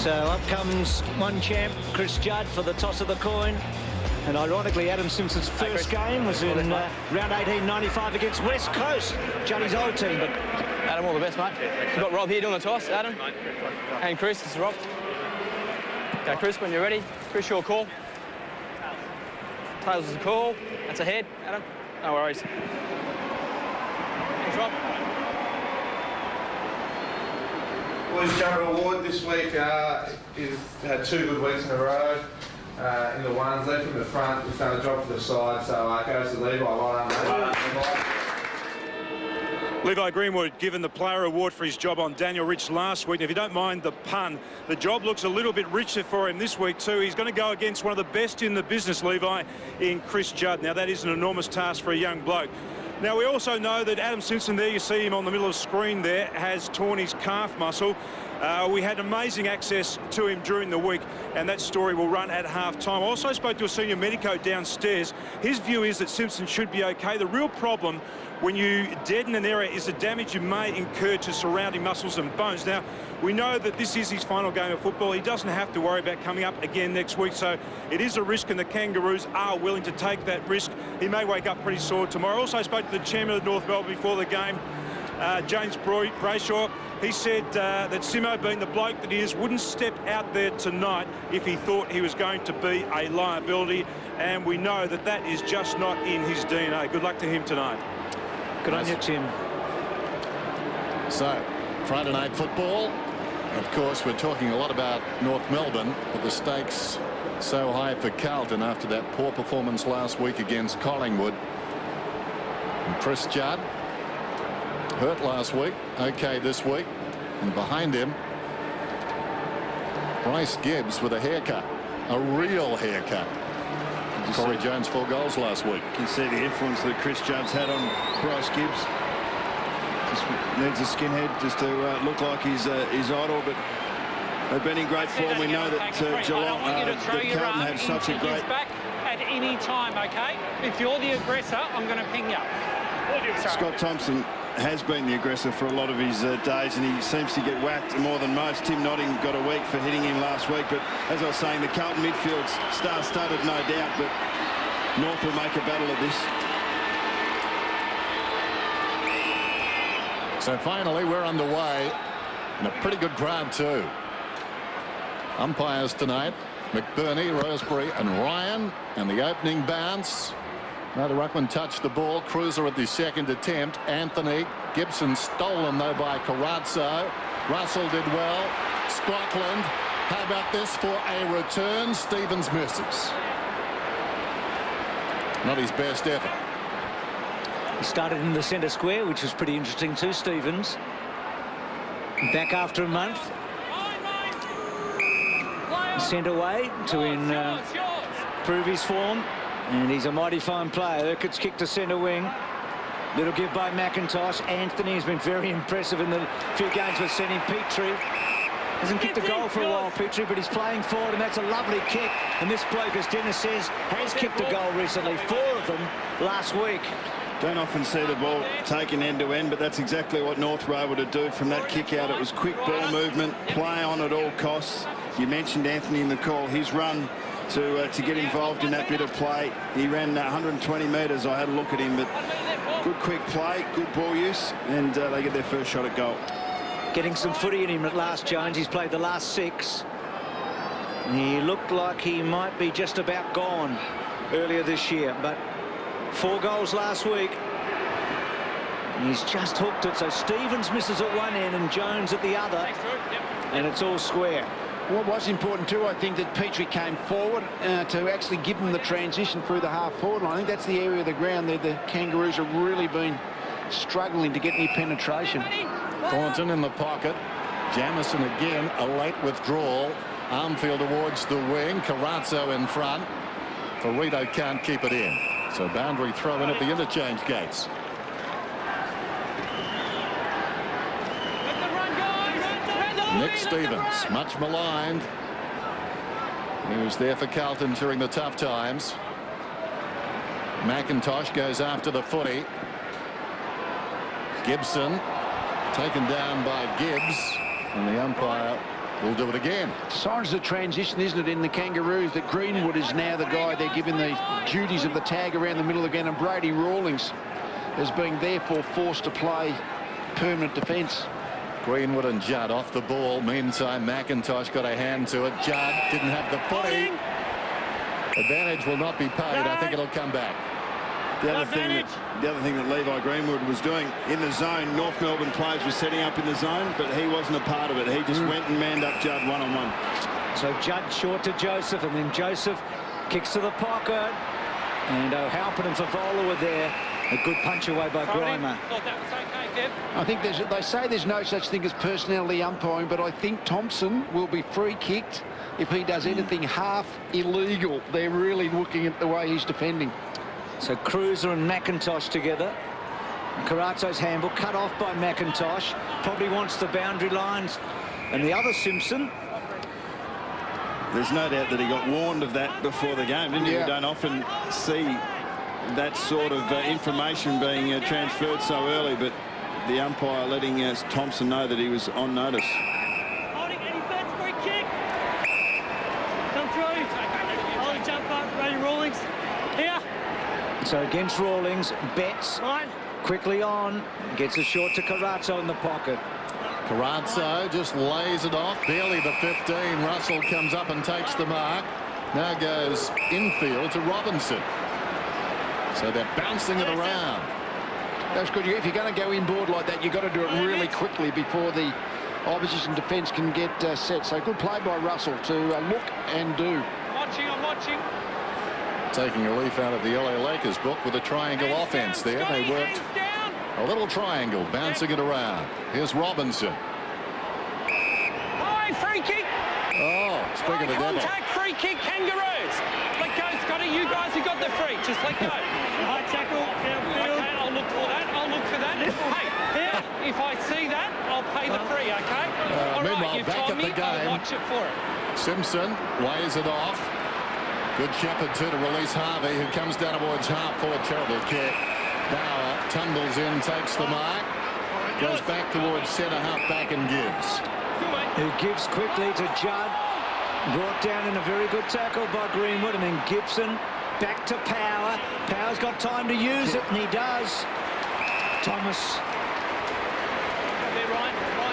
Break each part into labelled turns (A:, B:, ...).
A: So up comes one champ, Chris Judd, for the toss of the coin. And ironically, Adam Simpson's first game was in round 1895 against West Coast, Juddy's old team. But
B: Adam, all the best, mate. We've got Rob here doing the toss, Adam. And Chris, this is Rob. Okay, Chris, when you're ready. Chris, your call. Tails is a call. That's a head, Adam. No worries. Thanks, Rob.
C: Boys Jumper Award this week is had 2 good weeks in a row in the ones. Left from the front, he's done a job for the side, so goes to Levi. Well done, mate.
D: Levi Greenwood given the player award for his job on Daniel Rich last week. And if you don't mind the pun, the job looks a little bit richer for him this week too. He's going to go against one of the best in the business, Levi, in Chris Judd. Now that is an enormous task for a young bloke. Now we also know that Adam Simpson, there you see him on the middle of the screen there, has torn his calf muscle. We had amazing access to him during the week, and that story will run at half-time. I also spoke to a senior medico downstairs. His view is that Simpson should be okay. The real problem when you deaden an area is the damage you may incur to surrounding muscles and bones. Now, we know that this is his final game of football. He doesn't have to worry about coming up again next week, so it is a risk, and the Kangaroos are willing to take that risk. He may wake up pretty sore tomorrow. I also spoke to the chairman of North Melbourne before the game, James Brayshaw. He said that Simo, being the bloke that he is, wouldn't step out there tonight if he thought he was going to be a liability, and we know that that is just not in his DNA. Good luck to him tonight.
A: Good on you, Tim.
E: So, Friday night football. Of course, we're talking a lot about North Melbourne, but the stakes so high for Carlton after that poor performance last week against Collingwood. And Chris Judd, hurt last week, okay this week. And behind him, Bryce Gibbs with a haircut, a real haircut. Corey Jones 4 goals last week.
F: You can see the influence that Chris Judd's had on Bryce Gibbs. Just needs a skinhead just to look like his idol, but they've been in great form. We know that Geelong, that Carlton have such a great...
G: back at any time, okay? If you're the aggressor, I'm going to ping you.
F: Scott Thompson has been the aggressor for a lot of his days, and he seems to get whacked more than most. Tim Notting got a week for hitting him last week, but as I was saying, the Carlton midfield's star-studded, no doubt, but North will make a battle of this.
E: So finally, we're underway, and a pretty good crowd too. Umpires tonight, McBurney, Rosebery and Ryan, and the opening bounce. Now the ruckman touched the ball. Cruiser at the second attempt. Anthony Gibson stolen though by Carrazzo. Russell did well. Scotland. How about this for a return? Stevens misses. Not his best effort.
A: He started in the centre square, which was pretty interesting too, Stevens. Back after a month. Sent away to improve his form. And he's a mighty fine player. Urquhart's kicked to centre wing. Little give by McIntosh. Anthony has been very impressive in the few games we've seen him. Petrie hasn't kicked a goal for a while, Petrie, but he's playing forward, and that's a lovely kick. And this bloke, as Dennis says, has kicked a goal recently. 4 of them last week.
F: Don't often see the ball taken end-to-end, but that's exactly what North were able to do from that kick-out. It was quick ball movement, play on at all costs. You mentioned Anthony in the call. His run to get involved in that bit of play. He ran 120 metres. I had a look at him, but good quick play, good ball use, and they get their first shot at goal.
A: Getting some footy in him at last, Jones. He's played the last 6. He looked like he might be just about gone earlier this year, but 4 goals last week. He's just hooked it, so Stevens misses at one end and Jones at the other, and it's all square.
H: What was important too, I think, that Petrie came forward to actually give them the transition through the half-forward line. I think that's the area of the ground that the Kangaroos have really been struggling to get any penetration.
E: Thornton in the pocket. Jamison again, a late withdrawal. Armfield towards the wing. Carrazzo in front. Ferrito can't keep it in. So boundary throw in at the interchange gates. Nick Stevens, much maligned. He was there for Carlton during the tough times. McIntosh goes after the footy. Gibson taken down by Gibbs, and the umpire will do it again.
H: Signs of transition, isn't it, in the Kangaroos, that Greenwood is now the guy they're giving the duties of the tag around the middle again, and Brady Rawlings is being therefore forced to play permanent defence.
E: Greenwood and Judd off the ball. Meantime, McIntosh got a hand to it. Judd didn't have the footy. Advantage will not be paid. I think it'll come back.
F: The other thing that Levi Greenwood was doing in the zone, North Melbourne players were setting up in the zone, but he wasn't a part of it. He just went and manned up Judd one-on-one.
A: So Judd short to Joseph, and then Joseph kicks to the pocket. And Halpin and Favola were there. A good punch away by Grimer.
G: Thought that was okay, Kev.
H: I think they say there's no such thing as personality umpiring, but I think Thompson will be free kicked if he does anything half illegal. They're really looking at the way he's defending.
A: So Cruiser and McIntosh together. Carazzo's handball cut off by McIntosh. Probably wants the boundary lines. And the other Simpson.
F: There's no doubt that he got warned of that before the game, didn't he?
H: Yeah.
F: You don't often see that sort of information being transferred so early, but the umpire letting Thompson know that he was on notice.
G: Holding any bets, free kick. Come through. Holding jump up, Brady Rawlings. Here.
A: So against Rawlings, Betts quickly on, gets a short to Carazzo in the pocket.
E: Carazzo just lays it off, barely the 15. Russell comes up and takes the mark. Now goes infield to Robinson. So they're bouncing it around.
H: That's good. If you're going to go inboard like that, you've got to do it really quickly before the opposition defence can get set. So good play by Russell to look and do.
G: I'm watching.
E: Taking a leaf out of the LA Lakers book with a triangle offense there. They worked a little triangle, bouncing it around. Here's Robinson.
G: High free kick.
E: Oh, speaking of the devil.
G: Contact free kick, Kangaroos. Let go, Scotty. You guys who got the free, just let go. High tackle. Okay, I'll look for that. I'll look for that. Hey, here, if I see that, I'll pay the free. Okay. All
E: meanwhile,
G: right, you've
E: back
G: told
E: at the
G: me.
E: game.
G: I'll watch it for it.
E: Simpson weighs it off. Good shepherd too to release Harvey, who comes down towards half forward. Terrible kick. Bauer tumbles in, takes the mark, goes back towards centre half back and gives.
A: Who gives quickly to Judd. Brought down in a very good tackle by Greenwood, and then Gibson back to Power. Power's got time to use it, and he does. Thomas.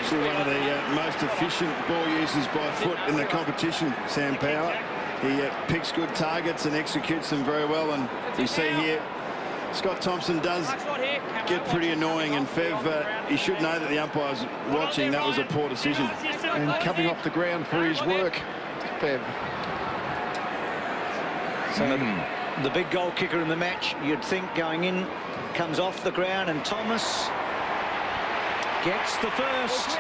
F: Still one of the most efficient ball users by foot in the competition, Sam Power. He picks good targets and executes them very well, and you see here Scott Thompson does get pretty annoying, and Fev, he should know that the umpire's watching. That was a poor decision.
H: And coming off the ground for his work, Fev.
A: So the big goal kicker in the match, you'd think, going in, comes off the ground, and Thomas gets the first.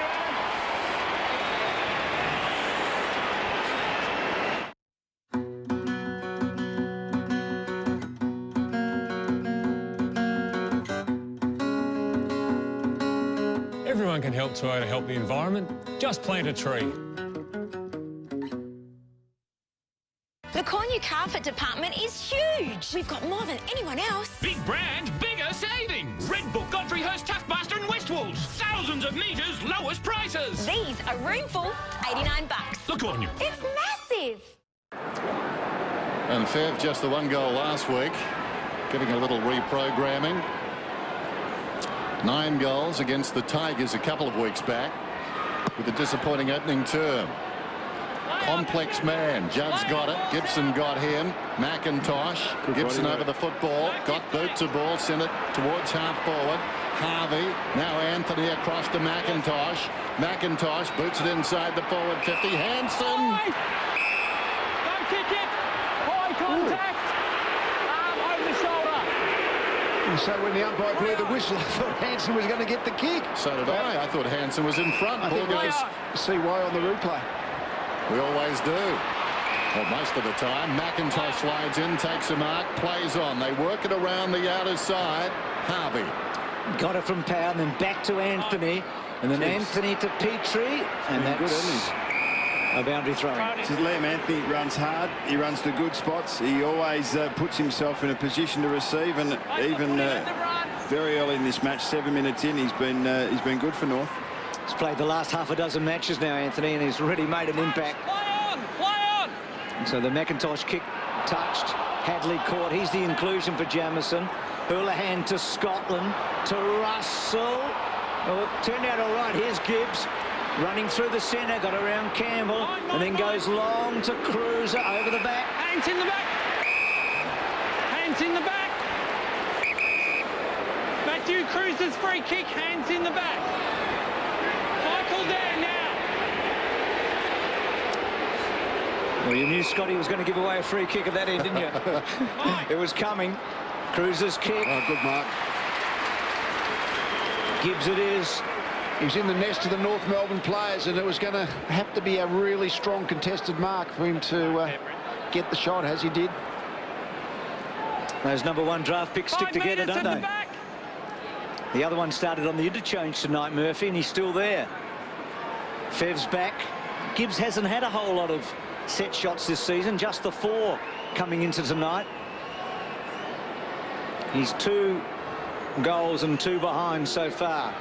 I: Everyone can help Toyota help the environment. Just plant a tree.
J: The Cornu carpet department is huge. We've got more than anyone else.
K: Big brand, bigger savings. Red Book, Godfrey Hirst, Taskmaster and Westwalls. Thousands of metres, lowest prices.
J: These are roomful, $89.
K: The Cornu.
J: It's massive.
E: And Fev, just the one goal last week, getting a little reprogramming. 9 goals against the Tigers a couple of weeks back, with a disappointing opening term. Complex man. Judd's got it. Gibson got him. McIntosh. Gibson over the football. Got boot to ball. Sent it towards half forward. Harvey. Now Anthony across to McIntosh. McIntosh boots it inside the forward 50. Hanson.
G: Don't kick it. High contact. Arm over the shoulder.
H: And so when the umpire blew the whistle, I thought Hanson was going to get the kick.
E: So did I. I thought Hanson was in front.
H: I think we'll see why on the replay.
E: We always do. Well, most of the time. McIntosh slides in, takes a mark, plays on. They work it around the outer side. Harvey.
A: Got it from Power, and then back to Anthony. And then Anthony to Petrie. And that's a boundary throw.
F: Liam Anthony runs hard. He runs to good spots. He always puts himself in a position to receive, and even very early in this match, 7 minutes in, he's been good for North.
A: He's played the last half a dozen matches now, Anthony, and he's really made an impact.
G: Play on! Play on!
A: And so the McIntosh kick touched. Hadley caught. He's the inclusion for Jamieson. Houlihan to Scotland. To Russell. Oh, it turned out all right. Here's Gibbs. Running through the centre. Got around Campbell. And then goes long to Cruiser over the back.
G: Hands in the back! Hands in the back! Matthew Cruiser's free kick. Hands in the back. Michael there now.
A: Well, you knew Scotty was going to give away a free kick at that end, didn't you? It was coming. Cruiser's kick.
H: Oh, good mark.
A: Gibbs it is.
H: He was in the nest of the North Melbourne players, and it was going to have to be a really strong contested mark for him to get the shot, as he did.
A: Those #1 draft picks stick together, don't they? The other one started on the interchange tonight, Murphy, and he's still there. Fev's back. Gibbs hasn't had a whole lot of set shots this season, just the 4 coming into tonight. He's 2 goals and 2 behind so far.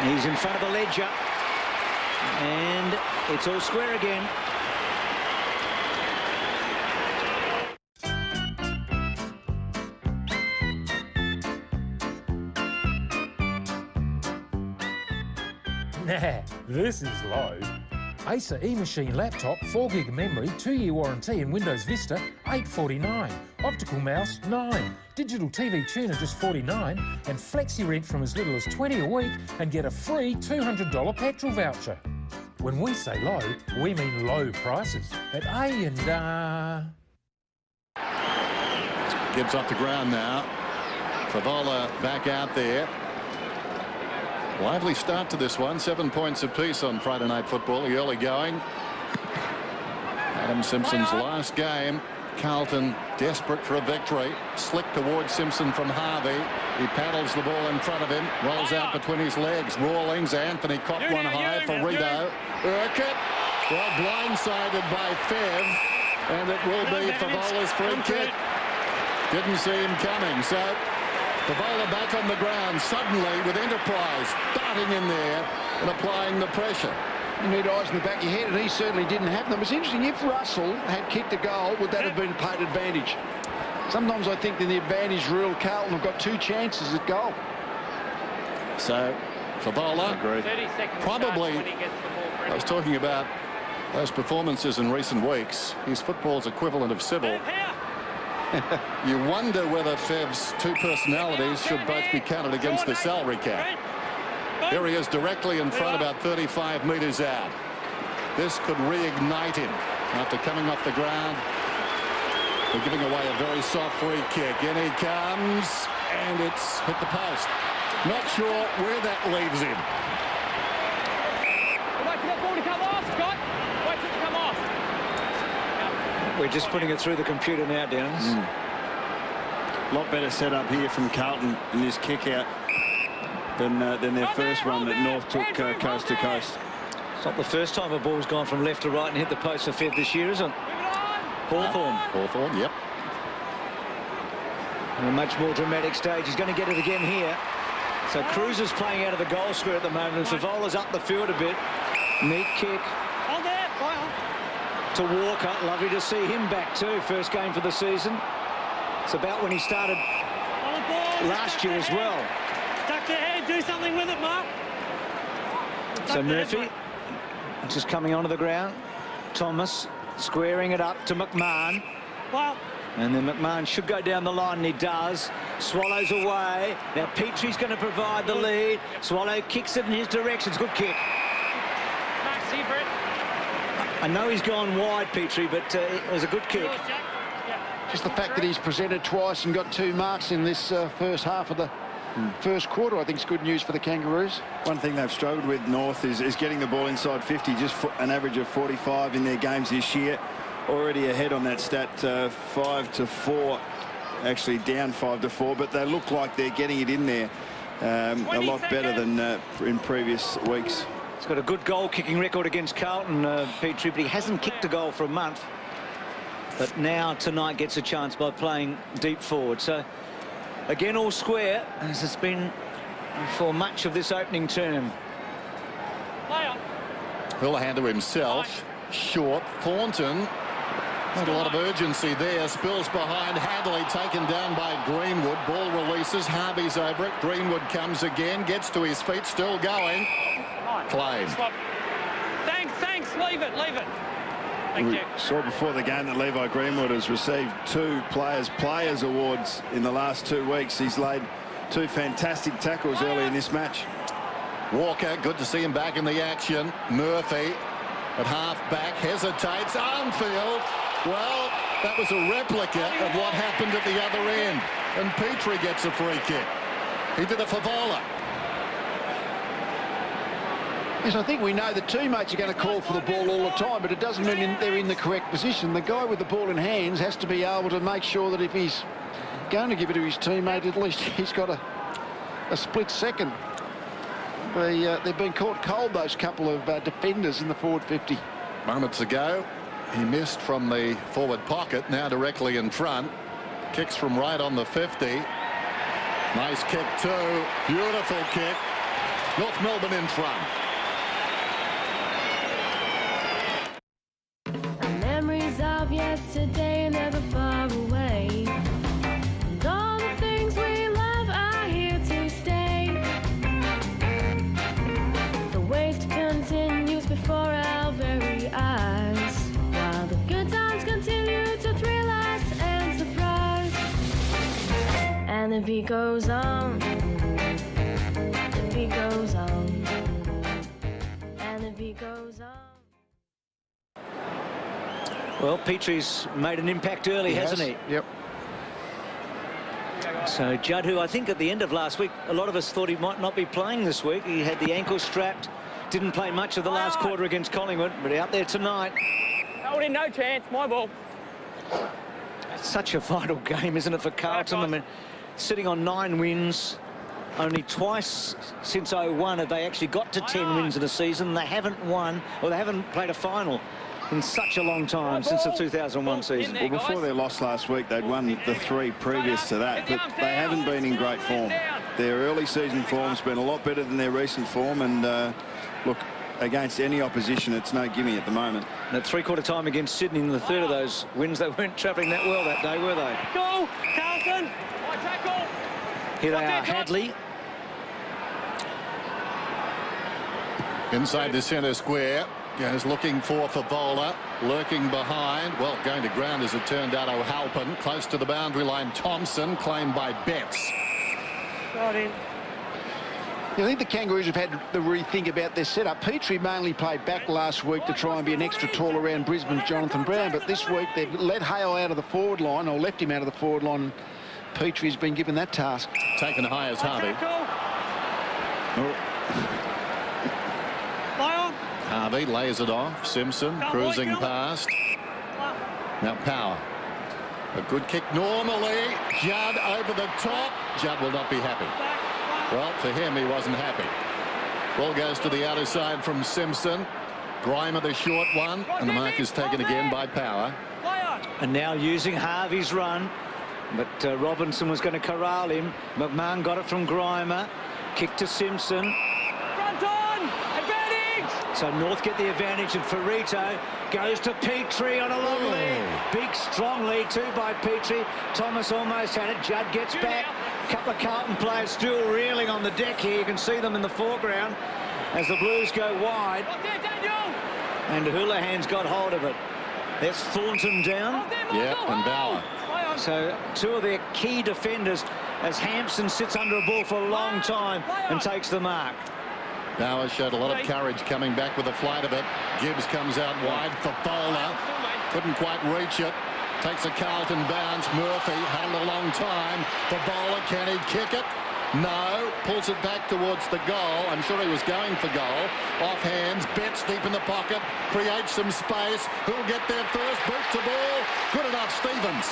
A: He's in front of the ledger, and it's all square again.
L: Nah, this is low. Acer eMachine laptop, 4GB memory, 2-year warranty in Windows Vista, $849. Optical mouse, $9. Digital TV tuner, just $49. And flexi rent from as little as $20 a week and get a free $200 petrol voucher. When we say low, we mean low prices at A&R.
E: Gibbs off the ground now. Favola back out there. Lively start to this one. 7 points apiece on Friday Night Football. The early going. Adam Simpson's last game. Carlton desperate for a victory. Slick towards Simpson from Harvey. He paddles the ball in front of him. Rolls out between his legs. Rawlings. Anthony copped one high for Rito. Urquhart. Well, blindsided by Fev. And it will be Favola's free kick. Didn't see him coming. So Favola back on the ground suddenly with Enterprise darting in there and applying the pressure.
H: You need eyes in the back of your head, and he certainly didn't have them. It's interesting, if Russell had kicked a goal, would that have been paid advantage? Sometimes I think in the advantage rule, Carlton have got 2 chances at goal.
E: So Favola probably, I was talking about those performances in recent weeks, his football's equivalent of Sybil. You wonder whether Fev's 2 personalities should both be counted against the salary cap. Here he is directly in front, about 35 metres out. This could reignite him after coming off the ground. They're giving away a very soft free kick. In he comes, and it's hit the post. Not sure where that leaves him.
G: Wait for that ball to come off, Scott. Wait for it to come off.
A: We're just putting it through the computer now, Dennis.
F: A lot better set up here from Carlton in this kick out than their first run that North took coast to coast.
A: It's not the first time a ball's gone from left to right and hit the post for Fev this year, is it?
E: Hawthorn, yep.
A: On a much more dramatic stage. He's going to get it again here. So Cruiser's playing out of the goal square at the moment, and Favola's up the field a bit. Neat kick.
G: Hold there.
A: To Walker. Lovely to see him back too. First game for the season. It's about when he started last year as well.
G: Tuck the head, do something with it, Mark.
A: So Murphy just coming onto the ground. Thomas squaring it up to McMahon.
G: Well,
A: and then McMahon should go down the line, and he does. Swallows away. Now Petrie's going to provide the lead. Swallow kicks it in his direction. It's a good kick.
G: Nice, see, Brett.
H: I know he's gone wide, Petrie, but it was a good kick. Just the fact that he's presented twice and got 2 marks in this first half of the first quarter, I think is good news for the Kangaroos.
F: One thing they've struggled with, North, is getting the ball inside 50, just an average of 45 in their games this year. Already ahead on that stat, 5-4, actually down 5-4, but they look like they're getting it in there a lot better than in previous weeks.
A: He's got a good goal-kicking record against Carlton, Petrie, but he hasn't kicked a goal for a month. But now, tonight, gets a chance by playing deep forward. So again all square, as it's been for much of this opening term.
E: Houlihan to himself, short. Thornton had a lot of urgency there. Spills behind. Hadley taken down by Greenwood. Ball releases. Harvey's over it. Greenwood comes again. Gets to his feet. Still going. Claim.
G: Thanks. Leave it. Thank you.
F: Saw before the game that Levi Greenwood has received 2 Players Awards in the last 2 weeks. He's laid 2 fantastic tackles early in this match.
E: Walker, good to see him back in the action. Murphy at half-back hesitates. Armfield, well, that was a replica of what happened at the other end. And Petrie gets a free kick. He did a Favola.
H: Yes, I think we know the teammates are going to call for the ball all the time, but it doesn't mean they're in the correct position. The guy with the ball in hands has to be able to make sure that if he's going to give it to his teammate, at least he's got a split second. They've been caught cold, those couple of defenders in the forward 50.
E: Moments ago, he missed from the forward pocket, now directly in front. Kicks from right on the 50. Nice kick too. Beautiful kick. North Melbourne in front.
M: Memories of yesterday never far away. And all the things we love are here to stay. The waste continues before our very eyes, while the good times continue to thrill us and surprise. And the beat goes on. The beat goes on. And the beat goes on.
A: Well, Petrie's made an impact early, hasn't he?
H: Yep.
A: So Judd, who I think at the end of last week, a lot of us thought he might not be playing this week. He had the ankle strapped, didn't play much of the last quarter against Collingwood, but out there tonight.
B: Holding, no chance, my ball.
A: It's such a vital game, isn't it, for Carlton? I mean, sitting on 9 wins. Only twice since 01 have they actually got to 10 wins in a season. They haven't won, or they haven't played a final in such a long time, since the 2001 season.
F: Well, before their loss last week, they'd won the 3 previous to that, but they haven't been in great form. Their early season form's been a lot better than their recent form, and look, against any opposition, it's no gimme at the moment.
A: And at 3/4 time against Sydney in the third of those wins, they weren't travelling that well that day, were they?
G: Go, Carlton! Tackle!
A: Here they are, Hadley.
E: Inside the centre square. Goes looking for Favola, lurking behind. Well, going to ground as it turned out. O'Halpin close to the boundary line. Thompson claimed by Betts.
G: Got in.
H: I think the Kangaroos have had to rethink about their setup. Petrie mainly played back last week to try and be an extra tall around Brisbane's Jonathan Brown, but this week they've let Hale out of the forward line, or left him out of the forward line. Petrie's been given that task.
E: Taken high as Harvey. Harvey lays it off. Simpson cruising past. Now Power. A good kick normally. Judd over the top. Judd will not be happy. Well, for him, he wasn't happy. Ball goes to the outer side from Simpson. Grimer the short one. And the mark is taken again by Power.
A: And now using Harvey's run. But Robinson was going to corral him. McMahon got it from Grimer. Kick to Simpson. So North get the advantage, and Ferrito goes to Petrie on a long lead. Big, strong lead too by Petrie. Thomas almost had it. Judd gets back. A couple of Carlton players still reeling on the deck here. You can see them in the foreground as the Blues go wide. And Houlihan's got hold of it. There's Thornton down.
E: Yeah, and Bauer.
A: So 2 of their key defenders as Hampson sits under a ball for a long time and takes the mark.
E: Bauer showed a lot of courage coming back with a flight of it. Gibbs comes out wide. Favola couldn't quite reach it. Takes a Carlton bounce. Murphy had a long time. Favola, can he kick it? No. Pulls it back towards the goal. I'm sure he was going for goal. Off hands. Betts deep in the pocket. Creates some space. Who'll get there first? Boots the ball. Good enough, Stevens.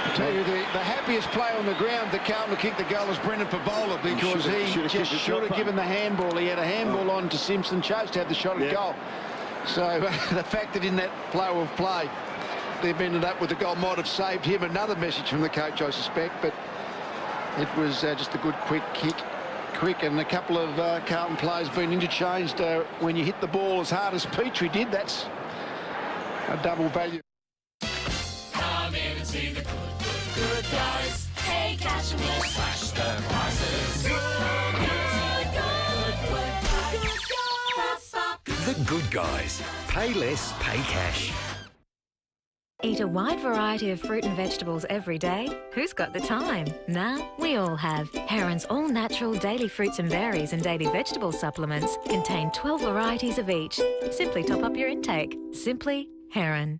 H: I tell you, the happiest player on the ground that Carlton kicked the goal is Brendan Favola, because he just should have given the handball. He had a handball on to Simpson, chose to have the shot at goal. So the fact that in that flow of play, they've ended up with the goal. Might have saved him. Another message from the coach, I suspect, but it was just a good quick kick. And a couple of Carlton players been interchanged. When you hit the ball as hard as Petrie did, that's a double value.
K: Come in and see the good guys. Pay cash and we'll slash the prices.
N: The Good Guys. Pay less, pay cash.
O: Eat a wide variety of fruit and vegetables every day? Who's got the time? Nah, we all have. Heron's all-natural daily fruits and berries and daily vegetable supplements contain 12 varieties of each. Simply top up your intake. Simply Heron.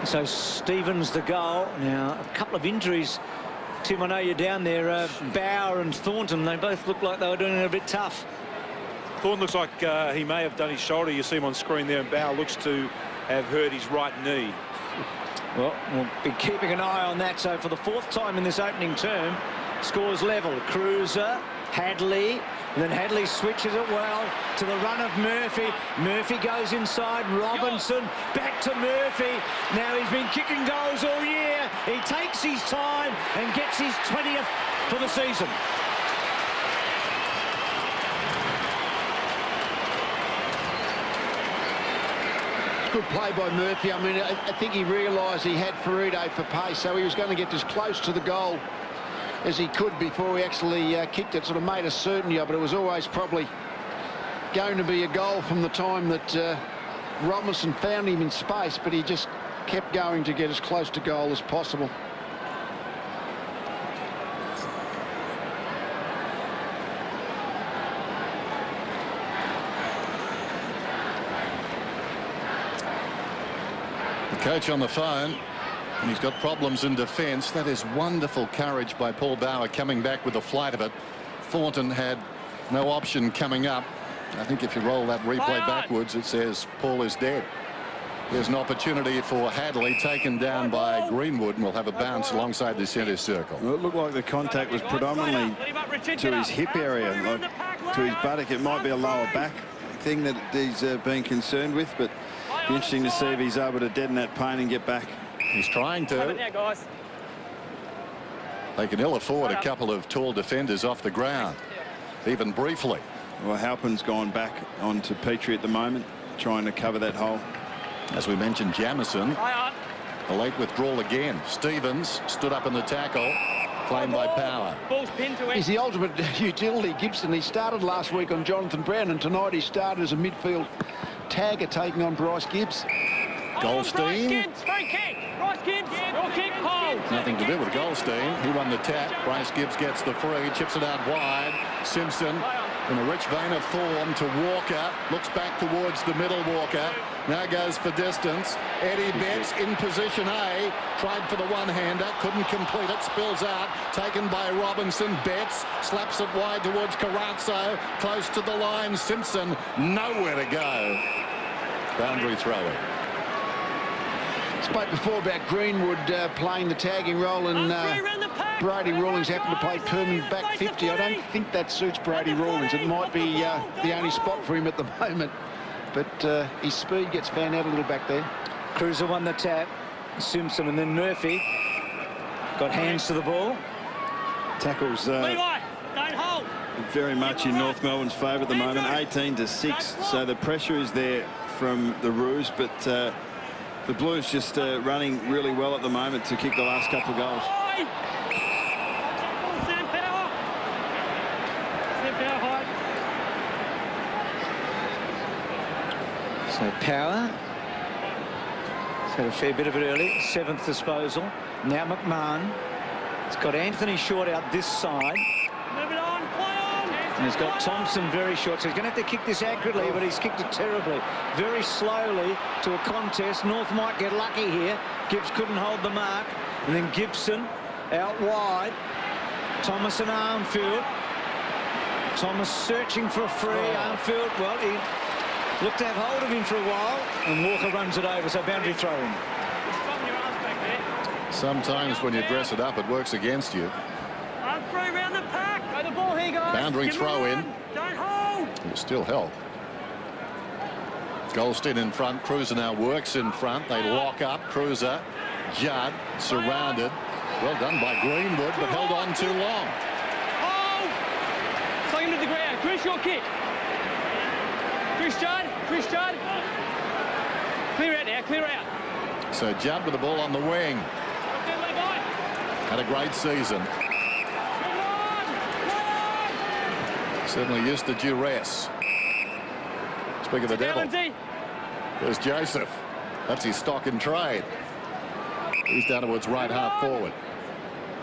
A: So Stevens the goal. Now, a couple of injuries. Tim, I know you're down there. Bauer and Thornton, they both look like they were doing it a bit tough.
D: Thornton looks like he may have done his shoulder. You see him on screen there, and Bauer looks to have hurt his right knee.
A: Well, we'll be keeping an eye on that. So for the 4th time in this opening term, scores level. Cruiser, Hadley, and then Hadley switches it well to the run of Murphy. Murphy goes inside. Robinson back to Murphy. Now he's been kicking goals all year. He takes his time and gets his 20th for the season.
H: Good play by Murphy. I mean, I think he realised he had Ferrito for pace, so he was going to get as close to the goal as he could before he actually kicked it. Sort of made a certainty of it. It was always probably going to be a goal from the time that Robinson found him in space, but he just kept going to get as close to goal as possible.
E: Coach on the phone, and he's got problems in defence. That is wonderful courage by Paul Bauer coming back with the flight of it. Thornton had no option coming up. I think if you roll that replay backwards, it says Paul is dead. There's an opportunity for Hadley, taken down by Greenwood, and will have a bounce alongside the centre circle.
F: Well, it looked like the contact was predominantly to his hip area, like to his buttock. It might be a lower back thing that he's been concerned with, but be interesting to see if he's able to deaden that pain and get back.
E: He's trying to. They can ill afford a couple of tall defenders off the ground, even briefly.
F: Well, Halpin's gone back onto Petrie at the moment, trying to cover that hole.
E: As we mentioned, Jamison, a late withdrawal again. Stevens stood up in the tackle, claimed by Power.
H: He's the ultimate utility, Gibson. He started last week on Jonathan Brown, and tonight he started as a midfield tagger, taking on Bryce Gibbs.
E: Goldstein. Nothing to do with Goldstein. He won the tap. Bryce Gibbs gets the free, chips it out wide. Simpson in a rich vein of form to Walker. Looks back towards the middle. Walker now goes for distance. Eddie Betts in position A. Tried for the one-hander. Couldn't complete it. Spills out. Taken by Robinson. Betts slaps it wide towards Carrazzo. Close to the line. Simpson nowhere to go. Boundary throw-in.
H: Spoke before about Greenwood playing the tagging role, and Brady Rawlings having to play permanent back 50. I don't think that suits Brady Rawlings. It might be the only spot for him at the moment, but his speed gets found out a little back there.
A: Cruiser won the tap. Simpson and then Murphy got hands to the ball.
F: Tackles very much in North Melbourne's favour at the moment, 18-6. So the pressure is there from the Roos, but the Blues just running really well at the moment to kick the last couple of goals.
A: So Power has had a fair bit of it early. 7th disposal. Now McMahon. He's got Anthony Short out this side. And he's got Thompson very short, so he's going to have to kick this accurately, but he's kicked it terribly. Very slowly to a contest. North might get lucky here. Gibbs couldn't hold the mark. And then Gibson out wide. Thomas and Armfield. Thomas searching for a free. Armfield, well, he looked to have hold of him for a while, and Walker runs it over, so boundary throw in.
E: Sometimes when you dress it up, it works against you. Boundary throw in. It still held. Goldstein in front. Cruiser now works in front. They lock up. Cruiser, Judd, surrounded. Well done by Greenwood, but held on too long.
B: Oh! Slung him to the ground. Chris, your kick. Chris Judd. Chris Judd. Clear out now. Clear out.
E: So Judd with the ball on the wing. Had a great season. Certainly used to duress. Speak of the devil. There's Joseph. That's his stock in trade. He's down towards right half forward.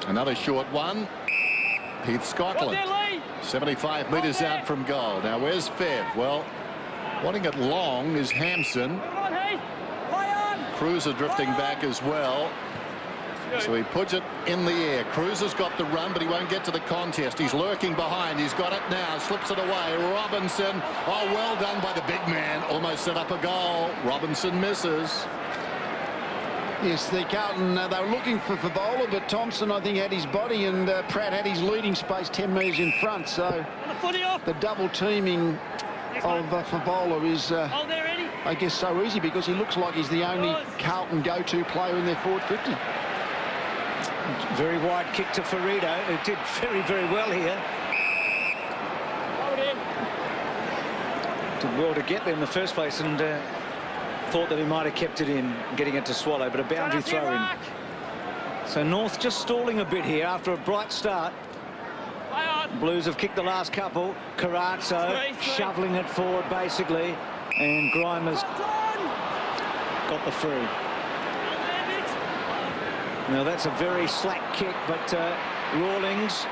E: Another short one. Heath Scotland. 75 metres out from goal. Now where's Fev? Well, wanting it long is Hampson. Cruiser drifting back as well. So he puts it in the air. Cruiser's got the run, but he won't get to the contest. He's lurking behind. He's got it now. Slips it away. Robinson. Oh, well done by the big man. Almost set up a goal. Robinson misses.
H: Yes, the Carlton, they were looking for Favola, but Thompson, I think, had his body, and Pratt had his leading space 10 metres in front. So the double teaming of Favola is, I guess, so easy because he looks like he's the only Carlton go-to player in their forward 50.
A: Very wide kick to Ferrito, who did very, very well here. Did well to get there in the first place, and thought that he might have kept it in, getting it to Swallow, but a boundary throw in. So North just stalling a bit here after a bright start. Blues have kicked the last couple. Carazzo shoveling it forward basically, and Grimer's got the free. Now that's a very slack kick, but Rawlings,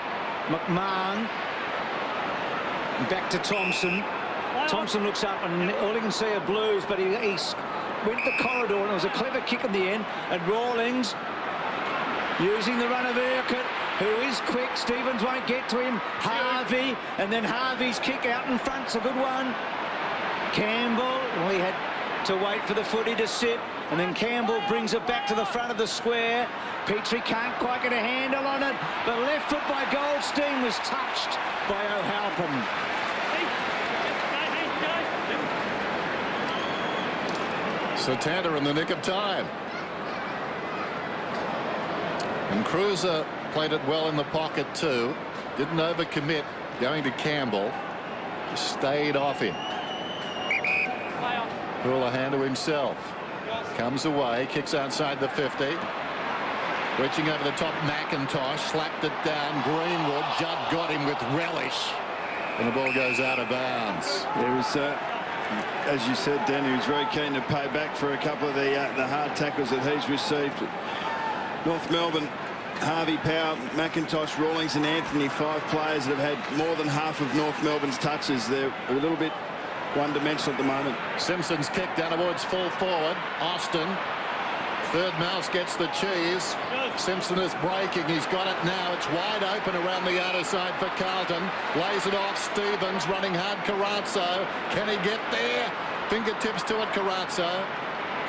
A: McMahon, back to Thompson. Thompson looks up and all he can see are Blues, but he went the corridor and it was a clever kick in the end. And Rawlings using the run of Urquhart, who is quick. Stevens won't get to him. Harvey, and then Harvey's kick out in front's a good one. Campbell, well, he had to wait for the footy to sit, and then Campbell brings it back to the front of the square. Petrie can't quite get a handle on it, but left foot by Goldstein was touched by O'Halpin.
E: Satanta in the nick of time. And Cruiser played it well in the pocket too. Didn't overcommit going to Campbell. Just stayed off him. Houlihan to himself. Comes away, kicks outside the 50. Reaching over the top, McIntosh slapped it down. Greenwood, Judd got him with relish. And the ball goes out of bounds.
F: There was, as you said, Dan, he was very keen to pay back for a couple of the hard tackles that he's received. North Melbourne, Harvey, Power, McIntosh, Rawlings and Anthony, 5 players that have had more than half of North Melbourne's touches. They're a little bit one-dimensional at the moment.
E: Simpson's kick down towards full forward. Austin. Third mouse gets the cheese. Simpson is breaking. He's got it now. It's wide open around the outer side for Carlton. Lays it off. Stevens running hard. Carazzo. Can he get there? Fingertips to it. Carazzo.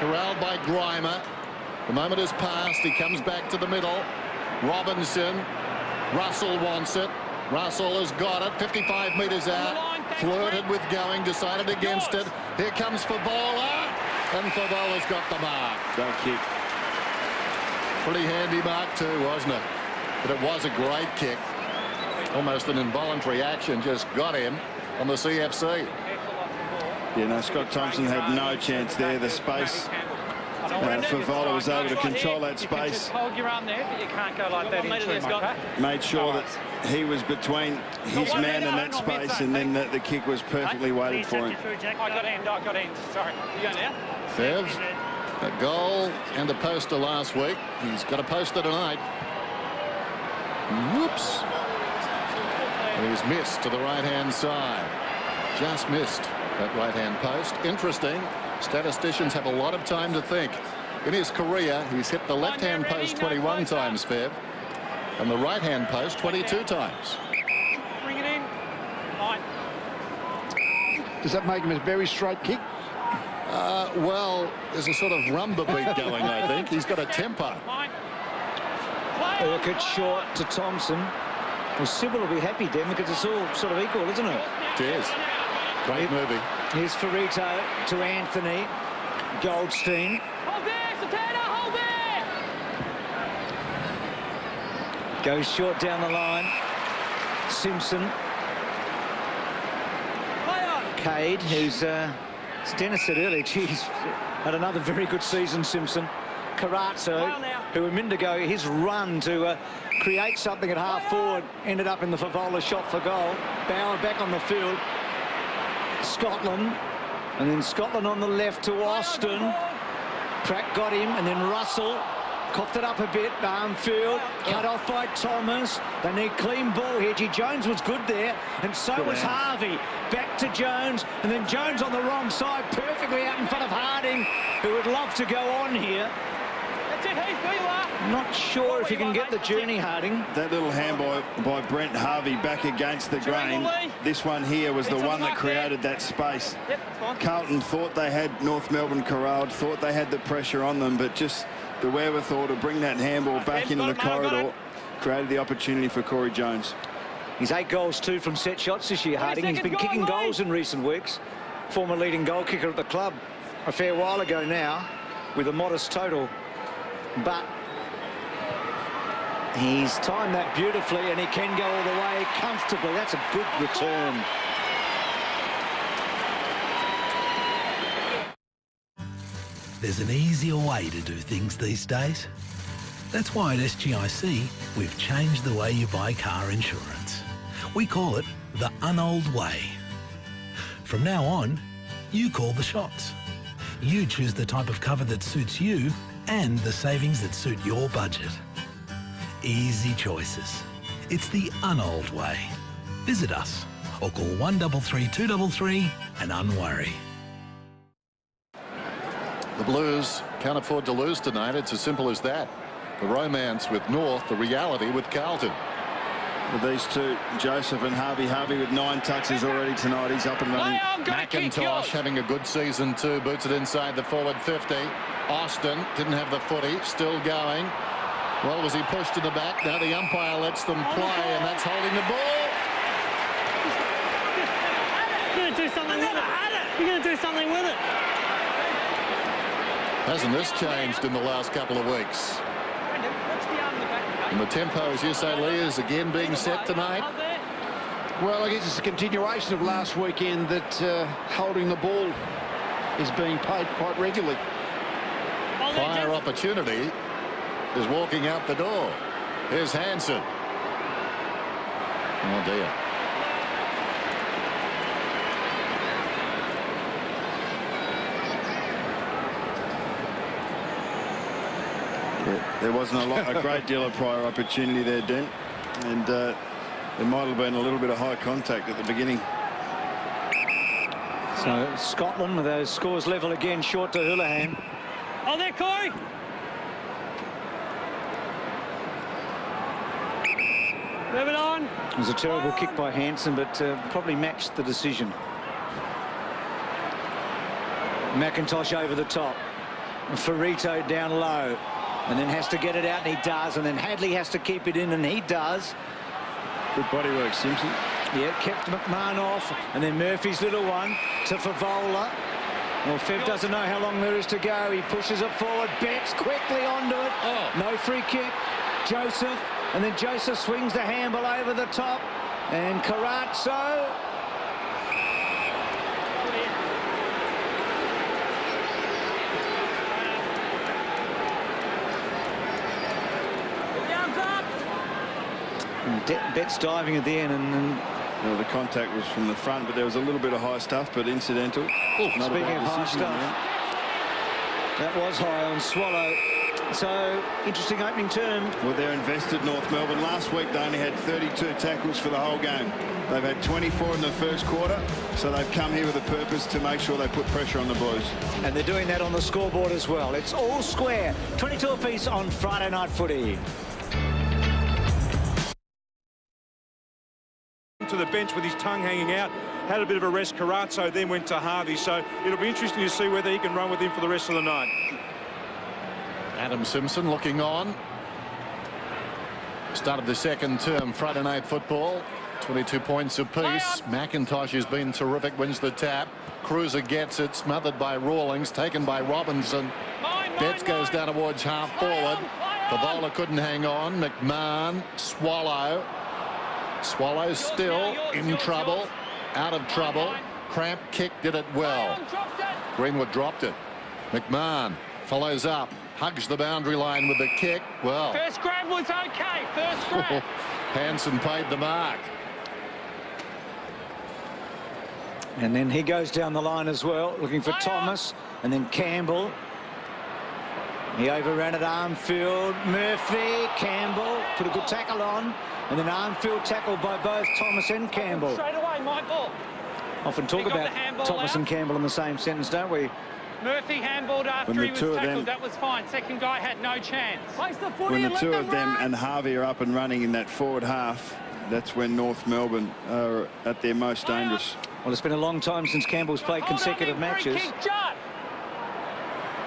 E: Corralled by Grimer. The moment has passed. He comes back to the middle. Robinson. Russell wants it. Russell has got it. 55 metres out. Flirted with going. Decided against it. Here comes Favola. And Favola's got the mark.
F: Great kick.
E: Pretty handy mark too, wasn't it? But it was a great kick. Almost an involuntary action. Just got him on the CFC.
F: Yeah, no, Scott Thompson had no chance there. The space. Favola was able to control that space.
G: Hold your arm there, but you can't go like that into
F: Made sure that he was between his man and that space, and then the kick was perfectly weighted for him.
G: I got in. Sorry. You go now.
E: Fev, a goal and a poster last week. He's got a poster tonight. Whoops. And he's missed to the right-hand side. Just missed that right-hand post. Interesting. Statisticians have a lot of time to think. In his career, he's hit the left-hand post 21 times, Fev, and the right-hand post 22 times.
G: Bring it in. 9.
H: Does that make him a very straight kick?
E: Well, there's a sort of rumba beat going, I think. He's got a tempo.
A: Urquhart short to Thompson. Well, Sybil will be happy, Dan, because it's all sort of equal, isn't it?
E: It is. Great movie.
A: Here's Ferrito to Anthony. Goldstein.
B: Hold there, Satana, hold there!
A: Goes short down the line. Simpson. Cade, who's, as Dennis said earlier, geez, had another very good season, Simpson. Carazzo, who a minute ago, his run to create something at half forward ended up in the Favola shot for goal. Bauer back on the field. Scotland, and then Scotland on the left to Austin. Pratt got him, and then Russell coughed it up a bit. Armfield cut off by Thomas. They need clean ball here. Jones was good there, and so was Harvey. Back to Jones, and then Jones on the wrong side, perfectly out in front of Harding, who would love to go on here.
B: That's it, Heath, where you are.
A: Not sure if he can get the journey, Harding.
F: That little handball by Brent Harvey back against the grain. This one here was the one that created that space. Carlton thought they had North Melbourne corralled, thought they had the pressure on them, but just the wherewithal to bring that handball back into the corridor created the opportunity for Corey Jones.
A: He's 8 goals too from set shots this year, Harding. He's been kicking goals in recent weeks. Former leading goal kicker at the club a fair while ago now, with a modest total. But he's timed that beautifully, and he can go all the way comfortably. That's a good return.
P: There's an easier way to do things these days. That's why at SGIC, we've changed the way you buy car insurance. We call it the Unold Way. From now on, you call the shots. You choose the type of cover that suits you and the savings that suit your budget. Easy choices. It's the Unold Way. Visit us or call 133 233 and unworry.
E: The Blues can't afford to lose tonight. It's as simple as that. The romance with North, the reality with Carlton.
F: With these two, Joseph and Harvey. Harvey with 9 touches already tonight. He's up and running.
E: McIntosh having a good season too. Boots it inside the forward 50. Austin didn't have the footy. Still going. Well, was he pushed to the back? Now the umpire lets them play, and that's holding the ball.
B: You're going to do something with it. You're going to do something with it.
E: Hasn't this changed in the last couple of weeks? And the tempo, as you say, Lee, is again being set tonight.
H: Well, I guess it's a continuation of last weekend that holding the ball is being played quite regularly.
E: Fire opportunity is walking out the door. Here's Hansen. Oh, dear.
F: There wasn't a great deal of prior opportunity there, Dent, and there might have been a little bit of high contact at the beginning.
A: So Scotland with those scores level again, short to Houlihan.
B: Oh, there, Corey. Move it on.
A: It was a terrible kick by Hansen, but probably matched the decision. McIntosh over the top. Ferrito down low. And then has to get it out, and he does. And then Hadley has to keep it in, and he does.
F: Good body work, Simpson.
A: Yeah, kept McMahon off. And then Murphy's little one to Favola. Well, Fev doesn't know how long there is to go. He pushes it forward. Betts quickly onto it. No free kick. Joseph. And then Joseph swings the handball over the top. And Carazzo. Betts diving at the end, and
F: well, the contact was from the front, but there was a little bit of high stuff, but incidental.
A: Speaking of high stuff, that was high on Swallow. So interesting opening term.
F: Well, they're invested, North Melbourne. Last week they only had 32 tackles for the whole game. They've had 24 in the first quarter, so they've come here with a purpose to make sure they put pressure on the Blues.
A: And they're doing that on the scoreboard as well. It's all square. 22 apiece on Friday night footy.
D: To the bench with his tongue hanging out, had a bit of a rest. Carazzo then went to Harvey, so it'll be interesting to see whether he can run with him for the rest of the night.
E: Adam Simpson looking on. Start of the second term Friday night football. 22 points apiece. McIntosh has been terrific, wins the tap. Cruiser gets it, smothered by Rawlings, taken by Robinson. Betts goes down towards half forward. Favola couldn't hang on. McMahon, Swallow. Swallow still in trouble, out of trouble. Cramp kick did it well. Greenwood dropped it. McMahon follows up, hugs the boundary line with the kick. Well,
G: first grab was okay. First grab.
E: Hansen paid the mark.
A: And then he goes down the line as well, looking for Thomas, and then Campbell. He overran at Armfield. Murphy, Campbell put a good tackle on, and then Armfield tackled by both Thomas and Campbell.
G: Straight away, Michael.
A: Often talk about Thomas and Campbell in the same sentence, don't we?
G: Murphy handballed after he was tackled. That was fine. Second guy had no chance.
F: When the two of them and Harvey are up and running in that forward half, that's when North Melbourne are at their most dangerous.
A: Well, it's been a long time since Campbell's played consecutive matches.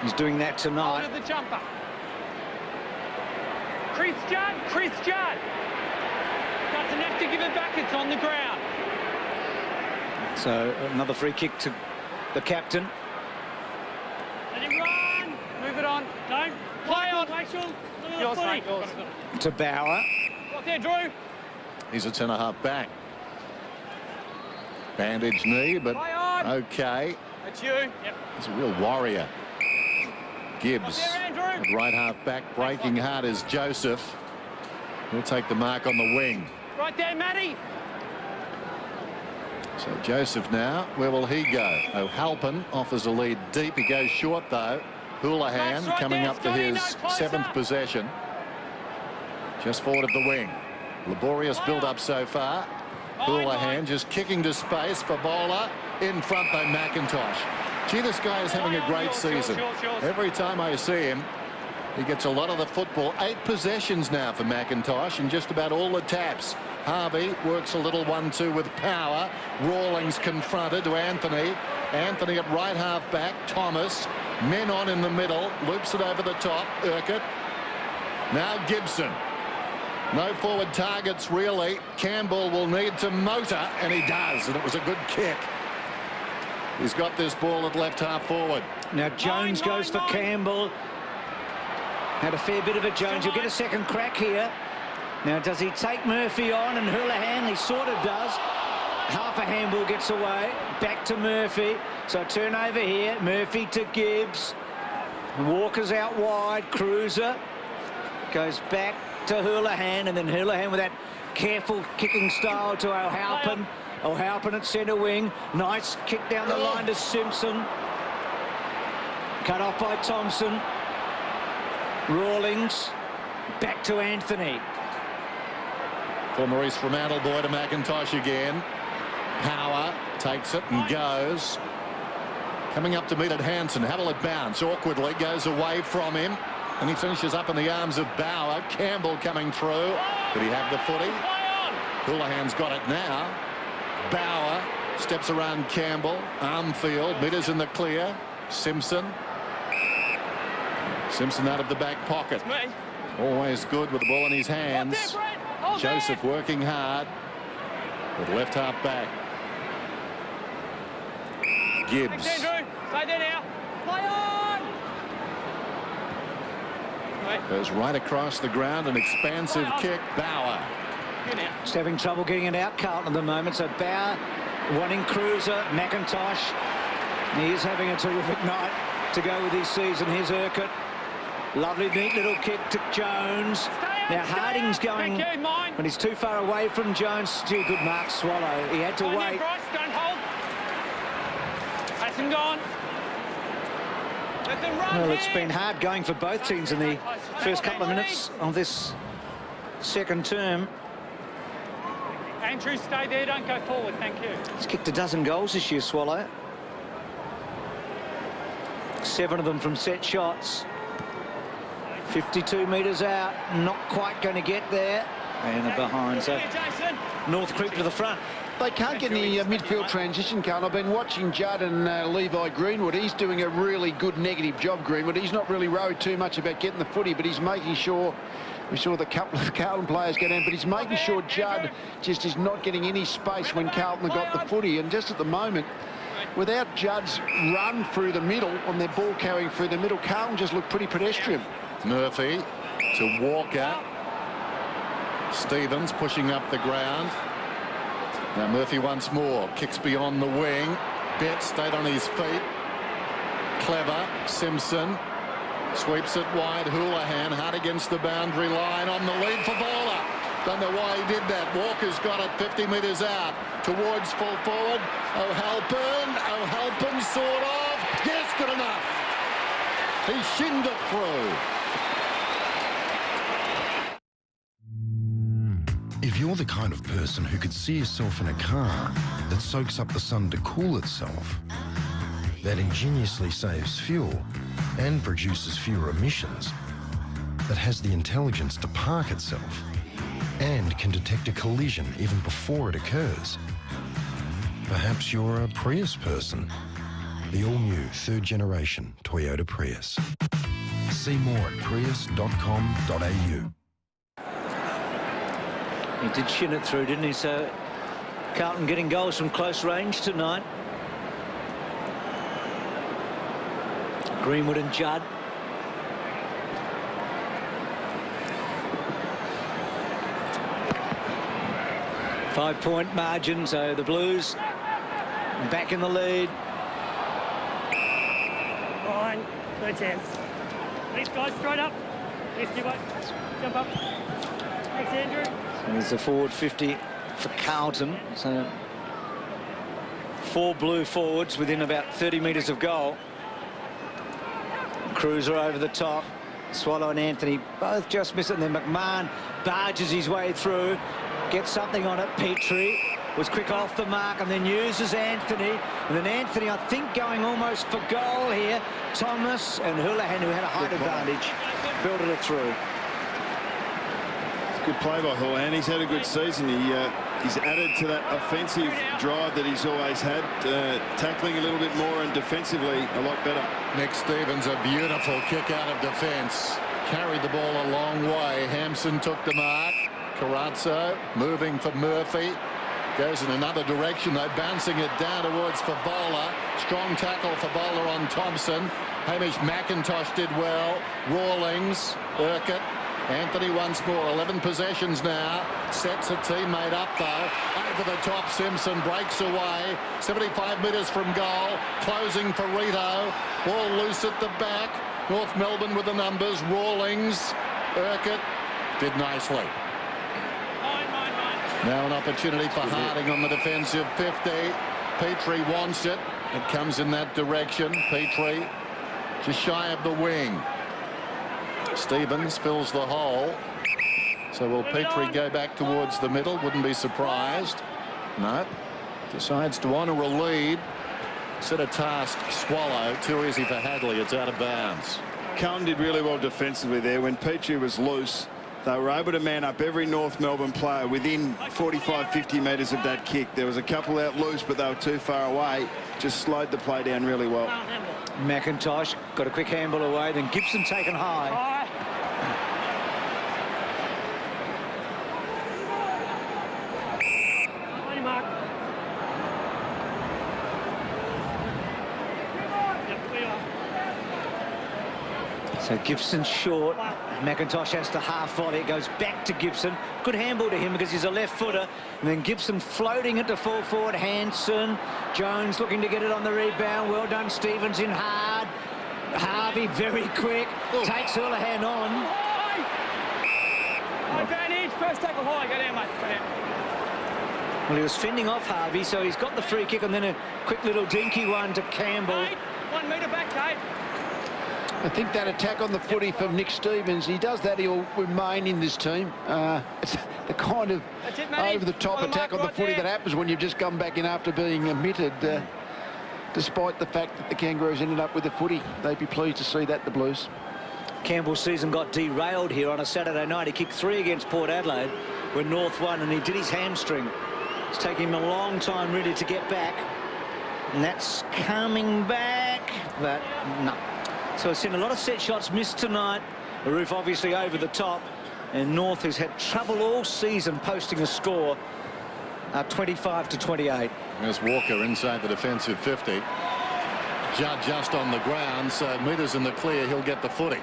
A: He's doing that tonight.
G: The jumper. Chris Judd. Doesn't have to give it back. It's on the ground.
A: So another free kick to the captain.
G: Let him run. Move it on. Don't play on. Yours, mate. Yours.
A: To Bauer.
G: Look there, Drew.
E: He's a centre-half back. Bandaged knee, but okay.
G: That's you. Yep.
E: He's a real warrior. Gibbs, at right half back, breaking hard is Joseph. He'll take the mark on the wing.
G: Right there, Matty.
E: So Joseph now, where will he go? O'Halpin offers a lead deep. He goes short though. Houlihan coming up to his 7th possession. Just forward of the wing. Laborious build-up so far. Houlihan just kicking to space. Favola in front by McIntosh. Gee, this guy is having a great season. Every time I see him, he gets a lot of the football. 8 possessions now for McIntosh and just about all the taps. Harvey works a little 1-2 with power. Rawlings confronted to Anthony. Anthony at right half back. Thomas. Men on in the middle. Loops it over the top. Urquhart. Now Gibson. No forward targets really. Campbell will need to motor, and he does, and it was a good kick. He's got this ball at left half forward.
A: Now Jones goes for Campbell. Had a fair bit of it, Jones. You'll get a second crack here. Now, does he take Murphy on? And Houlihan, he sort of does. Half a handball gets away. Back to Murphy. So turnover here. Murphy to Gibbs. Walker's out wide. Cruiser goes back to Houlihan, and then Houlihan with that careful kicking style to O'Halpin. O'Halpin at centre wing. Nice kick down the line to Simpson. Cut off by Thompson. Rawlings. Back to Anthony.
E: For Maurice Fremantle, boy to McIntosh again. Power takes it and goes. Coming up to meet it, Hansen. Have a look, bounce. Awkwardly goes away from him. And he finishes up in the arms of Bauer. Campbell coming through. Did he have the footy? Houlihan's got it now. Bauer steps around Campbell. Armfield. Mitters in the clear. Simpson. Simpson out of the back pocket. Always good with the ball in his hands. Joseph working hard with left half back. Gibbs.
G: Stay there now. Play on.
E: Goes right across the ground, an expansive kick. Bauer.
A: Just having trouble getting it out, Carlton, at the moment. So Bauer wanting Cruiser. McIntosh. He is having a terrific night to go with his season. Here's Urquhart. Lovely, neat little kick to Jones. Now Harding's going, when he's too far away from Jones. Gee, good mark, Swallow. He had to wait.
G: Don't hold. Hasn't gone. Let them run.
A: Well, it's been hard going for both teams in the first couple of minutes of this second term.
G: Andrew, stay there. Don't go forward. Thank you.
A: He's kicked a dozen goals this year, Swallow. 7 of them from set shots. 52 metres out, not quite going to get there. And they're behind, so North creep to the front.
H: They can't get any midfield transition, Carl. I've been watching Judd and Levi Greenwood. He's doing a really good negative job, Greenwood. He's not really worried too much about getting the footy, but he's making sure We saw the couple of Carlton players go down, but he's making sure Judd just is not getting any space when Carlton have got the footy. And just at the moment, without Judd's run through the middle, on their ball carrying through the middle, Carlton just looked pretty pedestrian.
E: Murphy to Walker. Stevens pushing up the ground. Now Murphy once more. Kicks beyond the wing. Bett stayed on his feet. Clever. Simpson. Sweeps it wide. Houlihan hard against the boundary line on the lead for Bowler. Don't know why he did that. Walker's got it 50 metres out towards full forward. O'Halpin sort of. Yes, good enough. He shinned it through.
Q: If you're the kind of person who could see yourself in a car that soaks up the sun to cool itself, that ingeniously saves fuel and produces fewer emissions, that has the intelligence to park itself and can detect a collision even before it occurs, perhaps you're a Prius person. The all-new third-generation Toyota Prius. See more at prius.com.au.
A: He did shin it through, didn't he? So Carlton getting goals from close range tonight. Greenwood and Judd. Five-point margin, so the Blues back in the lead.
B: Fine, no chance. These guys straight up. Lift your weight. Jump up. Thanks, Andrew.
A: So there's a forward 50 for Carlton. So 4 blue forwards within about 30 metres of goal. Cruiser over the top. Swallow and Anthony both just miss it, and then McMahon barges his way through, gets something on it. Petrie was quick off the mark and then uses Anthony, and then Anthony, I think, going almost for goal here. Thomas and Houlihan, who had a height advantage, built it through.
F: Good play by Houlihan. He's had a good season. He's added to that offensive drive that he's always had, tackling a little bit more and defensively a lot better.
E: Nick Stevens, a beautiful kick out of defence. Carried the ball a long way. Hampson took the mark. Carrazzo moving for Murphy. Goes in another direction though, bouncing it down towards Favola. Strong tackle for Bowler on Thompson. Hamish McIntosh did well. Rawlings, Urquhart. Anthony once more, 11 possessions now. Sets a teammate up though. Over the top, Simpson breaks away. 75 metres from goal. Closing for Rito. Ball loose at the back. North Melbourne with the numbers. Rawlings, Urquhart did nicely. Now an opportunity for Harding on the defensive 50. Petrie wants it. It comes in that direction. Petrie just shy of the wing. Stevens fills the hole. So will Petrie go back towards the middle? Wouldn't be surprised. No. Decides to honour a lead. Set a task, Swallow. Too easy for Hadley. It's out of bounds.
F: Carlton did really well defensively there. When Petrie was loose, they were able to man up every North Melbourne player within 45-50 metres of that kick. There was a couple out loose, but they were too far away. Just slowed the play down really well.
A: McIntosh got a quick handball away, then Gibson taken high. So Gibson short. McIntosh has to half volley. It goes back to Gibson. Good handball to him because he's a left footer. And then Gibson floating it to full forward. Hanson. Jones looking to get it on the rebound. Well done. Stevens in hard. Harvey very quick. Takes Houlihan on.
B: Advantage. First tackle high. Go down, mate. Go down.
A: Well, he was fending off Harvey, so he's got the free kick and then a quick little dinky one to Campbell.
B: 1 metre back, Kate.
H: I think that attack on the footy from Nick Stevens, he does that, he'll remain in this team. It's the kind of over-the-top attack on the footy that happens when you've just come back in after being omitted. Despite the fact that the Kangaroos ended up with the footy, they'd be pleased to see that, the Blues.
A: Campbell's season got derailed here on a Saturday night. He kicked 3 against Port Adelaide when North won, and he did his hamstring. It's taking him a long time really to get back. And that's coming back, but no. So I've seen a lot of set shots missed tonight. The roof obviously over the top. And North has had trouble all season posting a score 25-28.
E: There's Walker inside the defensive 50. Judd just on the ground, so metres in the clear, he'll get the footy.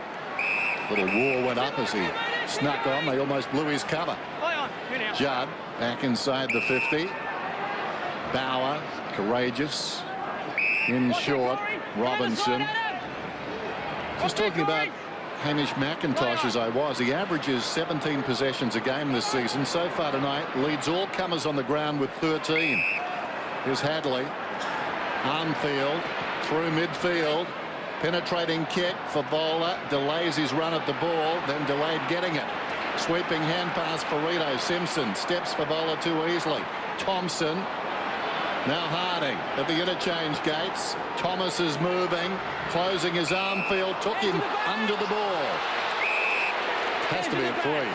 E: Little roar went up as he snuck on. They almost blew his cover. Judd back inside the 50. Bauer, courageous. In short, Robinson. Just talking about Hamish McIntosh as I was. He averages 17 possessions a game this season. So far tonight, leads all comers on the ground with 13. Here's Hadley. Armfield through midfield. Penetrating kick for Bowler. Delays his run at the ball, then delayed getting it. Sweeping hand pass for Rito. Simpson steps for Bowler too easily. Thompson. Now Harding at the interchange gates. Thomas is moving, closing his arm field, took him under the ball. Has to be a free.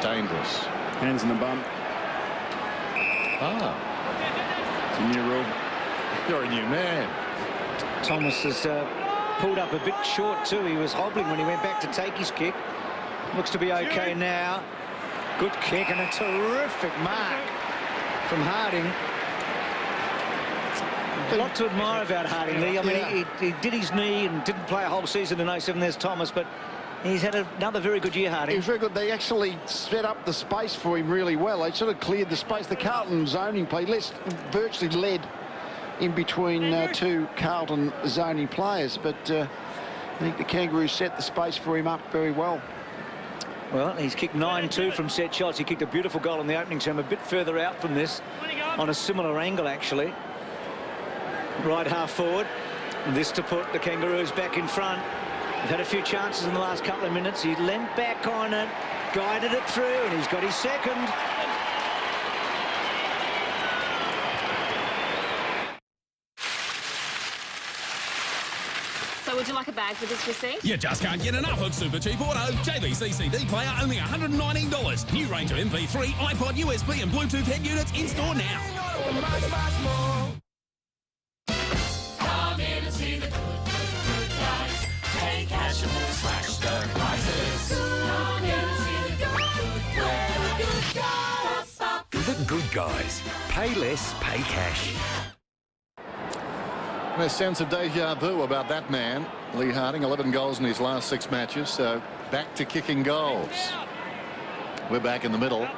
E: Dangerous.
F: Hands in the bum. It's a new rule.
E: You're a new man.
A: Thomas has pulled up a bit short too. He was hobbling when he went back to take his kick. Looks to be okay now. Good kick and a terrific mark from Harding. A lot to admire about Harding, Lee. I mean, he did his knee and didn't play a whole season in 07. There's Thomas, but he's had another very good year, Harding.
H: He was very good. They actually set up the space for him really well. They sort of cleared the space. The Carlton zoning play virtually led in between two Carlton zoning players, but I think the Kangaroos set the space for him up very well.
A: Well, he's kicked 9-2 from set shots. He kicked a beautiful goal in the opening term, a bit further out from this, on a similar angle, actually. Right half forward. This to put the Kangaroos back in front. They've had a few chances in the last couple of minutes. He leant back on it, guided it through, and he's got his second.
R: Would you like a bag for this receipt?
K: You just can't get enough of Super Cheap Auto. JVC CD player only $119. New range of MP3, iPod, USB and Bluetooth head units in store now.
S: Come in and see the good guys. Pay cash and we'll slash their prices. Come in and see the good guys.
N: The Good Guys. Pay less, pay cash.
E: A sense of deja vu about that man. Lee Harding, 11 goals in his last 6 matches, so back to kicking goals. We're back in the middle.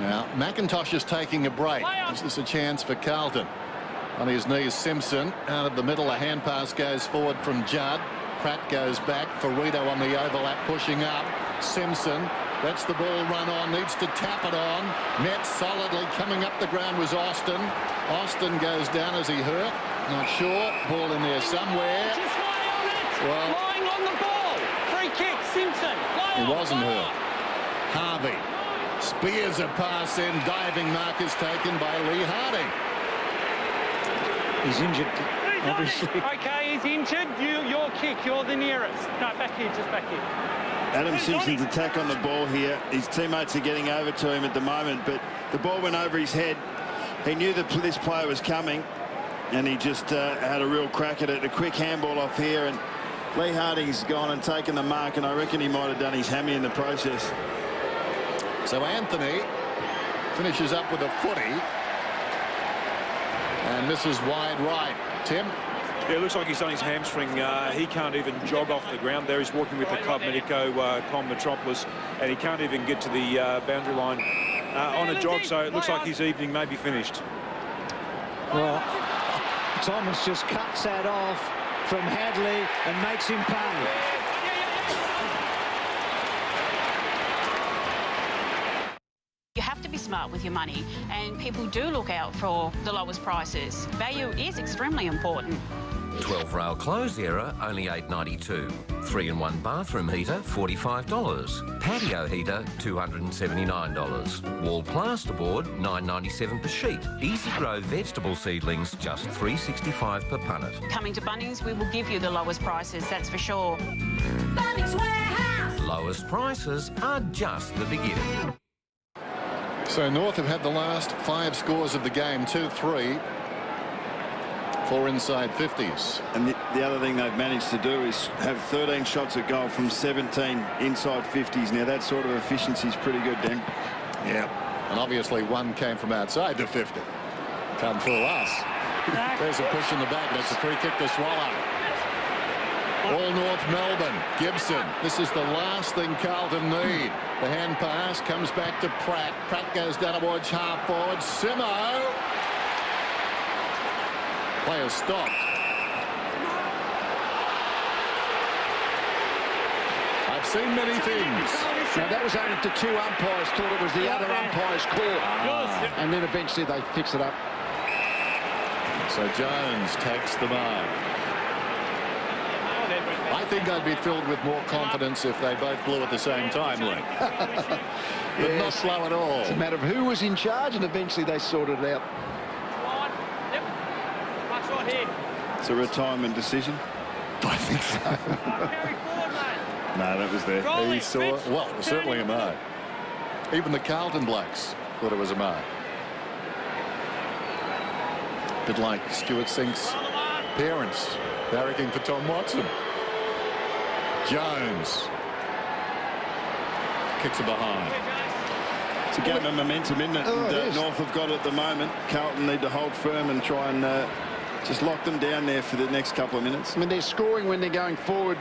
E: Now, McIntosh is taking a break. Is this a chance for Carlton? On his knees, Simpson. Out of the middle, a hand pass goes forward from Judd. Pratt goes back for Rito on the overlap, pushing up. Simpson lets the ball run on, needs to tap it on. Met solidly. Coming up the ground was Austin. Austin goes down as he hurt. Not sure. Ball in there somewhere. Well,
G: lying on the ball. Free kick, Simpson.
E: He wasn't hurt. Harvey spears a pass in. Diving mark is taken by Lee Harding.
A: He's injured, obviously.
B: Okay, he's injured. Your kick. You're the nearest. No, back here. Just back here.
F: Adam Simpson's attack on the ball here. His teammates are getting over to him at the moment, but the ball went over his head. He knew that this player was coming, and he just had a real crack at it. A quick handball off here, and Lee Harding's gone and taken the mark, and I reckon he might have done his hammy in the process.
E: So Anthony finishes up with a footy and misses wide right. Tim?
D: Yeah, it looks like he's done his hamstring. He can't even jog off the ground there. He's working with the Club Medico Com Metropolis, and he can't even get to the boundary line on a jog, so it looks like his evening may be finished.
A: Well, Thomas just cuts that off from Hadley and makes him pay.
R: You have to be smart with your money, and people do look out for the lowest prices. Value is extremely important.
T: 12 rail clothes era, only $8.92. 3-in-1 bathroom heater, $45. Patio heater, $279. Wall plasterboard, $9.97 per sheet. Easy grow vegetable seedlings, just $3.65 per punnet.
R: Coming to Bunnings, we will give you the lowest prices, that's for sure.
S: Bunnings Warehouse.
T: Lowest prices are just the beginning.
E: So North have had the last 5 scores of the game, 2-3. 4 inside 50s.
F: And the other thing they've managed to do is have 13 shots at goal from 17 inside 50s. Now that sort of efficiency is pretty good, Dan.
E: Yeah. And obviously one came from outside the 50. Can't fool us. There's a push in the back. That's a free kick to Swallow. All North Melbourne. Gibson. This is the last thing Carlton need. The hand pass comes back to Pratt. Pratt goes down towards half forward. Simo. Player stopped. I've seen many things.
H: Now that was only to 2 umpires thought it was the other umpire's call. And then eventually they fix it up.
E: So Jones takes the mark. I think I'd be filled with more confidence if they both blew at the same time, Lee. But not slow at all.
H: It's a matter of who was in charge, and eventually they sorted it out.
F: It's a retirement decision.
E: I think so.
F: No, that was there.
E: He saw, well, it was certainly a mark. Even the Carlton blokes thought it was a mark. A bit like Stuart Sink's parents barracking for Tom Watson. Jones kicks it behind.
F: It's a game of momentum, isn't it? And North have got it at the moment. Carlton need to hold firm and try and just lock them down there for the next couple of minutes.
H: I mean, they're scoring when they're going forward.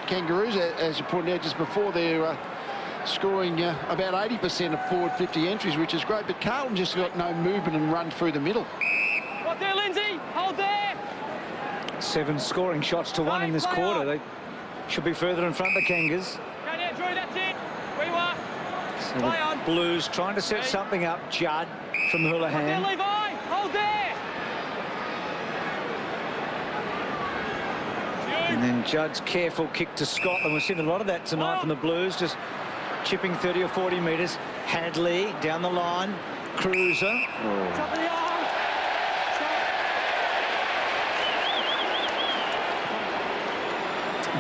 H: Kangaroos, as you pointed out just before, they're scoring about 80% of forward 50 entries, which is great. But Carlton just got no movement and run through the middle.
B: Right there, Lindsay. Hold there.
A: 7 scoring shots to 1 in this quarter. They should be further in front of the Kangas.
B: Go down, Drew. That's it. Where you are.
A: So the Blues trying to set something up. Judd from Houlihan.
B: Right there, Levi. Hold there.
A: And then Judd's careful kick to Scotland. We've seen a lot of that tonight from the Blues, just chipping 30 or 40 metres. Hadley down the line. Cruiser.
B: Top of the arm.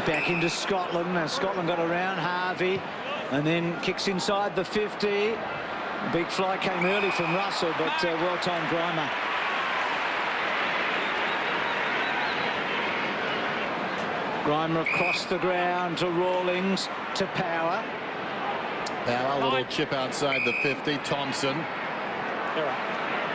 A: Back into Scotland. Now Scotland got around Harvey and then kicks inside the 50. Big fly came early from Russell, but well-timed Grimer. Grimer across the ground to Rawlings, to Power.
E: Power, a little chip outside the 50. Thompson.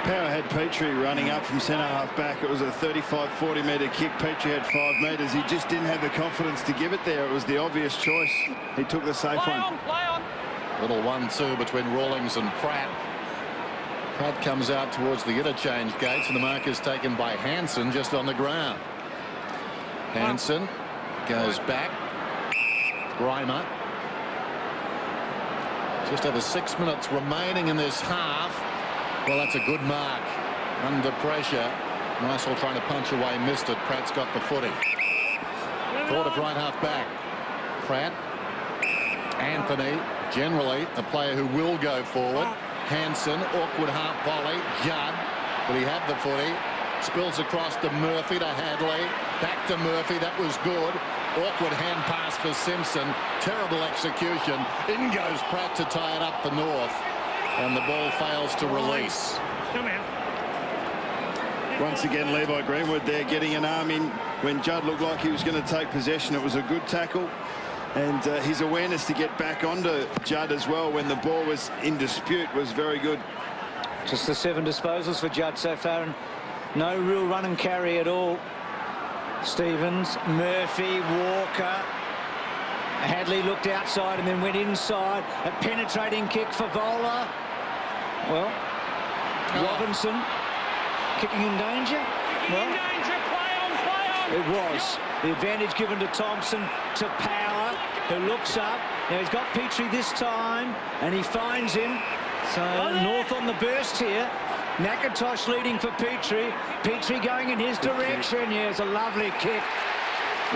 F: Power had Petrie running up from centre-half back. It was a 35-40 metre kick. Petrie had 5 metres. He just didn't have the confidence to give it there. It was the obvious choice. He took the safe one.
B: Play on.
E: Little 1-2 between Rawlings and Pratt. Pratt comes out towards the interchange gates, and the mark is taken by Hansen just on the ground. Hansen goes back. Grimer. Just over 6 minutes remaining in this half. Well, that's a good mark. Under pressure. Nicel trying to punch away, missed it. Pratt's got the footy. Thought of right half back. Pratt. Anthony, generally a player who will go forward. Hansen, awkward half volley. Judd, but he had the footy. Spills across to Murphy, to Hadley. Back to Murphy, that was good. Awkward hand pass for Simpson. Terrible execution. In goes Pratt to tie it up for North. And the ball fails to release.
B: Come out.
F: Once again, Levi Greenwood there getting an arm in when Judd looked like he was going to take possession. It was a good tackle. And his awareness to get back onto Judd as well when the ball was in dispute was very good.
A: Just the 7 disposals for Judd so far, and no real run and carry at all. Stevens, Murphy, Walker. Hadley looked outside and then went inside. A penetrating kick for Vola. Well, Robinson kicking in danger. Well, it was. The advantage given to Thompson, to Power, who looks up. Now he's got Petrie this time, and he finds him. So North on the burst here. McIntosh leading for Petrie. Petrie going in his direction. Yeah, it's a lovely kick.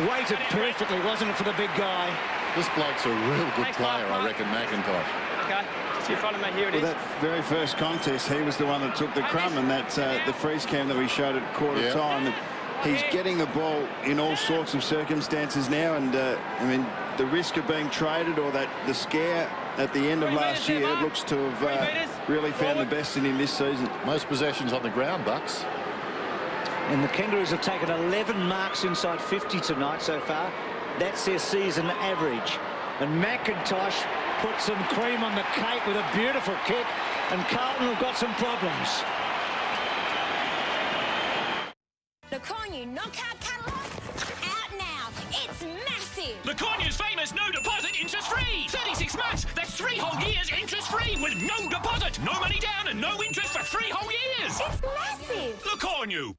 A: Weighted perfectly, wasn't it, for the big guy?
E: This bloke's a real good player, I reckon, McIntosh.
B: Okay, just in front of me. Here it is.
F: Well, that very first contest, he was the one that took the crumb, and that's the freeze cam that we showed at quarter time. And he's getting the ball in all sorts of circumstances now, and I mean, the risk of being traded or the scare at the end of last year looks to have really found the best in him this season.
E: Most possessions on the ground, Bucks.
A: And the Kangaroos have taken 11 marks inside 50 tonight so far. That's their season average. And McIntosh put some cream on the cake with a beautiful kick. And Carlton have got some problems.
J: The Cornu knockout catalogue out now. It's massive.
K: The Cornu's famous no deposit interest-free. 36 months, that's 3 whole years interest-free with no deposit. No money down and no interest for 3 whole years.
J: It's massive.
K: The Cornu.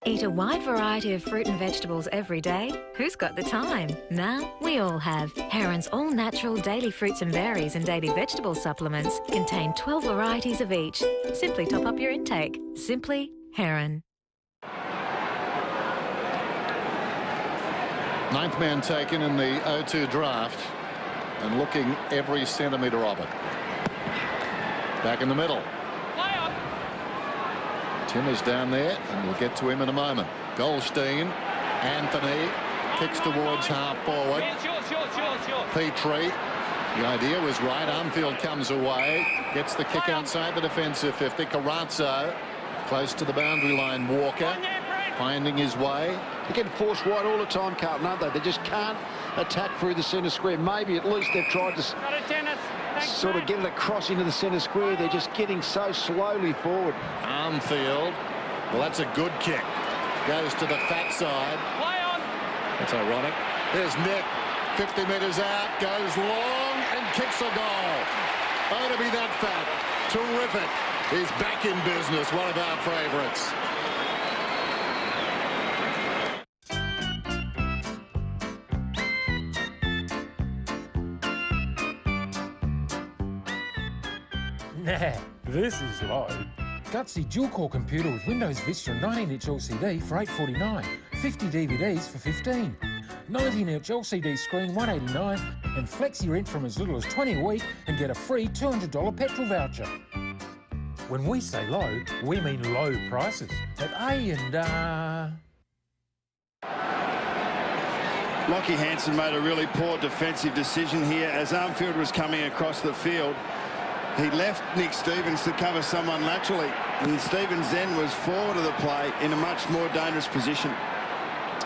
O: Eat a wide variety of fruit and vegetables every day. Who's got the time? Now we all have. Heron's all-natural daily fruits and berries and daily vegetable supplements contain 12 varieties of each. Simply top up your intake. Simply Heron.
E: Ninth man taken in the 0-2 draft and looking every centimetre of it. Back in the middle. Tim is down there, and we'll get to him in a moment. Goldstein, Anthony, kicks towards half forward. Petrie, the idea was right. Armfield comes away, gets the kick outside the defensive 50. Carrazzo, close to the boundary line. Walker, finding his way.
H: They get forced wide all the time, Carlton, aren't they? They just can't attack through the centre square. Maybe at least they've tried to sort of get it across into the centre square. They're just getting so slowly forward.
E: Armfield, well, that's a good kick. Goes to the fat side. That's ironic. There's Nick, 50 metres out, goes long and kicks a goal. Oh, to be that fat. Terrific. He's back in business, one of our favourites.
L: Nah, this is low. Gutsy dual-core computer with Windows Vista and 19-inch LCD for $849, 50 DVDs for $15, 19-inch LCD screen $189, and flexi rent from as little as $20 a week and get a free $200 petrol voucher. When we say low, we mean low prices at A&R.
F: Lockie Hansen made a really poor defensive decision here as Armfield was coming across the field. He left Nick Stevens to cover someone laterally, and Stevens then was forward of the play in a much more dangerous position.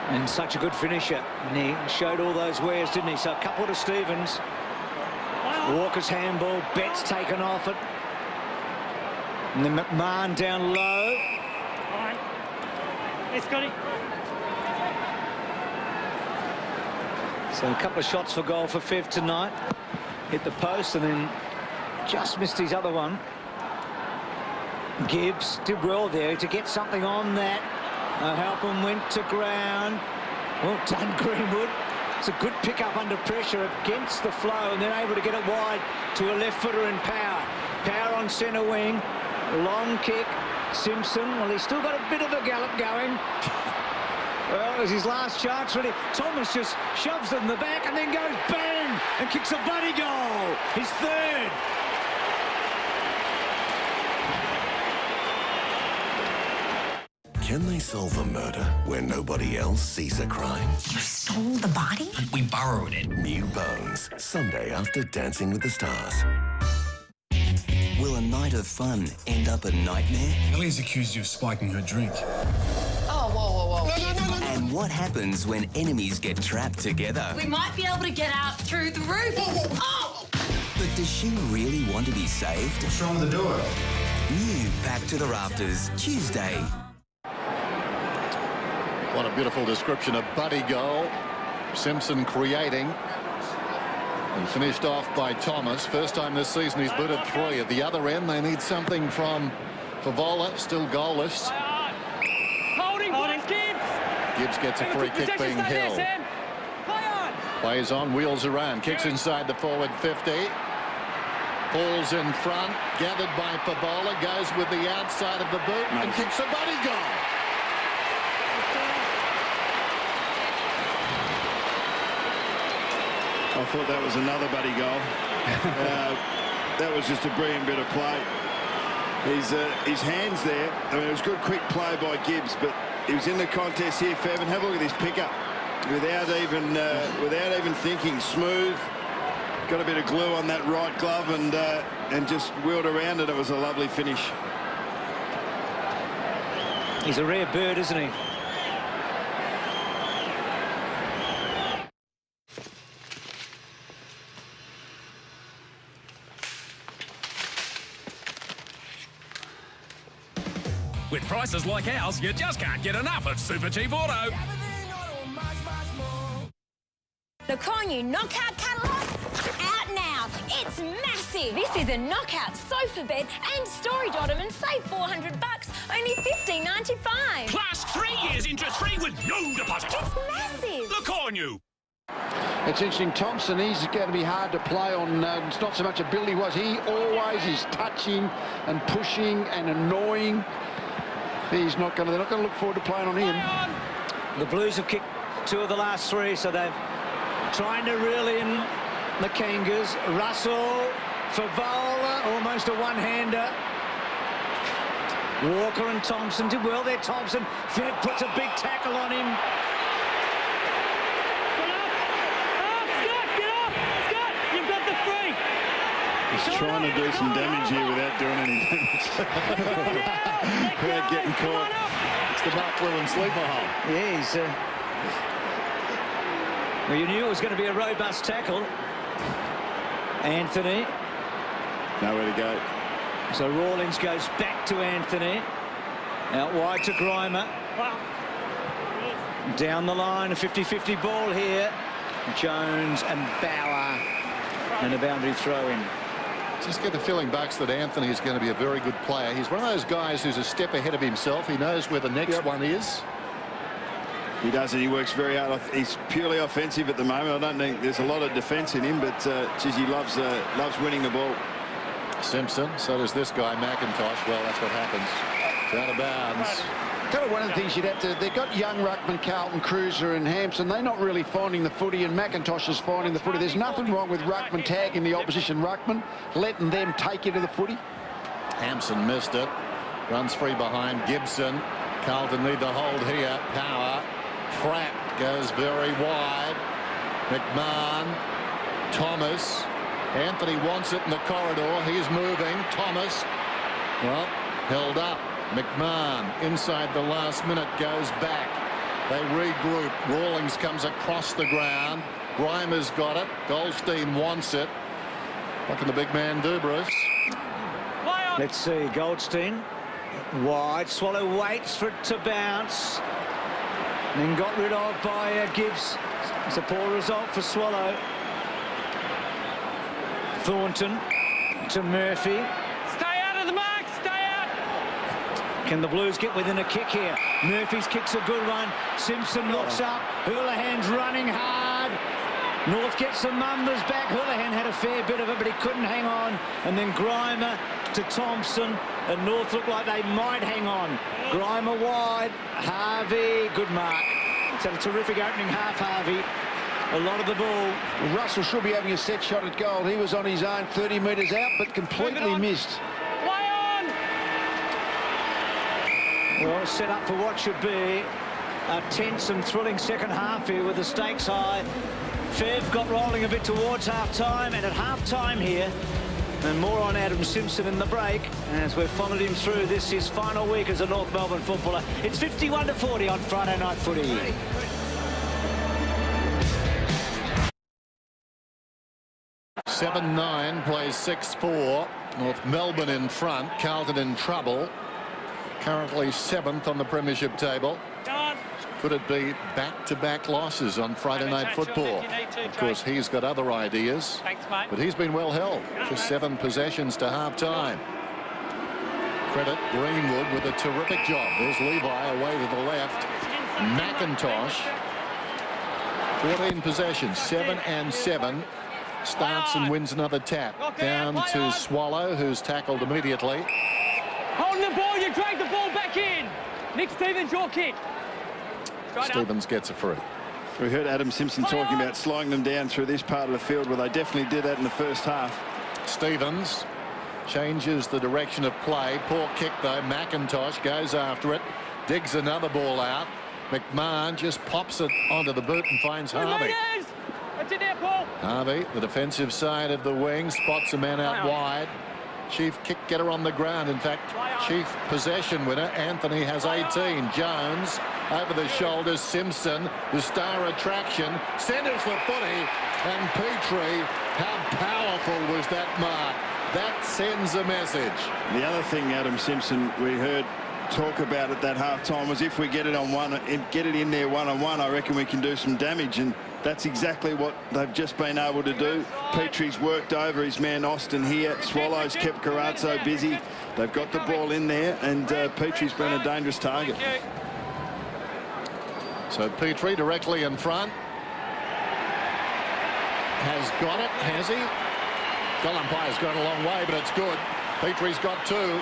A: And such a good finisher, and he showed all those wares, didn't he? So a couple to Stevens. Walker's handball, Betts taken off it. And then McMahon down low.
B: All right. It's got it.
A: So a couple of shots for goal for Fev tonight. Hit the post and then just missed his other one. Gibbs did well there to get something on that. Halpin went to ground. Well done, Greenwood. It's a good pick-up under pressure against the flow and then able to get it wide to a left footer in Power. Power on centre wing. Long kick. Simpson, well, he's still got a bit of a gallop going. Well, it was his last chance, really. Thomas just shoves it in the back and then goes bang and kicks a bloody goal. His third.
N: Can they solve a murder where nobody else sees a crime?
J: You stole the body?
N: We borrowed it. New Bones, Sunday after Dancing with the Stars. Will a night of fun end up a nightmare?
I: Ellie's accused you of spiking her drink.
J: Oh, whoa, whoa, whoa.
N: No. And what happens when enemies get trapped together?
J: We might be able to get out through the roof. Oh!
N: But does she really want to be saved?
Q: What's wrong with the door?
N: New Back to the Rafters, Tuesday.
E: What a beautiful description of buddy goal. Simpson creating. And finished off by Thomas. First time this season he's booted 3. At the other end, they need something from Favola, still goalless.
B: Holding, Gibbs.
E: Gibbs gets a free kick being held. Plays on, wheels around, kicks inside the forward 50. Falls in front, gathered by Favola, goes with the outside of the boot and kicks a buddy goal.
F: I thought that was another buddy goal. That was just a brilliant bit of play. His hands there. I mean, it was good, quick play by Gibbs, but he was in the contest here, Fev, and have a look at this pickup without even thinking. Smooth, got a bit of glue on that right glove, and just wheeled around it. It was a lovely finish.
A: He's a rare bird, isn't he?
K: With prices like ours, you just can't get enough of Super Cheap Auto.
J: The Cornu Knockout Catalogue, out now. It's massive. This is a knockout sofa bed and storage ottoman. Save $400, only $15.95.
K: Plus 3 years interest-free with no deposit.
J: It's massive.
K: The Cornu.
H: It's interesting, Thompson, he's going to be hard to play on. It's not so much ability-wise. He always is touching and pushing and annoying. They're not going to look forward to playing on him.
A: The Blues have kicked 2 of the last 3, so they've trying to reel in the Kangas. Russell, Favola, almost a one-hander. Walker and Thompson did well there. Thompson puts a big tackle on him.
F: He's trying to do some damage here without doing any damage. Without getting caught.
E: It's the Mark Lewin sleeper hole.
A: Yeah, he's... well, you knew it was going to be a robust tackle. Anthony.
F: Nowhere to go.
A: So Rawlings goes back to Anthony. Out wide to Grimer. Down the line, a 50-50 ball here. Jones and Bauer. And a boundary throw in.
E: Just get the feeling, Bucks, that Anthony is going to be a very good player. He's one of those guys who's a step ahead of himself. He knows where the next one is.
F: He does, and he works very hard. He's purely offensive at the moment. I don't think there's a lot of defence in him, but geez, he loves winning the ball.
E: Simpson, so does this guy, McIntosh. Well, that's what happens. It's out of bounds.
H: Kind of one of the things you'd have to... They've got young ruckman, Carlton, Cruiser and Hampson. They're not really finding the footy, and McIntosh is finding the footy. There's nothing wrong with ruckman tagging the opposition ruckman, letting them take you to the footy.
E: Hampson missed it. Runs free behind Gibson. Carlton need the hold here. Power. Pratt goes very wide. McMahon. Thomas. Anthony wants it in the corridor. He's moving. Thomas. Well, held up. McMahon inside the last minute goes back. They regroup. Rawlings comes across the ground. Grimer's got it. Goldstein wants it. What can the big man do, Bruce?
A: Let's see. Goldstein wide. Swallow waits for it to bounce. Then got rid of by Gibbs. It's a poor result for Swallow. Thornton to Murphy.
G: Stay out of the mark. Stay out.
A: Can the Blues get within a kick here? Murphy's kick's a good one. Simpson looks up. Houlihan's running hard. North gets some numbers back. Houlihan had a fair bit of it, but he couldn't hang on. And then Grimer to Thompson. And North looked like they might hang on. Grimer wide. Harvey. Good mark. It's had a terrific opening half, Harvey. A lot of the ball.
H: Russell should be having a set shot at goal. He was on his own 30 metres out, but completely missed.
G: Play on.
A: Well, set up for what should be a tense and thrilling second half here with the stakes high. Fev got rolling a bit towards half-time, and at half-time here, and more on Adam Simpson in the break, as we've followed him through this his final week as a North Melbourne footballer. It's 51-40 on Friday Night Footy.
E: (7-9) plays 6-4. North Melbourne in front. Carlton in trouble. Currently 7th on the premiership table. Could it be back-to-back losses on Friday Night Football? Of course, he's got other ideas.
G: Thanks, mate.
E: But he's been well held. Just 7 possessions to half-time. Credit Greenwood with a terrific job. There's Levi away to the left. McIntosh. 14 possessions, 7 and 7. Starts and wins another tap. Down to Swallow, who's tackled immediately.
G: Hold the ball. You drag the ball back in. Nick Stevens, your kick.
E: Stevens gets a free.
F: We heard Adam Simpson talking about slowing them down through this part of the field. Well, they definitely did that in the first half.
E: Stevens changes the direction of play. Poor kick, though. McIntosh goes after it. Digs another ball out. McMahon just pops it onto the boot and finds Harvey.
G: That's it there, Paul.
E: Harvey, the defensive side of the wing, spots a man out wide. chief kick getter on the ground. In fact, chief possession winner. Anthony has 18. Jones over the shoulders. Simpson, the star attraction, centres the footy, and Petrie. How powerful was that mark? That sends a message.
F: The other thing, Adam Simpson, we heard talk about at that half-time was if we get it on get it in there one-on-one, I reckon we can do some damage, and that's exactly what they've just been able to do. Petrie's worked over his man Austin here. Swallows kept Carazzo busy. They've got the ball in there, and Petrie's been a dangerous target.
E: So Petrie directly in front. Has got it, has he? Goal umpire's gone a long way, but it's good. Petrie's got 2.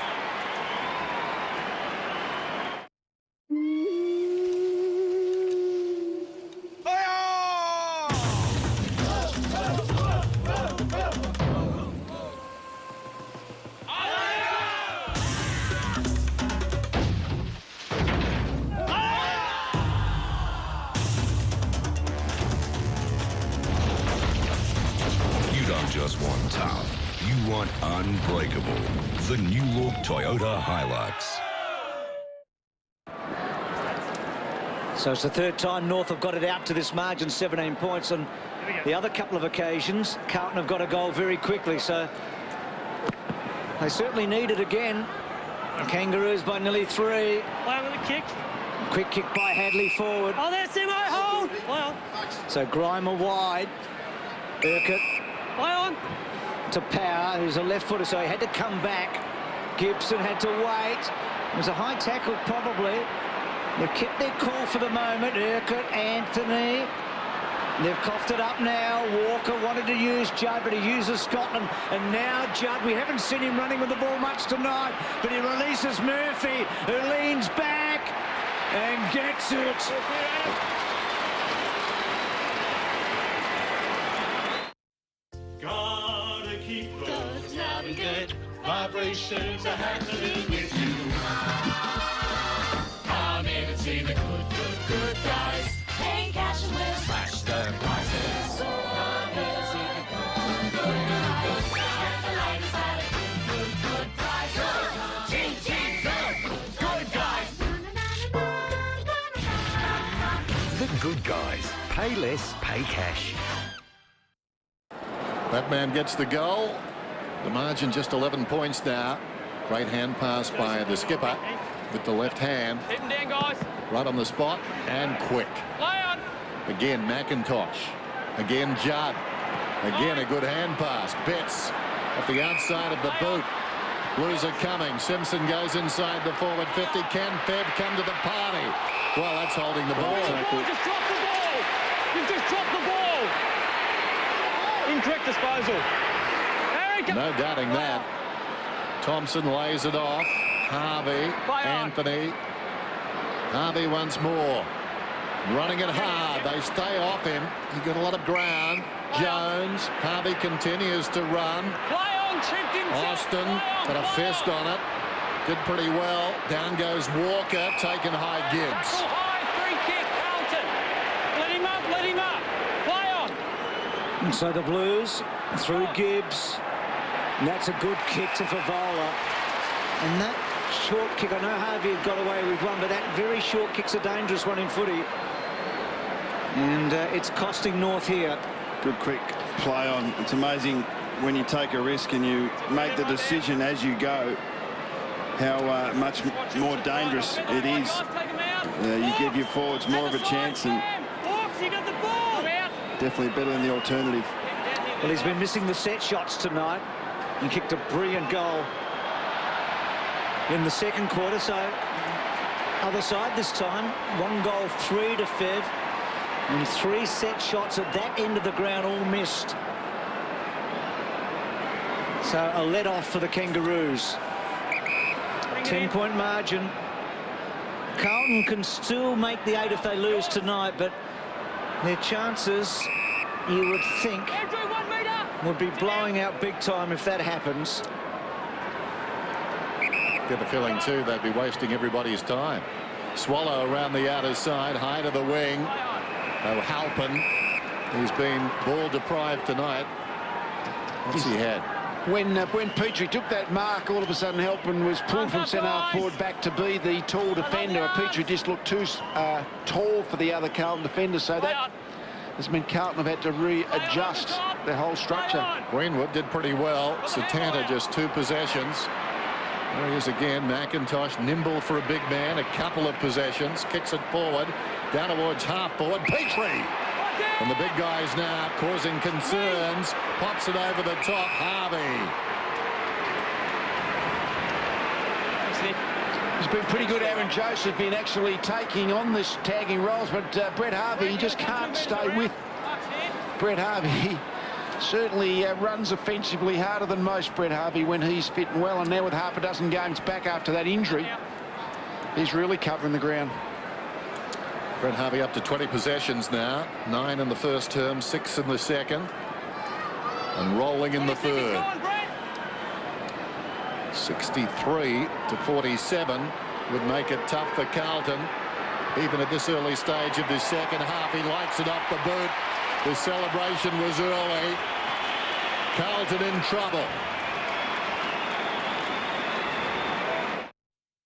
I: Just want tough. You want unbreakable. The new look Toyota Hilux.
A: So it's the third time North have got it out to this margin, 17 points. On the other couple of occasions, Carlton have got a goal very quickly. So they certainly need it again. The Kangaroos by nearly 3.
B: Play with a kick.
A: Quick kick by Hadley forward.
B: Oh, there's Simo. Hold. Play on.
A: So Grimer wide. Urquhart.
B: Play on.
A: To Power, who's a left footer, so he had to come back. Gibson had to wait. It was a high tackle, probably. They've kept their call for the moment. Urquhart, Anthony. They've coughed it up now. Walker wanted to use Judd, but he uses Scotland. And now Judd, we haven't seen him running with the ball much tonight, but he releases Murphy, who leans back and gets it.
S: Gotta keep those good vibrations are happening with you. Come in and see the good guys. Pay cash and we'll slash the prices. Come in and see the good guys. Get the latest at a good price. Good guys.
U: The good guys. Pay less, pay cash.
E: That man gets the goal. The margin just 11 points now. Great hand pass by the skipper with the left hand.
B: Hit him down, guys.
E: Right on the spot and quick.
B: Play on.
E: Again, McIntosh. Again, Judd. Again, a good hand pass. Betts off the outside of the boot. Blues are coming. Simpson goes inside the forward 50. Can Fev come to the party? Well, that's holding the ball.
B: You just dropped the ball. You've just dropped the ball. Incorrect disposal.
E: No doubting that. Thompson lays it off. Harvey, Anthony. Harvey once more. Running it hard. They stay off him. He got a lot of ground. Jones. Harvey continues to run. Austin got a fist on it. Did pretty well. Down goes Walker. Taken high Gibbs.
B: Free kick, Carlton. Let him up, let him up. Play on.
A: And so the Blues through Gibbs. And that's a good kick to Favola. And that short kick, I know Harvey had got away with one, but that very short kick's a dangerous one in footy. And it's costing North here.
F: Good quick play on. It's amazing when you take a risk and you make the decision as you go, how much more dangerous it is. You give your forwards more of a chance, and definitely better than the alternative.
A: Well, he's been missing the set shots tonight. He kicked a brilliant goal in the second quarter. So other side this time, 1 goal, 3 to Fev, and 3 set shots at that end of the ground, all missed. So a let off for the Kangaroos. 10-point margin. Carlton can still make the 8 if they lose tonight, but their chances, you would think, would be blowing out big time if that happens.
E: Get the feeling too they'd be wasting everybody's time. Swallow around the outer side, high to the wing. Halpin, he's been ball deprived tonight. What's he had?
H: when Petrie took that mark, all of a sudden Halpin was pulled from centre-half forward back to be the tall defender. Petrie just looked too tall for the other Carlton defender, so that has meant Carlton have had to readjust their whole structure.
E: Greenwood did pretty well. Satanta just 2 possessions. There he is again, McIntosh, nimble for a big man, a couple of possessions, kicks it forward, down towards half forward, Petrie! And the big guys now causing concerns, pops it over the top, Harvey.
H: He's been pretty good, Aaron Joseph, in actually taking on this tagging roles, but Brett Harvey, he just can't stay with Brett Harvey. He certainly runs offensively harder than most, Brett Harvey, when he's fit and well, and now with half a dozen games back after that injury, he's really covering the ground.
E: Brett Harvey up to 20 possessions now, 9 in the first term, 6 in the second, and rolling in the third. 63 to 47 would make it tough for Carlton, even at this early stage of the second half. He lights it off the boot. The celebration was early. Carlton in trouble.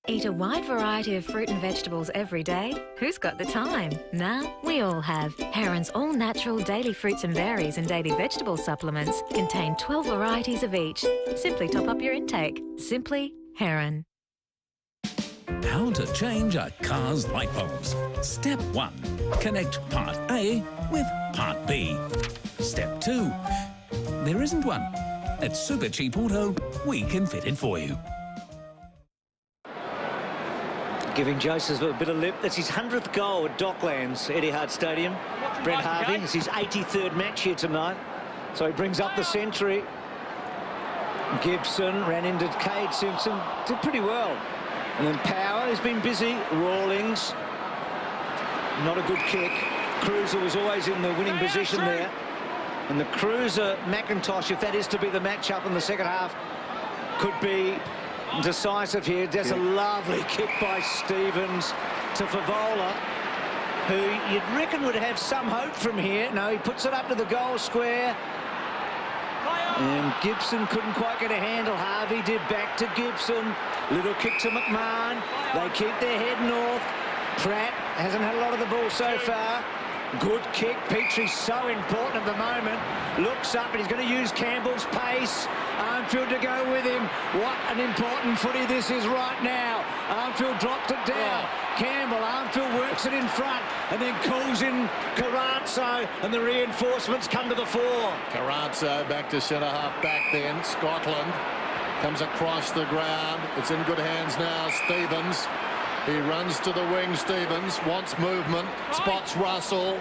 O: Eat a wide variety of fruit and vegetables every day. Who's got the time? Now we all have. Heron's all-natural daily fruits and berries and daily vegetable supplements contain 12 varieties of each. Simply top up your intake. Simply Heron.
K: How to change a car's light bulbs. Step 1. Connect Part A with Part B. Step 2. There isn't one. At Super Cheap Auto, we can fit it for you.
A: Giving Joseph a bit of lip. That's his 100th goal at Docklands, Etihad Stadium. Brett Harvey, it's his 83rd match here tonight. So he brings up the century. Gibson ran into Cade Simpson, did pretty well. And then Power has been busy. Rawlings, not a good kick. Cruiser was always in the winning position there. And the Cruiser McIntosh, if that is to be the matchup in the second half, could be decisive here. There's a lovely kick by Stevens to Favola, who you'd reckon would have some hope from here. No, he puts it up to the goal square. And Gibson couldn't quite get a handle. Harvey did, back to Gibson. Little kick to McMahon. They keep their head north. Pratt hasn't had a lot of the ball so far. Good kick. Petrie's so important at the moment. Looks up and he's going to use Campbell's pace. Armfield to go with him. What an important footy this is right now. Armfield dropped it down. Campbell, Armfield works it in front and then calls in Carrazzo, and the reinforcements come to the fore.
E: Carrazzo back to centre-half back then. Scotland comes across the ground. It's in good hands now. Stevens. He runs to the wing. Stevens wants movement. Spots Russell.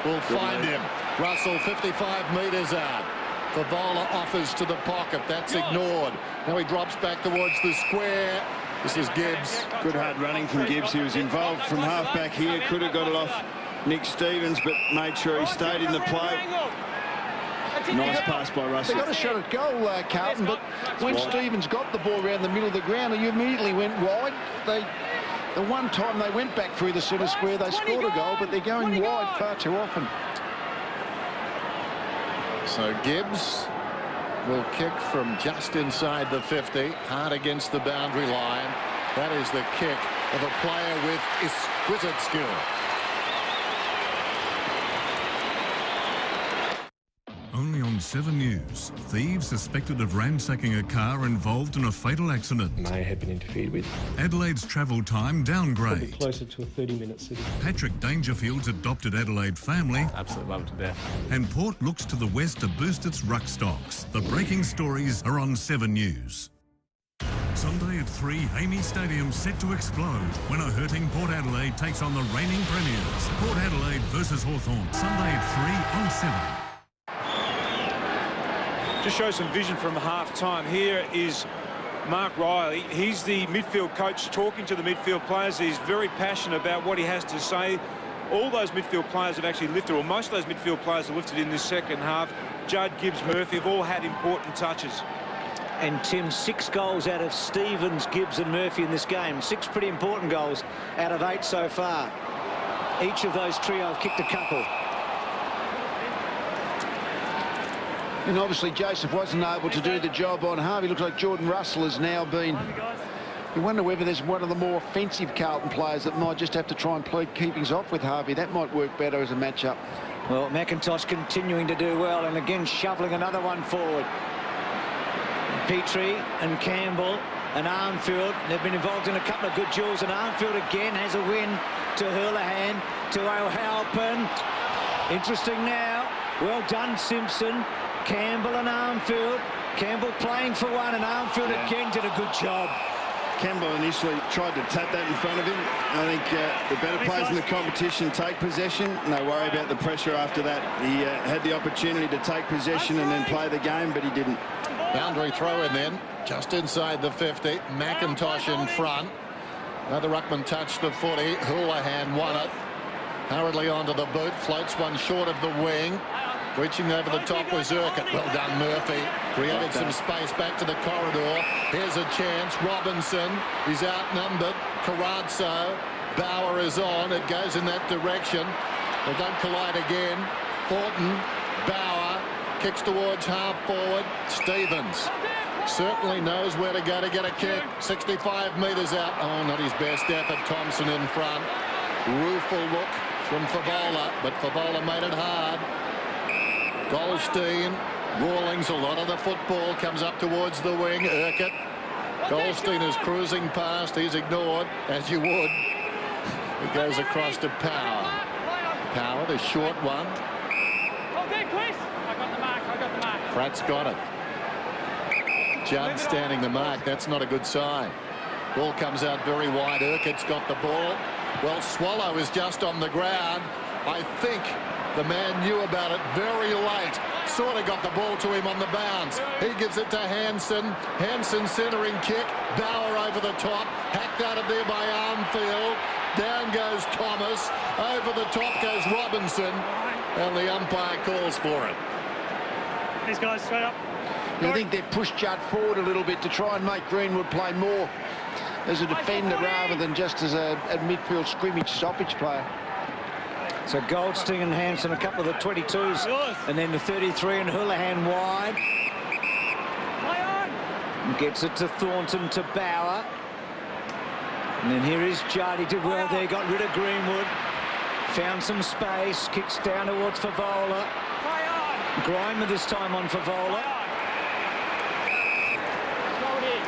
E: Will find him. Russell 55 metres out. Favola offers to the pocket. That's ignored. Now he drops back towards the square. This is Gibbs.
F: Good hard running from Gibbs. He was involved from half back here. Could have got it off Nick Stevens, but made sure he stayed in the play. Nice pass by Russell.
H: They got a shot at goal, Carlton, but when Stevens got the ball around the middle of the ground, he immediately went wide. The one time they went back through the centre square, they scored a goal, but they're going wide far too often.
E: So Gibbs will kick from just inside the 50, hard against the boundary line. That is the kick of a player with exquisite skill.
C: Only on 7 News, thieves suspected of ransacking a car involved in a fatal accident.
V: May have been interfered with.
C: Adelaide's travel time downgrade.
V: Probably closer to a 30-minute city.
C: Patrick Dangerfield's adopted Adelaide family.
V: Absolutely love it to death.
C: And Port looks to the west to boost its ruck stocks. The breaking stories are on 7 News. Sunday at 3, Hamey Stadium set to explode when a hurting Port Adelaide takes on the reigning premiers. Port Adelaide versus Hawthorn. Sunday at 3 on 7.
D: Just show some vision from half-time. Here is Mark Riley. He's the midfield coach talking to the midfield players. He's very passionate about what he has to say. All those midfield players have actually lifted, or most of those midfield players have lifted in this second half. Judd, Gibbs, Murphy have all had important touches.
A: And Tim, 6 goals out of Stevens, Gibbs and Murphy in this game. 6 pretty important goals out of 8 so far. Each of those trio have kicked a couple.
H: And obviously Joseph wasn't able to do the job on Harvey. Looks like Jordan Russell has now been... You wonder whether there's one of the more offensive Carlton players that might just have to try and plead keepings off with Harvey. That might work better as a matchup.
A: Well, McIntosh continuing to do well, and again shoveling another one forward. Petrie and Campbell and Armfield, they've been involved in a couple of good duels, and Armfield again has a win to Hurlahan, to O'Halpin. Interesting now. Well done, Simpson. Campbell and Armfield. Campbell playing for one, and Armfield again did a good job.
F: Campbell initially tried to tap that in front of him. I think the better players in the competition take possession, and they worry about the pressure after that. He had the opportunity to take possession and then play the game, but he didn't.
E: Boundary throw in then, just inside the 50. McIntosh in front. Another ruckman touched the footy. Houlihan won it. Hurriedly onto the boot, floats one short of the wing. Reaching over the top was Urquhart. Well done, Murphy. Created some space back to the corridor. Here's a chance. Robinson is outnumbered. Carazzo. Bauer is on. It goes in that direction. They don't collide again. Thornton. Bauer kicks towards half forward. Stevens certainly knows where to go to get a kick. 65 metres out. Oh, not his best effort. Thompson in front. Rueful look from Favola, but Favola made it hard. Goldstein, Rawlings, a lot of the football comes up towards the wing. Urquhart. Goldstein is cruising past. He's ignored, as you would. It goes across to Power. Power, the short one.
G: Okay, Chris. I got the mark.
E: Pratt's got it. Judd standing the mark. That's not a good sign. Ball comes out very wide. Urquhart's got the ball. Well, Swallow is just on the ground. I think the man knew about it very late. Sort of got the ball to him on the bounce. He gives it to Hansen. Hansen centering kick. Bauer over the top. Hacked out of there by Armfield. Down goes Thomas. Over the top goes Robinson. And the umpire calls for it.
B: These guys straight up.
H: I think they've pushed Judd forward a little bit to try and make Greenwood play more as a defender rather than just as a midfield scrimmage stoppage player.
A: So Goldstein and Hansen, a couple of the 22s, and then the 33 and Houlihan wide. And gets it to Thornton, to Bauer. And then here is Judd. He did well there, got rid of Greenwood. Found some space, kicks down towards Favola. Grimer this time on Favola.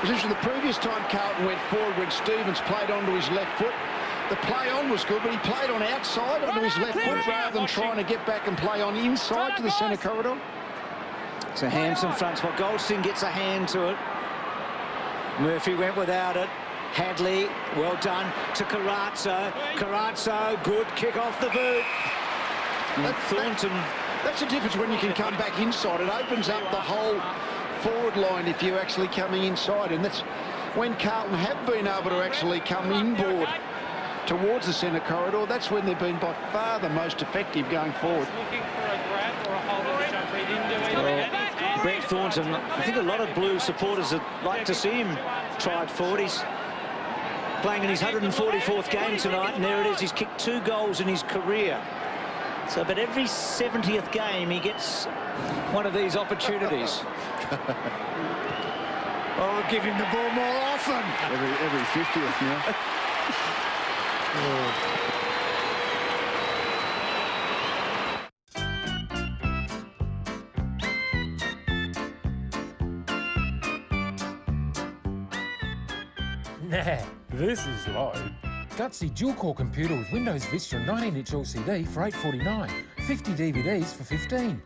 H: The previous time Carlton went forward when Stevens played onto his left foot, the play on was good, but he played on outside onto his left foot rather than trying to get back and play on inside to the centre corridor.
A: So Hansen fronts, but Goldstein gets a hand to it. Murphy went without it. Hadley, well done to Carazzo. Carazzo, good kick off the boot. Thornton.
H: That's the difference when you can come back inside. It opens up the whole forward line if you're actually coming inside, and that's when Carlton have been able to actually come inboard towards the centre corridor. That's when they've been by far the most effective going forward.
G: Looking for a grab or a hold of the jump. He didn't do anything.
A: Brett Thornton, I think a lot of Blue supporters would like to see him tried forward. He's playing in his 144th game tonight, and there it is. He's kicked 2 goals in his career. So, but every 70th game he gets one of these opportunities. Oh, give him the ball more often.
F: Every 50th now.
L: Nah, this is low. Gutsy dual-core computer with Windows Vista and 19-inch LCD for $849, 50 DVDs for $15,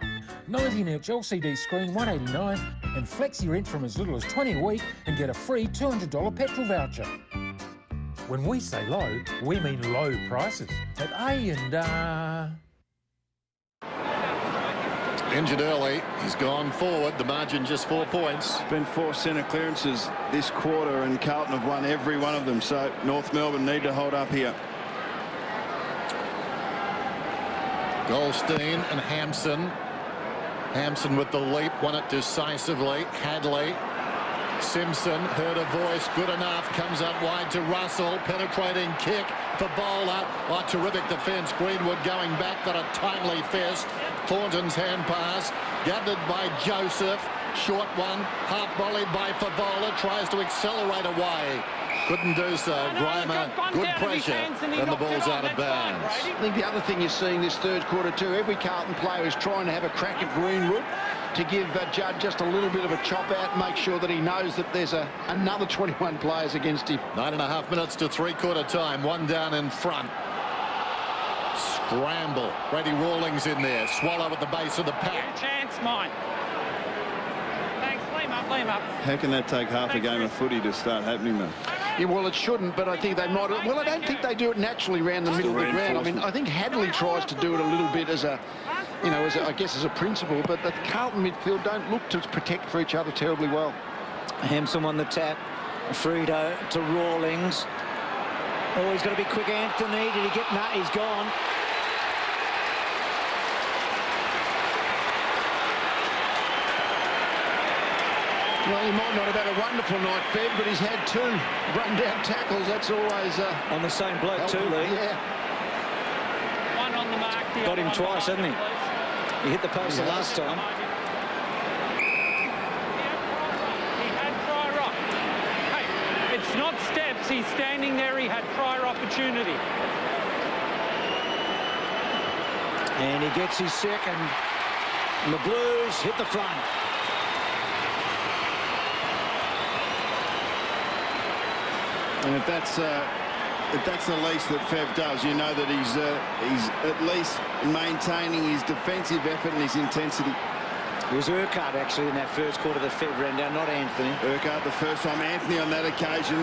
L: 19-inch LCD screen $189, and flexi rent from as little as $20 a week and get a free $200 petrol voucher. When we say low, we mean low prices at A&R.
E: Injured early. He's gone forward. The margin just 4 points.
F: It's been 4 centre clearances this quarter, and Carlton have won every one of them. So North Melbourne need to hold up here.
E: Goldstein and Hampson. Hampson with the leap, won it decisively. Hadley. Simpson heard a voice, good enough, comes up wide to Russell, penetrating kick for Bowler. Oh, terrific defence. Greenwood going back, got a timely fist. Thornton's hand pass, gathered by Joseph. Short one, half volleyed by Favola, tries to accelerate away. Couldn't do so. Grimer, good pressure, and the ball's out of bounds.
H: I think the other thing you're seeing this third quarter too, every Carlton player is trying to have a crack at Greenwood to give Judd just a little bit of a chop out, make sure that he knows that there's another 21 players against him.
E: 9.5 minutes to three-quarter time, one down in front. Scramble. Brady Rawlings in there. Swallow at the base of the pack.
G: Chance, mine. Thanks, lay him up.
F: How can that take half a game of footy to start happening, though?
H: Yeah, well, it shouldn't, but I think they might. Well, I don't think they do it naturally around the middle of the ground. I mean, I think Hadley tries to do it a little bit as a, you know, I guess as a principle, but the Carlton midfield don't look to protect for each other terribly well.
A: Hampson on the tap. Frito to Rawlings. Oh, he's got to be quick, Anthony. Did he get... No, he's gone.
H: Well, he might not have had a wonderful night, Fed, but he's had 2 run-down tackles. That's always...
A: on the same bloke
H: helpful.
A: too, Lee.
H: Yeah.
G: One on the mark.
A: Got him twice, hasn't he? He hit the post the last time.
G: He had prior op. Hey, it's not steps. He's standing there. He had prior opportunity.
A: And he gets his second. And the Blues hit the front.
F: And if that's the least that Fev does, you know that he's at least maintaining his defensive effort and his intensity.
A: It was Urquhart actually in that first quarter that Fev ran down, not Anthony.
F: Urquhart the first time, Anthony on that occasion,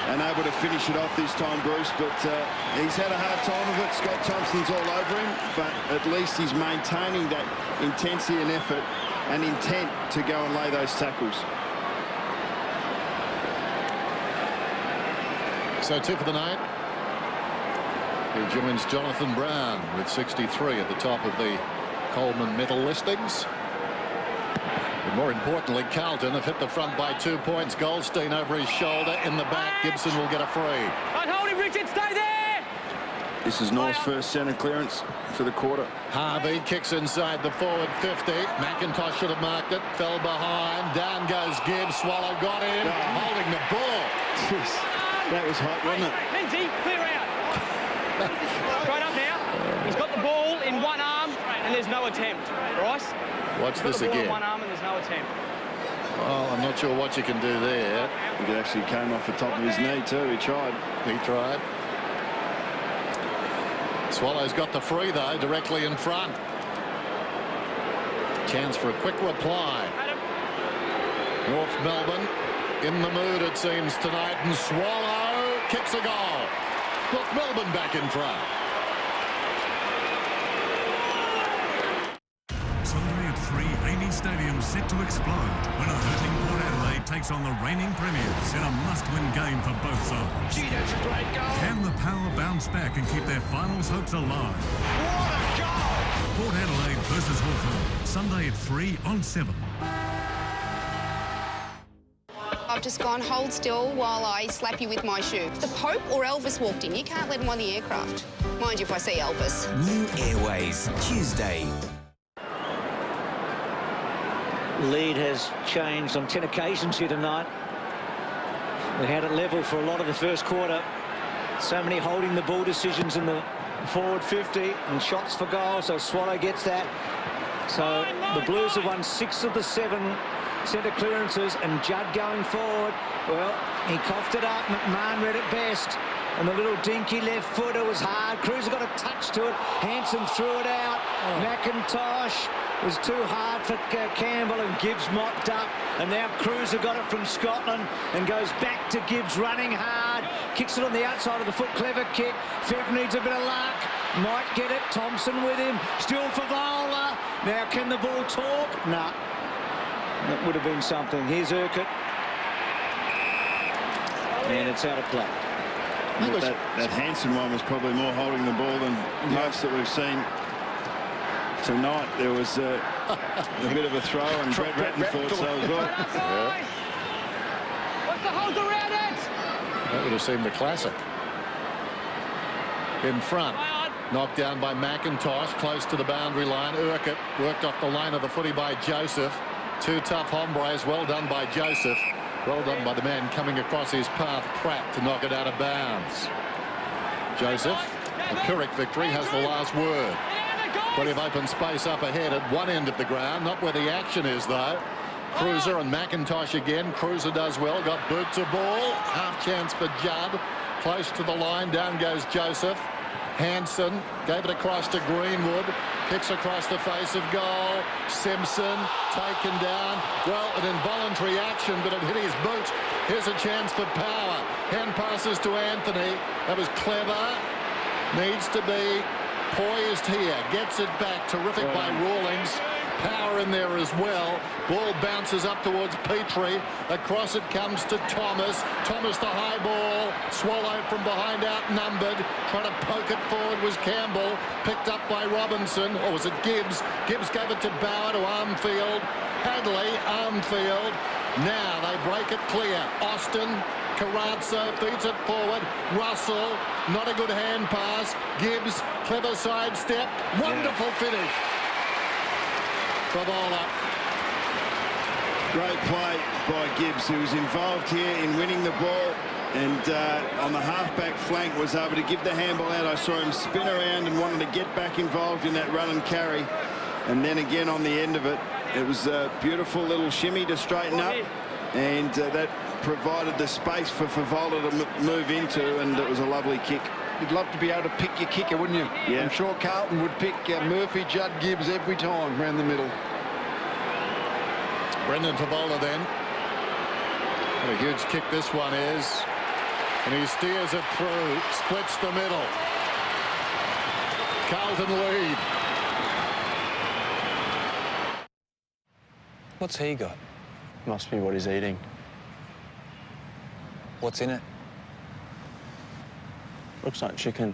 F: unable to finish it off this time, Bruce, but he's had a hard time of it. Scott Thompson's all over him, but at least he's maintaining that intensity and effort and intent to go and lay those tackles.
E: So 2 for the night. He joins Jonathan Brown with 63 at the top of the Coleman medal listings. But more importantly, Carlton have hit the front by 2 points. Goldstein over his shoulder in the back. Gibson will get a free.
G: Don't hold him, Richard. Stay there.
F: This is North's first centre clearance for the quarter.
E: Harvey kicks inside the forward 50. McIntosh should have marked it. Fell behind. Down goes Gibbs. Swallow got him. Holding the ball.
F: That was hot, wasn't it?
G: Lindsay, clear out. Straight up now. He's got the ball in one arm and there's no attempt. Bryce?
E: Watch this
G: again.
E: again.
G: In one arm and there's no attempt.
E: Well, I'm not sure what you can do there.
F: It actually came off the top of his knee too. He tried.
E: He tried. Swallows got the free though, directly in front. Chance for a quick reply. North Melbourne in the mood it seems tonight, and Swallow kicks a goal. North Melbourne back in front.
C: Sunday at 3, Amy Stadium set to explode when a hurting Port Adelaide takes on the reigning premiers in a must-win game for both sides.
S: Gee, that's a great goal.
C: Can the Power bounce back and keep their finals hopes alive?
S: What a goal!
C: Port Adelaide versus Hawthorn, Sunday at 3 on 7.
M: I've just gone, hold still while I slap you with my shoe. The Pope or Elvis walked in. You can't let him on the aircraft. Mind you, if I see Elvis.
N: New Airways, Tuesday.
A: Lead has changed on 10 occasions here tonight. They had it level for a lot of the first quarter. So many holding the ball decisions in the forward 50 and shots for goal, so Swallow gets that. So the Blues have won 6 of the 7 centre clearances, and Judd going forward. Well, he coughed it up. McMahon read it best. And the little dinky left footer was hard. Cruiser got a touch to it. Hanson threw it out. McIntosh was too hard for Campbell, and Gibbs mopped up. And now Cruiser got it from Scotland and goes back to Gibbs running hard. Kicks it on the outside of the foot. Clever kick. Fev needs a bit of luck. Might get it. Thompson with him. Still for Vola. Now can the ball talk? No. That would have been something. Here's Urquhart. And it's out of play.
F: That Hanson one was probably more holding the ball than most that we've seen tonight. There was a bit of a throw, and Brett Ratton thought so as well.
S: Yeah. What's the hold around it?
E: That would have seemed a classic. In front. Knocked down by McIntosh, close to the boundary line. Urquhart worked off the line of the footy by Joseph. Two tough hombres. Well done by Joseph. Well done by the man coming across his path, Pratt, to knock it out of bounds. Joseph, the Pyrrhic victory, has the last word. Plenty of open space up ahead at one end of the ground. Not where the action is, though. Cruiser and McIntosh again. Cruiser does well. Got boot to ball. Half chance for Judd. Close to the line. Down goes Joseph. Hanson gave it across to Greenwood. Kicks across the face of goal. Simpson taken down. Well, an involuntary action, but it hit his boot. Here's a chance for power. Hand passes to Anthony. That was clever. Needs to be poised here. Gets it back. Terrific by Rawlings. Power in there as well. Ball bounces up towards Petrie. Across it comes to Thomas. Thomas the high ball. Swallow from behind, outnumbered. Trying to poke it forward was Campbell. Picked up by Robinson. Or was it Gibbs? Gibbs gave it to Bauer, to Armfield. Hadley, Armfield. Now they break it clear. Austin. Carrazzo feeds it forward. Russell, not a good hand pass. Gibbs, clever sidestep. Wonderful finish. Favola.
F: Great play by Gibbs, who was involved here in winning the ball, and on the half-back flank was able to give the handball out. I saw him spin around and wanted to get back involved in that run and carry, and then again on the end of it, it was a beautiful little shimmy to straighten up, and that provided the space for Favola to move into, and it was a lovely kick.
H: You'd love to be able to pick your kicker, wouldn't you?
F: Yeah.
H: I'm sure Carlton would pick Murphy, Judd, Gibbs every time around the middle.
E: Brendan Favola then. What a huge kick this one is. And he steers it through. Splits the middle. Carlton lead.
P: What's he got? Must be what he's eating. What's in it? Looks like chicken.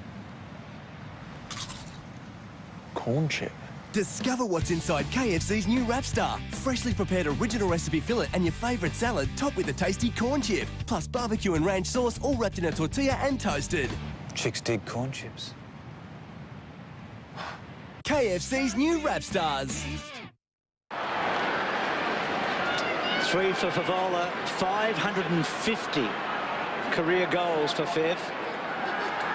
P: Corn chip.
R: Discover what's inside KFC's new Wrap Star. Freshly prepared original recipe fillet and your favourite salad topped with a tasty corn chip. Plus barbecue and ranch sauce all wrapped in a tortilla and toasted.
P: Chicks dig corn chips.
R: KFC's new Wrap Stars.
A: 3 for Favola, 550 career goals for Fev.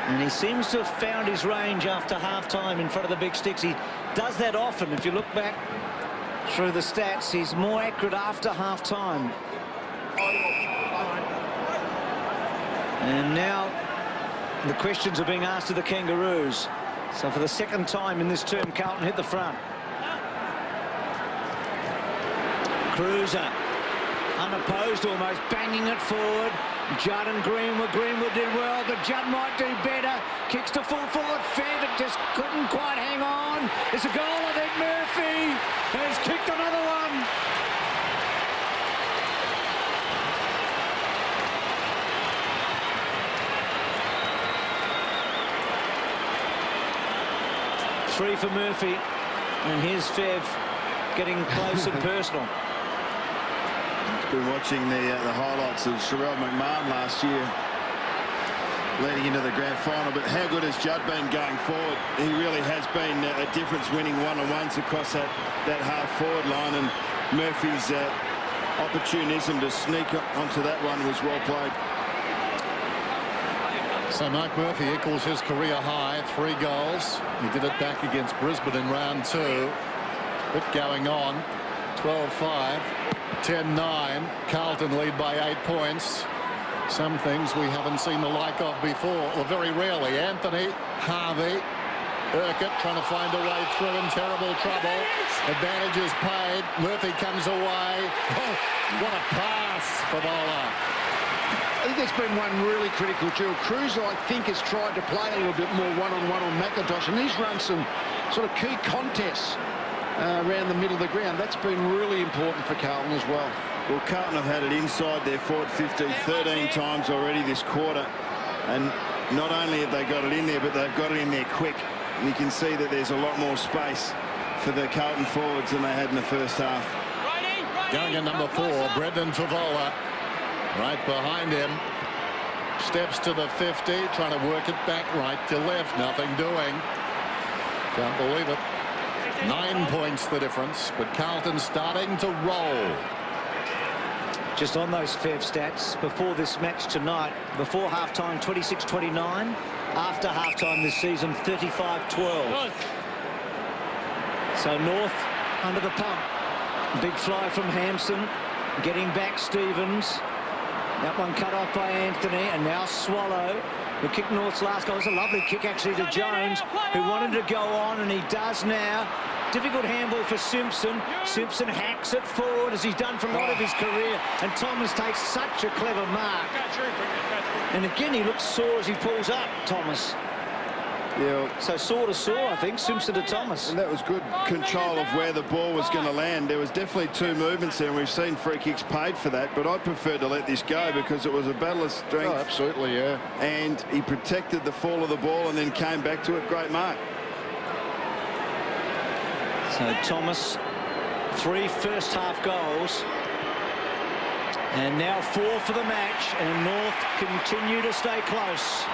A: And he seems to have found his range after half-time in front of the big sticks. He does that often. If you look back through the stats, he's more accurate after half-time. And now the questions are being asked of the Kangaroos. So for the second time in this term, Carlton hit the front. Cruiser, unopposed almost, banging it forward. Judd and Greenwood. Greenwood did well, but Judd might do better. Kicks to full forward. Fev, it just couldn't quite hang on. It's a goal, I think. Murphy has kicked another one. Three for Murphy, and here's Fev getting close and personal.
F: Been watching the highlights of Sherelle McMahon last year leading into the grand final, but how good has Judd been going forward? He really has been a difference, winning one-on-ones across that half-forward line, and Murphy's opportunism to sneak onto that one was well played.
E: So Mike Murphy equals his career high, 3 goals. He did it back against Brisbane in round 2. Bit going on. 12-5, 10-9. Carlton lead by 8 points. Some things we haven't seen the like of before, or very rarely. Anthony, Harvey, Urquhart trying to find a way through in terrible trouble. Advantage is paid. Murphy comes away. Oh, what a pass for Favola.
H: I think there's been one really critical duel. Cruiser, I think, has tried to play a little bit more one-on-one on McIntosh, and he's run some sort of key contests around the middle of the ground. That's been really important for Carlton as well.
F: Well, Carlton have had it inside their forward 50 13 times already this quarter, and not only have they got it in there, but they've got it in there quick. And you can see that there's a lot more space for the Carlton forwards than they had in the first half.
E: Going at number 4, Brendan Favola. Right behind him. Steps to the 50, trying to work it back right to left. Nothing doing. Can't believe it. 9 points the difference, but Carlton starting to roll.
A: Just on those Fev stats, before this match tonight, before half-time 26-29, after half-time this season 35-12. So North under the pump. Big fly from Hampson, getting back Stevens. That one cut off by Anthony, and now Swallow. The kick North's last goal. It was a lovely kick actually to Jones, who wanted to go on, and he does now. Difficult handball for Simpson. Simpson hacks it forward as he's done for a lot of his career, and Thomas takes such a clever mark. And again, he looks sore as he pulls up, Thomas.
F: Yeah.
A: So sore to sore, I think, Simpson to Thomas.
F: And that was good control of where the ball was going to land. There was definitely two movements there, and we've seen free kicks paid for that, but I preferred to let this go because it was a battle of strength.
E: Oh, absolutely, yeah.
F: And he protected the fall of the ball and then came back to it. Great mark.
A: So Thomas, 3 first-half goals. And now 4 for the match, and North continue to stay close.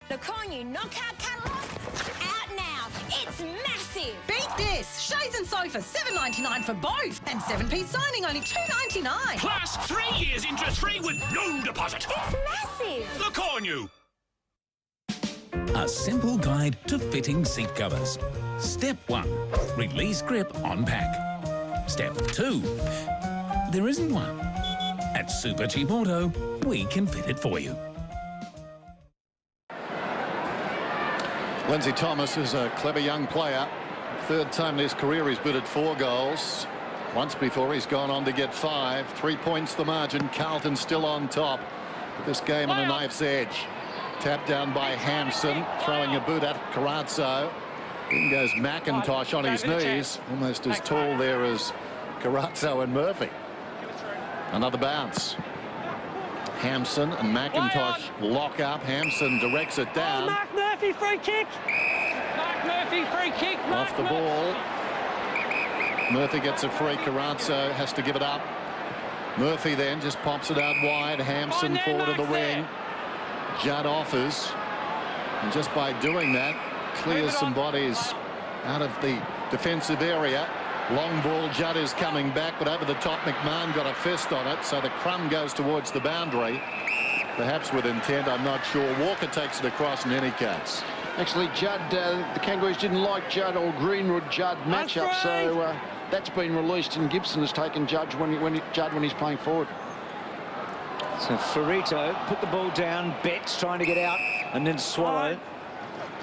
J: The Cornu Knockout Catalogue, out now. It's massive.
Q: Beat this. Shades and sofas, $7.99 for both. And 7p signing, only $2.99.
T: Plus 3 years interest-free with no deposit.
J: It's massive.
T: The Cornu.
K: A simple guide to fitting seat covers. Step 1, release grip on pack. Step 2, there isn't one. At Super Cheap Auto, we can fit it for you.
E: Lindsay Thomas is a clever young player. 3rd time in his career he's booted 4 goals. Once before he's gone on to get 5. 3 points the margin. Carlton still on top. With this game on a knife's edge. Tapped down by Hampson, throwing a boot at Carazzo. In goes McIntosh on his knees, almost as tall there as Carazzo and Murphy. Another bounce. Hampson and McIntosh lock up. Hampson directs it down.
B: Mark Murphy, free kick.
G: Mark Murphy, free kick.
E: Off the ball. Murphy gets a free. Carazzo has to give it up. Murphy then just pops it out wide. Hampson forward of the wing. Judd offers, and just by doing that clears some bodies out of the defensive area. Long ball, Judd is coming back, but over the top McMahon got a fist on it, so the crumb goes towards the boundary, perhaps with intent, I'm not sure. Walker takes it across in any case.
H: Actually, Judd, the Kangaroos didn't like Judd or Greenwood-Judd matchup, so that's been released, and Gibson has taken Judd when he's playing forward.
A: So Ferrito put the ball down, Betts trying to get out, and then Swallow.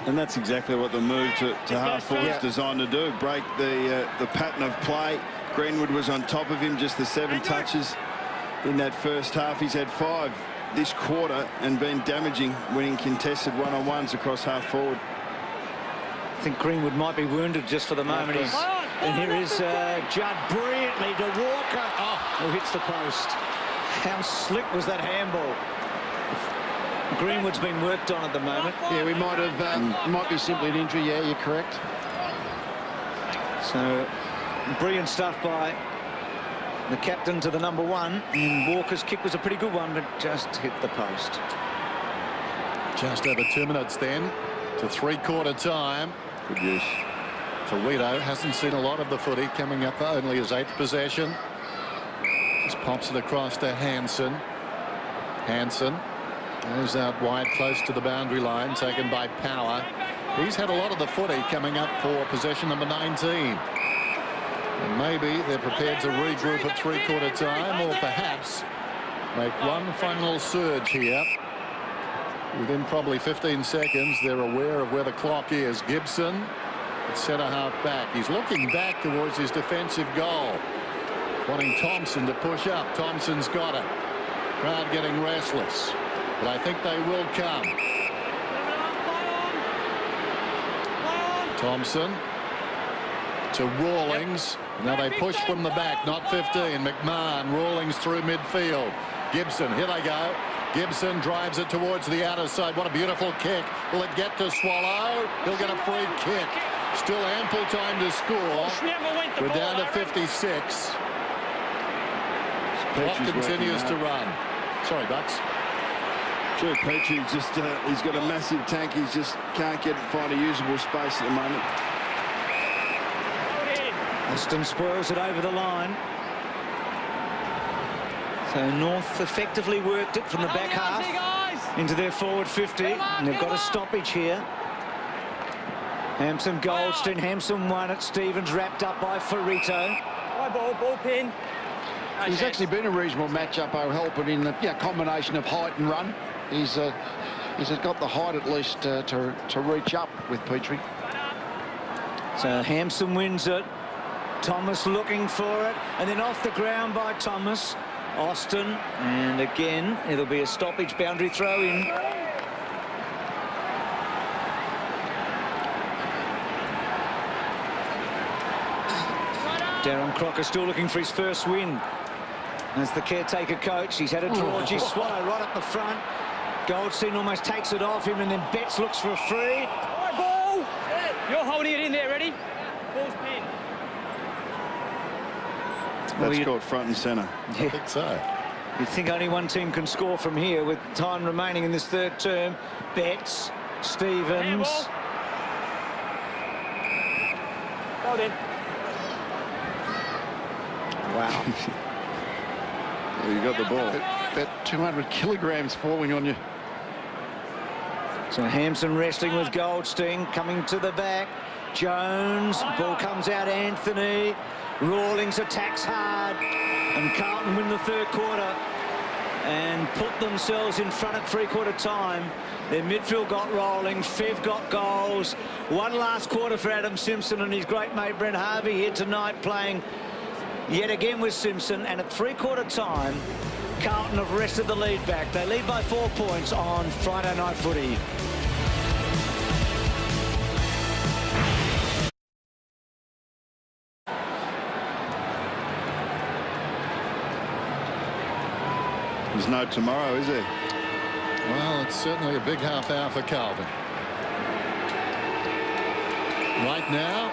F: And that's exactly what the move to half forward is designed to do. Break the pattern of play. Greenwood was on top of him, just the 7 touches in that first half. He's had 5 this quarter and been damaging, winning contested one-on-ones across half forward.
A: I think Greenwood might be wounded just for the moment. And here is Judd brilliantly to Walker. Who hits the post. How slick was that handball? Greenwood's been worked on at the moment.
H: Yeah, we might have, might be simply an injury. Yeah, you're correct.
A: So, brilliant stuff by the captain to the number 1. And Walker's kick was a pretty good one, but just hit the post.
E: Just over 2 minutes then to 3/4 time.
F: Good use.
E: Ferrito hasn't seen a lot of the footy, coming up for only his 8th possession. Just pops it across to Hansen. Hansen goes out wide, close to the boundary line, taken by Power. He's had a lot of the footy coming up for possession number 19. And maybe they're prepared to regroup at 3/4 time, or perhaps make one final surge here. Within probably 15 seconds, they're aware of where the clock is. Gibson, at centre half back. He's looking back towards his defensive goal, wanting Thompson to push up. Thompson's got it. Crowd getting restless, but I think they will come. Thompson to Rawlings. Now they push from the back, not 15. McMahon, Rawlings through midfield. Gibson, here they go. Gibson drives it towards the outer side. What a beautiful kick. Will it get to Swallow? He'll get a free kick. Still ample time to score. We're down to 56. Clock continues to run. Sorry, Bucks.
F: True, Petrie's just, he's got a massive tank. He just can't find a usable space at the moment.
A: Austin spoils it over the line. So North effectively worked it from the back half into their forward 50. And they've got a stoppage here. Hampson, Goldstein. Hampson won it. Stevens wrapped up by Farito.
B: High ball pin.
H: He's actually been a reasonable matchup, O'Halpin, in the combination of height and run. He's got the height at least to reach up with Petrie.
A: So Hampson wins it. Thomas looking for it, and then off the ground by Thomas. Austin, and again it'll be a stoppage, boundary throw in. Darren Crocker still looking for his first win as the caretaker coach. He's had a draw. Swallow right up the front. Goldstein almost takes it off him, and then Betts looks for a free.
B: High ball. You're holding it in there, ready? Ball's pinned.
F: That's caught front and centre.
A: Yeah. I think so. You'd think only one team can score from here with time remaining in this third term. Betts, Stevens.
B: Hold in.
H: Wow.
F: Well, you got the ball.
H: That 200 kilograms falling on you.
A: So Hampson resting with Goldstein, coming to the back. Jones, ball comes out, Anthony. Rawlings attacks hard, and Carlton win the third quarter and put themselves in front at three-quarter time. Their midfield got rolling, Fev got goals. One last quarter for Adam Simpson and his great mate Brent Harvey here tonight, playing yet again with Simpson. And at three-quarter time, Carlton have wrested the lead back. They lead by 4 points on Friday Night Footy.
F: There's no tomorrow, is there?
E: Well, it's certainly a big half hour for Carlton. Right now,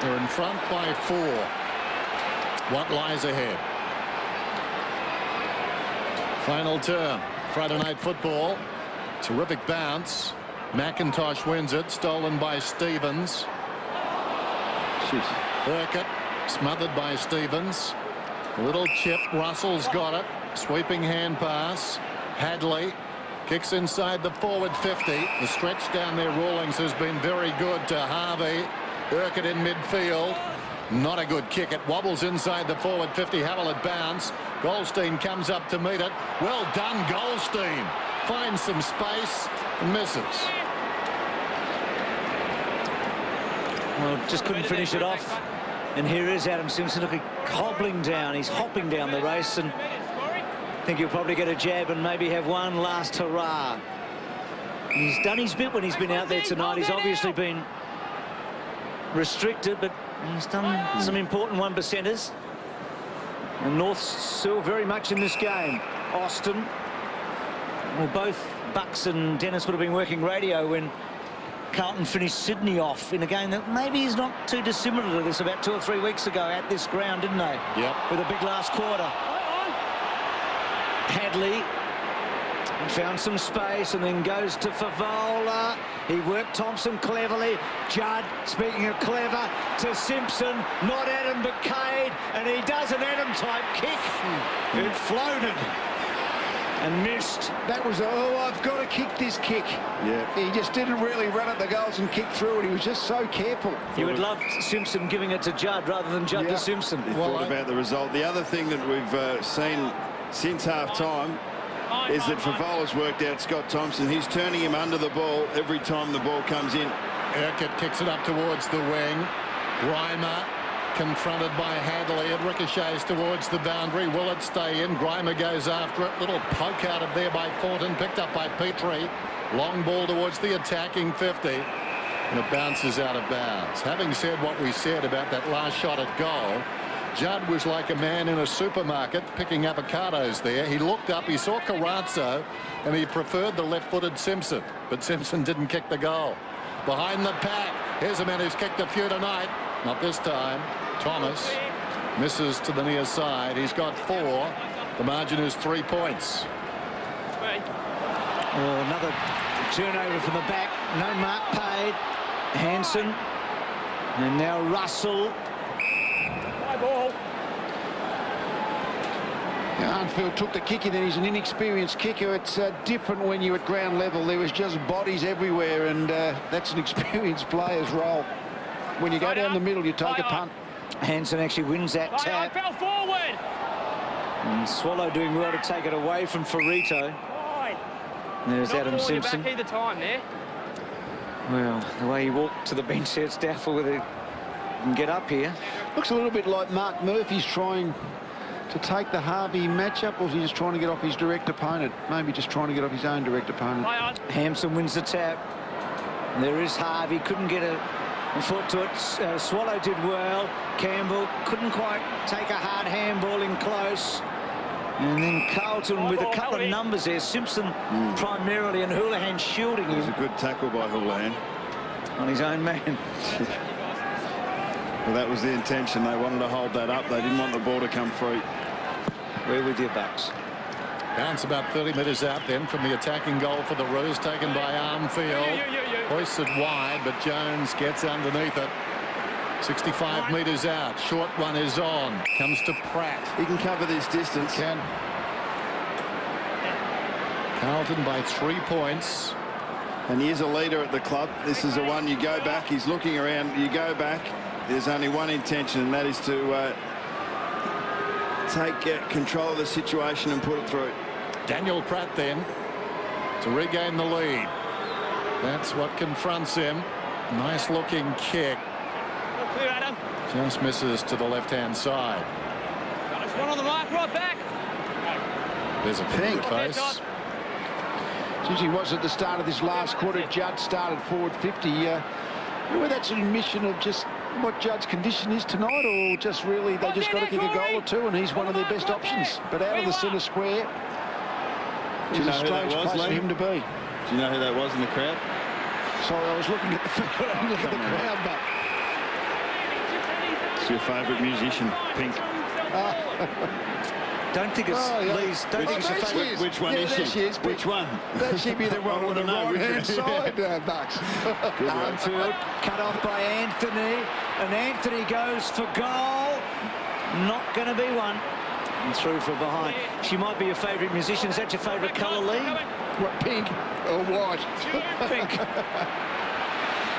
E: they're in front by 4. What lies ahead? Final term, Friday Night Football. Terrific bounce. McIntosh wins it, stolen by Stevens. Burkett smothered by Stevens. A little chip, Russell's got it. Sweeping hand pass. Hadley kicks inside the forward 50. The stretch down there, Rawlings, has been very good to Harvey. Burkett in midfield. Not a good kick. It wobbles inside the forward 50. How will it bounce? Goldstein comes up to meet it. Well done, Goldstein. Finds some space and misses.
A: Well, just couldn't finish it off. And here is Adam Simpson looking, hobbling down. He's hopping down the race, and I think he'll probably get a jab and maybe have one last hurrah. He's done his bit when he's been out there tonight. He's obviously been restricted, but he's done some important one-percenters. And North's still very much in this game. Austin. Well, both Bucks and Dennis would have been working radio when Carlton finished Sydney off in a game that maybe is not too dissimilar to this about 2 or 3 weeks ago at this ground, didn't they?
E: Yep.
A: With a big last quarter. Hadley found some space and then goes to Favola. He worked Thompson cleverly. Judd, speaking of clever, to Simpson. Not Adam, but Cade. And he does an Adam-type kick. It floated and missed.
H: That was, oh, I've got to kick this kick.
F: Yeah.
H: He just didn't really run at the goals and kick through it. He was just so careful.
A: You would love Simpson giving it to Judd rather than Judd to Simpson.
F: He thought about the result. The other thing that we've seen since half-time is that Favola's worked out Scott Thompson. He's turning him under the ball every time the ball comes in.
E: Urquhart kicks it up towards the wing. Grimer confronted by Hadley. It ricochets towards the boundary. Will it stay in? Grimer goes after it. Little poke out of there by Thornton. Picked up by Petrie. Long ball towards the attacking 50. And it bounces out of bounds. Having said what we said about that last shot at goal, Judd was like a man in a supermarket picking avocados there. He looked up, he saw Carrazzo, and he preferred the left-footed Simpson. But Simpson didn't kick the goal. Behind the pack, here's a man who's kicked a few tonight. Not this time. Thomas misses to the near side. He's got 4. The margin is 3 points.
A: Oh, another turnover from the back. No mark paid. Hansen. And now Russell.
B: High ball.
H: Arnfield took the kick, and then he's an inexperienced kicker. It's different when you're at ground level. There was just bodies everywhere, and that's an experienced player's role. When you go down the middle, you take a punt.
A: Hansen actually wins that tap.
B: Fell forward.
A: And Swallow doing well to take it away from Ferrito. There's Adam Simpson.
B: Back either time there.
A: Well, the way he walked to the bench there, it's doubtful whether he can get up here.
H: Looks a little bit like Mark Murphy's trying to take the Harvey matchup, or is he just trying to get off his direct opponent? Maybe just trying to get off his own direct opponent.
A: Hampson wins the tap. There is Harvey, couldn't get a foot to it. Swallow did well. Campbell couldn't quite take a hard handball in close. And then Carlton with a couple of numbers there. Simpson primarily, and Houlihan shielding him.
F: It was a good tackle by Houlihan.
A: On his own man.
F: Well, that was the intention. They wanted to hold that up. They didn't want the ball to come free.
A: We're with you, Bucks.
E: Bounce about 30 metres out then from the attacking goal for the Roos, taken by Armfield. Hoisted wide, but Jones gets underneath it. 65 metres out. Short one is on. Comes to Pratt.
F: He can cover this distance.
E: He can. Carlton by 3 points.
F: And he is a leader at the club. This is the one you go back. He's looking around. You go back. There's only one intention, and that is to take control of the situation and put it through.
E: Daniel Pratt then to regain the lead. That's what confronts him. Nice looking kick.
B: Clear, Adam.
E: Just misses to the left-hand side.
B: There's one on the mark, right back.
E: There's a pink face.
H: Since he was at the start of this last quarter, Judd started forward 50. Whether that's an admission of just what Judd's condition is tonight, or just really they just got to kick a goal or two, and he's one of their best options. But out of the centre square,
F: Do you know
H: a
F: who that
H: strange
F: was,
H: place for
F: Lee?
H: him to be.
F: Do you know who that was in the crowd?
H: Sorry, I was looking at the crowd, but
F: it's your favourite musician, Pink.
A: Don't think it's Lee's. Don't think it's your favourite.
F: Which one is she? Which one?
H: That should be the one on the right-hand side, Bucks.
A: Armfield cut off by Anthony, and Anthony goes for goal. Not going to be one. And through from behind. She might be your favourite musician. Is that your favourite colour, Lee?
H: What, pink or white?
A: Pink.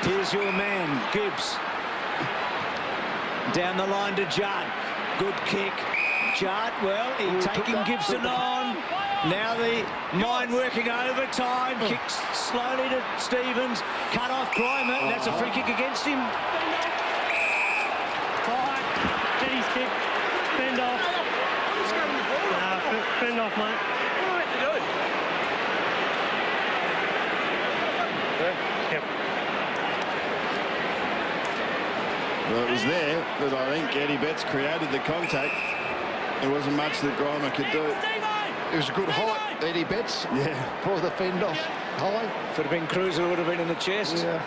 A: Here's your man, Gibbs. Down the line to Judd. Good kick. Judd, well, he's taking Gibson on. Now the mind working overtime. Kicks slowly to Stevens. Cut off Grimer. That's a free kick against him.
B: Get his kick. Fend off. Fend off, mate. What do you do? Yep.
F: Well, it was there that I think Eddie Betts created the contact. There wasn't much that Grimer could do.
H: It was a good height, Eddie Betts.
F: Yeah.
H: For the fend off high.
A: If it had been Cruiser, would have been in the chest.
H: Yeah.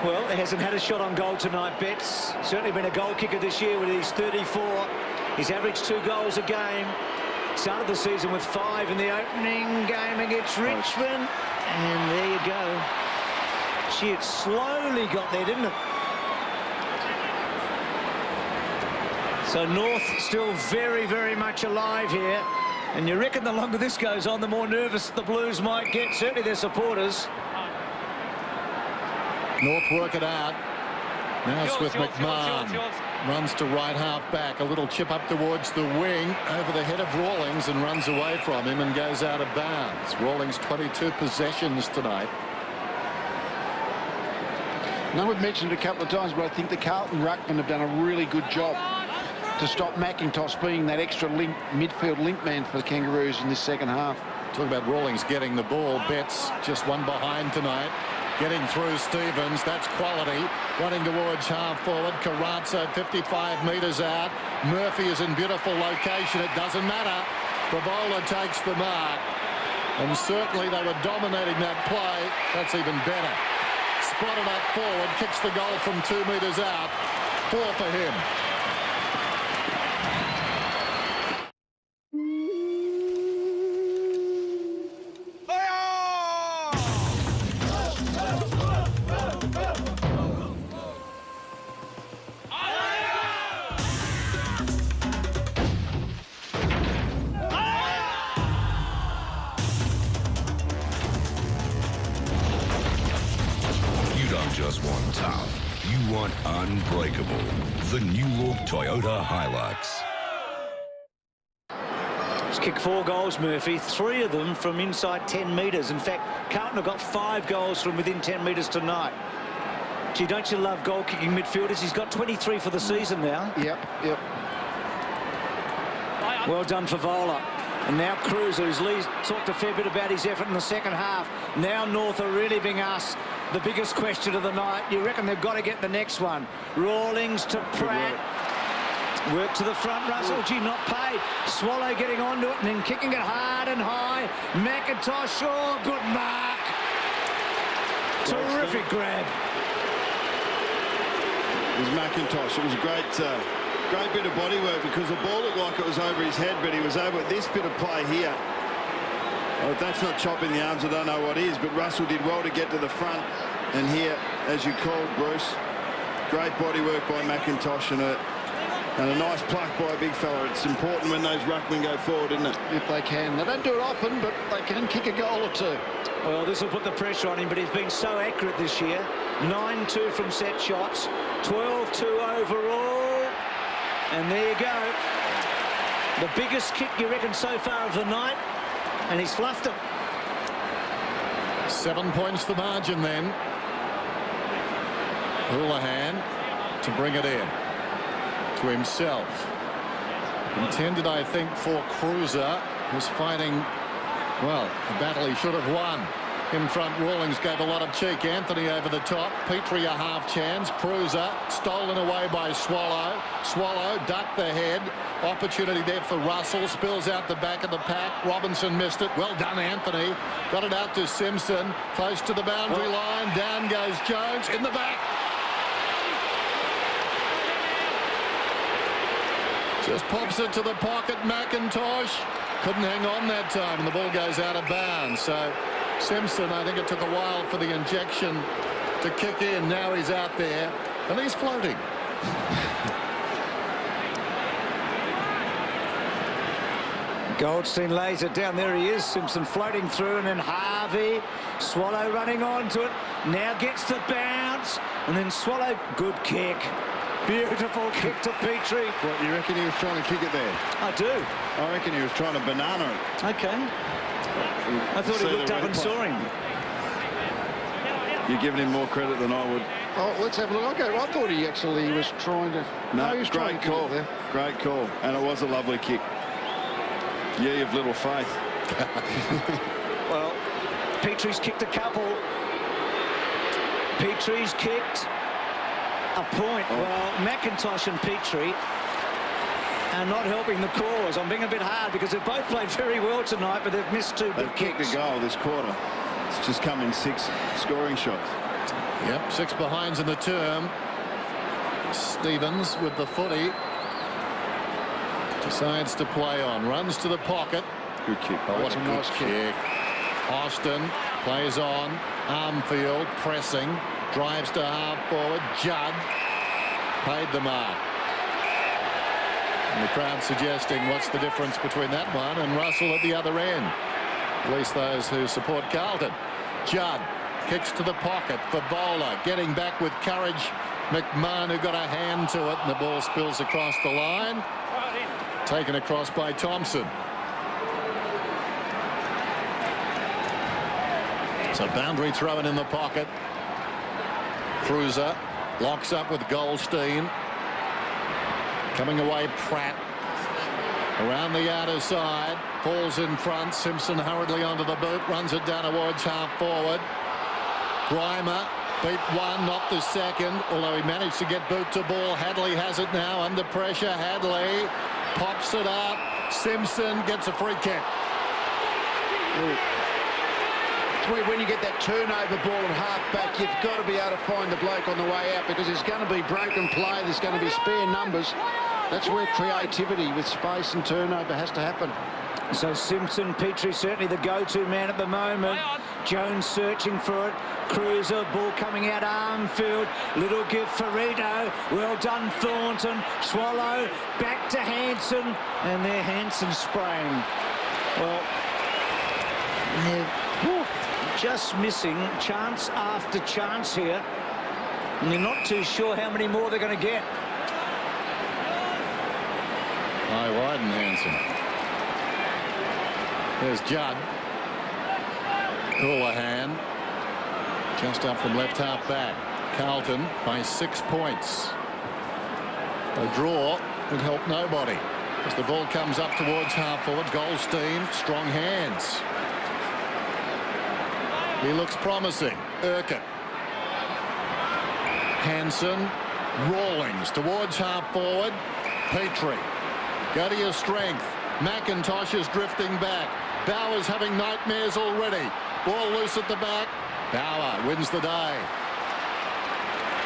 A: Well, he hasn't had a shot on goal tonight, Betts. Certainly been a goal kicker this year with his 34. He's averaged 2 goals a game. Started the season with 5 in the opening game against Richmond. And there you go. Gee, it slowly got there, didn't it? So North still very, very much alive here. And you reckon the longer this goes on, the more nervous the Blues might get. Certainly their supporters.
E: North work it out. Now it's with McMahon. Runs to right half back. A little chip up towards the wing. Over the head of Rawlings and runs away from him and goes out of bounds. Rawlings 22 possessions tonight.
H: Now, we've mentioned it a couple of times, but I think the Carlton ruckmen have done a really good job to stop McIntosh being that extra midfield link man for the Kangaroos in this second half.
E: Talk about Rawlings getting the ball. Betts just one behind tonight. Getting through Stevens. That's quality. Running towards half forward. Carrazzo 55 metres out. Murphy is in beautiful location. It doesn't matter. Favola takes the mark. And certainly they were dominating that play. That's even better. Spotted up forward. Kicks the goal from 2 metres out. 4 for him.
T: just want tough. You want unbreakable. The new look Toyota Hilux.
A: He's kicked 4 goals, Murphy, 3 of them from inside 10 metres. In fact, Carlton have got 5 goals from within 10 metres tonight. Gee, don't you love goal-kicking midfielders? He's got 23 for the season now.
H: Yep.
A: Well done for Vola. And now Cruiser, who's talked a fair bit about his effort in the second half. Now North are really being asked the biggest question of the night. You reckon they've got to get the next one? Rawlings to Pratt. Work to the front, Russell. Gee, not paid. Swallow getting onto it and then kicking it hard and high. McIntosh, oh, good mark. Terrific grab.
F: It was McIntosh. It was a great bit of body work because the ball looked like it was over his head, but he was able with this bit of play here. Well, if that's not chopping the arms, I don't know what is, but Russell did well to get to the front. And here, as you called, Bruce, great body work by McIntosh and a nice pluck by a big fella. It's important when those ruckmen go forward, isn't it?
H: If they can. They don't do it often, but they can kick a goal or 2.
A: Well, this will put the pressure on him, but he's been so accurate this year. 9-2 from set shots, 12-2 overall. And there you go. The biggest kick, you reckon, so far of the night. And he's fluffed it.
E: 7 points the margin then. Houlihan to bring it in. To himself. Intended, I think, for Cruiser, who's fighting, well, the battle he should have won. In front, Rawlings gave a lot of cheek. Anthony over the top. Petrie a half chance. Cruiser stolen away by Swallow. Swallow ducked the head. Opportunity there for Russell. Spills out the back of the pack. Robinson missed it. Well done, Anthony. Got it out to Simpson. Close to the boundary line. Down goes Jones. In the back. Just pops it to the pocket. McIntosh couldn't hang on that time, and the ball goes out of bounds. So Simpson, I think it took a while for the injection to kick in. Now he's out there, and he's floating.
A: Goldstein lays it down. There he is. Simpson floating through, and then Harvey. Swallow running onto it. Now gets the bounce, and then Swallow. Good kick. Beautiful kick to Petrie.
F: What, you reckon he was trying to kick it there?
A: I do.
F: I reckon he was trying to banana it.
A: Okay. I thought he looked up and saw him.
F: You're giving him more credit than I would.
H: Oh, let's have a look. Okay, I thought he actually was trying to...
F: No,
H: he was
F: great call. There. Great call. And it was a lovely kick. Yeah, you've little faith.
A: Well, Petrie's kicked a couple. Petrie's kicked a point.
F: Oh.
A: Well, McIntosh and Petrie are not helping the cause. I'm being a bit hard because they've both played very well tonight, but they've missed 2 big
F: They've kicked
A: kicks.
F: a goal this quarter. It's just come in 6 scoring shots.
E: Yep, 6 behinds in the term. Stevens with the footy. Decides to play on. Runs to the pocket.
F: Good kick.
E: Oh, what a nice kick. Austin plays on. Armfield pressing. Drives to half forward. Judd paid the mark. And the crowd suggesting what's the difference between that one and Russell at the other end. At least those who support Carlton. Judd kicks to the pocket for Bowler. Getting back with courage. McMahon, who got a hand to it, and the ball spills across the line. Taken across by Thompson. So boundary thrown in the pocket. Cruiser locks up with Goldstein. Coming away, Pratt. Around the outer side. Falls in front. Simpson hurriedly onto the boot. Runs it down towards half forward. Grimer beat 1, not the second. Although he managed to get boot to ball. Hadley has it now under pressure. Hadley pops it up. Simpson gets a free kick.
H: When you get that turnover ball and half back, you've got to be able to find the bloke on the way out because there's going to be broken play, there's going to be spare numbers. That's where creativity with space and turnover has to happen.
A: So Simpson, Petrie certainly the go-to man at the moment. Jones searching for it. Cruiser, ball coming out Armfield. Little gift for Rito. Well done, Thornton. Swallow, back to Hanson. And there Hanson spraying. Well, they're just missing chance after chance here. And you're not too sure how many more they're going to get.
E: High wide and Hansen. There's Judd. Houlihan. Just up from left half back. Carlton by 6 points. A draw would help nobody. As the ball comes up towards half forward, Goldstein, strong hands. He looks promising. Urquhart. Hansen. Rawlings towards half forward. Petrie. Go to your strength. McIntosh is drifting back. Bauer's having nightmares already. Ball loose at the back. Bauer wins the day.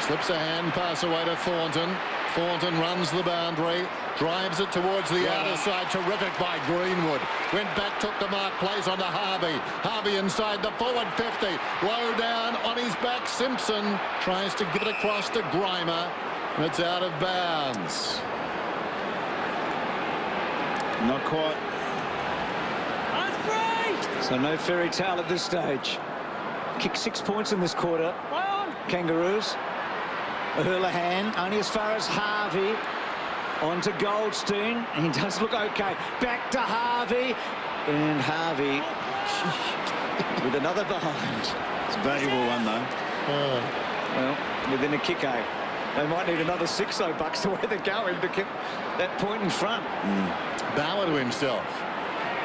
E: Slips a hand pass away to Thornton. Thornton runs the boundary. Drives it towards the outer side. Terrific by Greenwood. Went back, took the mark, plays on to Harvey. Harvey inside the forward 50. Low down on his back. Simpson tries to give it across to Grimer. It's out of bounds.
F: Not quite.
A: So no fairy tale at this stage. Kicked 6 points in this quarter. Kangaroos. Houlihan only as far as Harvey. On to Goldstein. He does look okay. Back to Harvey. And Harvey with another behind.
F: It's a valuable one, though.
A: Well, within a kick, eh? They might need another $6 the way they're going to get that point in front.
E: Bauer to himself.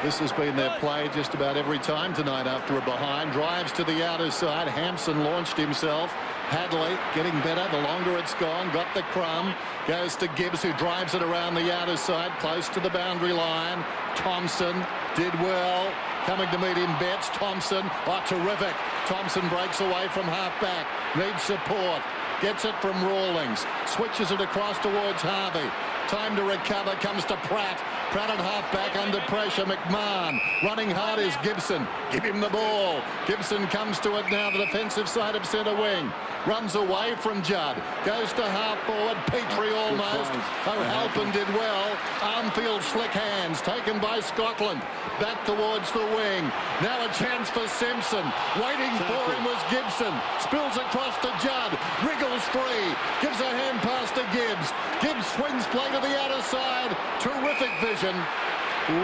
E: This has been their play just about every time tonight after a behind. Drives to the outer side. Hampson launched himself. Hadley getting better the longer it's gone. Got the crumb. Goes to Gibbs, who drives it around the outer side, close to the boundary line. Thompson did well. Coming to meet him, Betts. Thompson, oh, terrific. Thompson breaks away from half-back. Needs support. Gets it from Rawlings. Switches it across towards Harvey. Time to recover. Comes to Pratt. Pratt at half-back under pressure. McMahon running hard is Gibson. Give him the ball. Gibson comes to it now, the defensive side of centre wing. Runs away from Judd. Goes to half-forward. Petrie almost. O'Halpin did well. Armfield slick hands. Taken by Scotland. Back towards the wing. Now a chance for Simpson. Waiting for him was Gibson. Spills across to Judd. Wriggles free. Gives a hand pass to Gibbs. Gibbs swings play to the outer side. Terrific vision.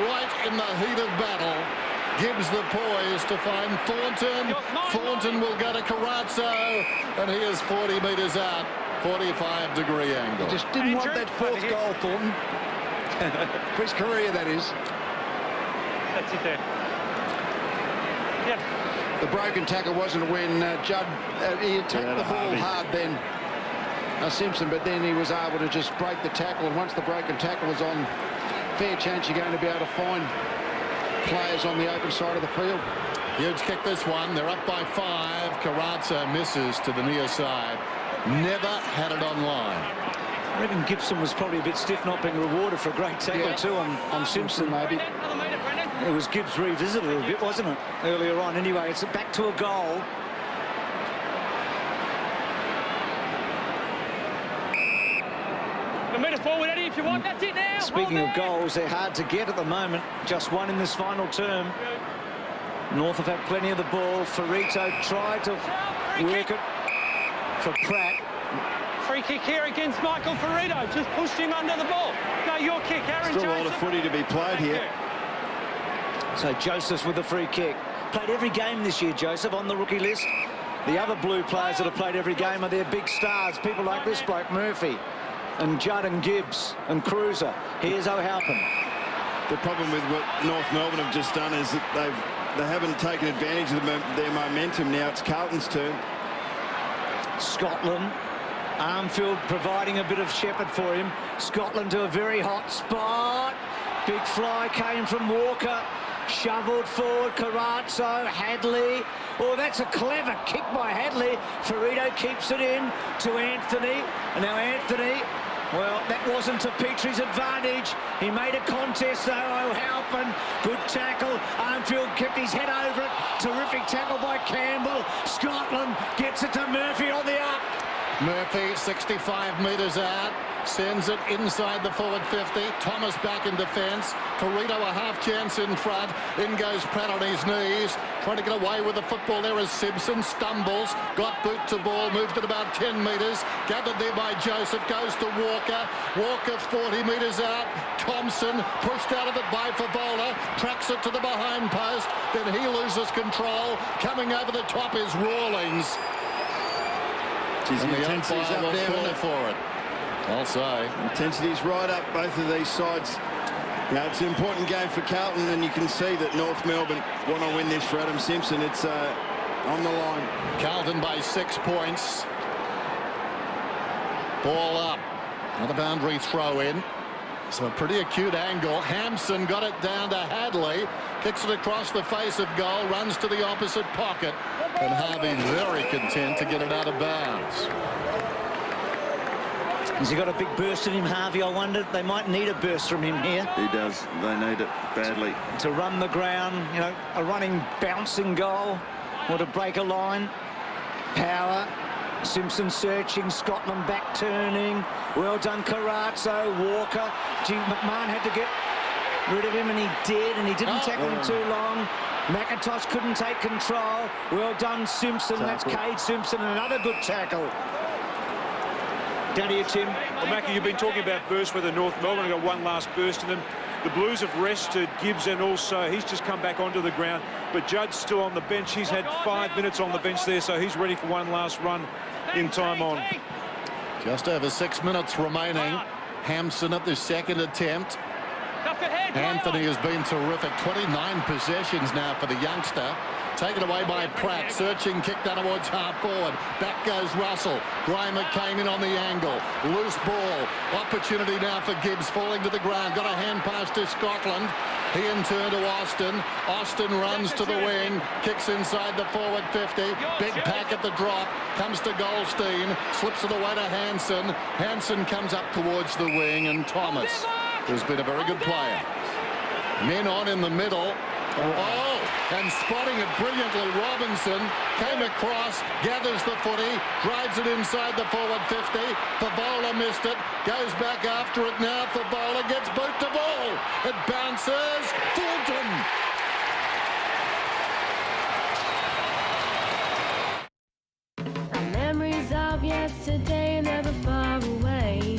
E: Right in the heat of battle. Gibbs the poise to find Thornton. Thornton will go to Carazzo. And he is 40 metres out. 45-degree angle.
H: He just didn't want that fourth goal, Thornton. For his career, that is.
B: That's it there. Yep.
H: The broken tackle wasn't when Judd, he attacked the ball hard then, Simpson, but then he was able to just break the tackle, and once the broken tackle was on, fair chance you're going to be able to find players on the open side of the field.
E: Hughes kick this one. They're up by 5. Carazzo misses to the near side. Never had it on line.
A: I reckon Gibson was probably a bit stiff not being rewarded for a great tackle too on Simpson maybe. It was Gibbs revisited a bit, wasn't it, earlier on? Anyway, it's back to a goal.
B: The metre forward, Eddie, if you want. That's it now.
A: Speaking of goals, they're hard to get at the moment. Just one in this final term. North have had plenty of the ball. Ferrito tried to work it for Pratt.
G: Free kick here against Michael Ferrito. Just pushed him under the ball. No, your kick, Aaron Joseph.
F: Still a lot of footy to be played here.
A: So Joseph's with the free kick. Played every game this year, Joseph, on the rookie list. The other Blue players that have played every game are their big stars. People like this bloke, Murphy, and Judd and Gibbs and Cruiser. Here's O'Halpin.
F: The problem with what North Melbourne have just done is that they haven't taken advantage of their momentum. Now it's Carlton's turn.
A: Scotland. Armfield providing a bit of shepherd for him. Scotland to a very hot spot. Big fly came from Walker. Shoveled forward, Carazzo, Hadley. Oh, that's a clever kick by Hadley. Ferrito keeps it in to Anthony. And now Anthony, well, that wasn't to Petrie's advantage. He made a contest, though. O'Halpin, good tackle. Armfield kept his head over it. Terrific tackle by Campbell. Scotland gets it to Murphy on the up.
E: Murphy, 65 metres out, sends it inside the forward 50. Thomas back in defence. Ferrito a half chance in front. In goes Pratt on his knees. trying to get away with the football there as Simpson stumbles, got boot to ball, moved it about 10 metres, gathered there by Joseph, goes to Walker. Walker 40 metres out. Thompson pushed out of it by Favola, tracks it to the behind post, then he loses control. Coming over the top is Rawlings.
F: Geez,
E: and the
F: intensity's
E: umpire
F: up
E: will
F: there,
E: call
F: isn't it?
E: for it. I'll say.
F: Intensity's right up both of these sides. Now, it's an important game for Carlton, and you can see that North Melbourne want to win this for Adam Simpson. It's on the line.
E: Carlton by 6 points. Ball up. Another boundary throw in. So a pretty acute angle. Hampson got it down to Hadley. Kicks it across the face of goal. Runs to the opposite pocket. And Harvey very content to get it out of bounds.
A: Has he got a big burst in him, Harvey? I wonder. They might need a burst from him here.
F: He does. They need it badly.
A: To run the ground, you know, a running, bouncing goal, or to break a line. Power. Simpson searching, Scotland back turning. Well done, Carazzo. Walker. McMahon had to get rid of him, and he did, and he didn't tackle him too long. McIntosh couldn't take control. Well done, Simpson. That's Cade Simpson, and another good tackle. Down to you, Tim.
D: Well, Mackie, you've been talking about bursts with the North Melbourne. Got one last burst in them. The Blues have rested Gibbs, and also he's just come back onto the ground. But Judd's still on the bench. He's had 5 minutes on the bench there, so he's ready for one last run in time on.
E: Just over 6 minutes remaining. Hampson at the second attempt. Anthony has been terrific. 29 possessions now for the youngster. Taken away by Pratt. Searching, kick down towards half forward. Back goes Russell. Graham came in on the angle. Loose ball. Opportunity now for Gibbs falling to the ground. Got a hand pass to Scotland. He in turn to Austin. Austin runs to the wing. Kicks inside the forward 50. Big pack at the drop. Comes to Goldstein. Slips it away to Hansen. Hansen comes up towards the wing, and Thomas, who's been a very good player. Men on in the middle. Oh, and spotting it brilliantly, Robinson came across, gathers the footy, drives it inside the forward 50. Favola missed it, goes back after it now. Favola gets boot to ball. It bounces. Thornton.
I: Our memories of yesterday never far away.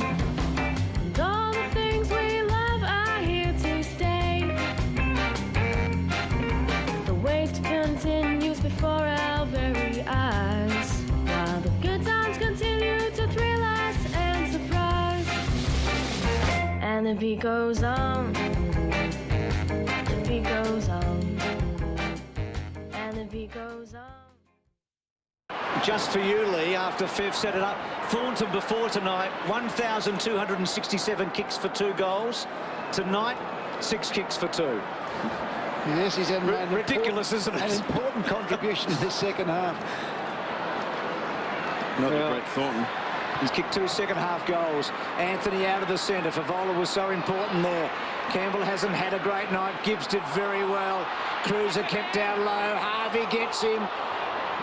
I: And all the things we love are here to stay. The waste continues before our very eyes, while the good times continue to thrill us and surprise. And the beat goes on. The beat goes on. And the beat goes on.
A: Just for you, Lee, after Fev set it up. Thornton before tonight, 1,267 kicks for 2 goals. Tonight, 6 kicks for 2.
H: Yes, he's had
A: ridiculous, isn't it?
H: An important contribution in the second half.
F: Not Brett Thornton.
A: He's kicked 2 second-half goals. Anthony out of the centre. Favola was so important there. Campbell hasn't had a great night. Gibbs did very well. Cruiser kept down low. Harvey gets him.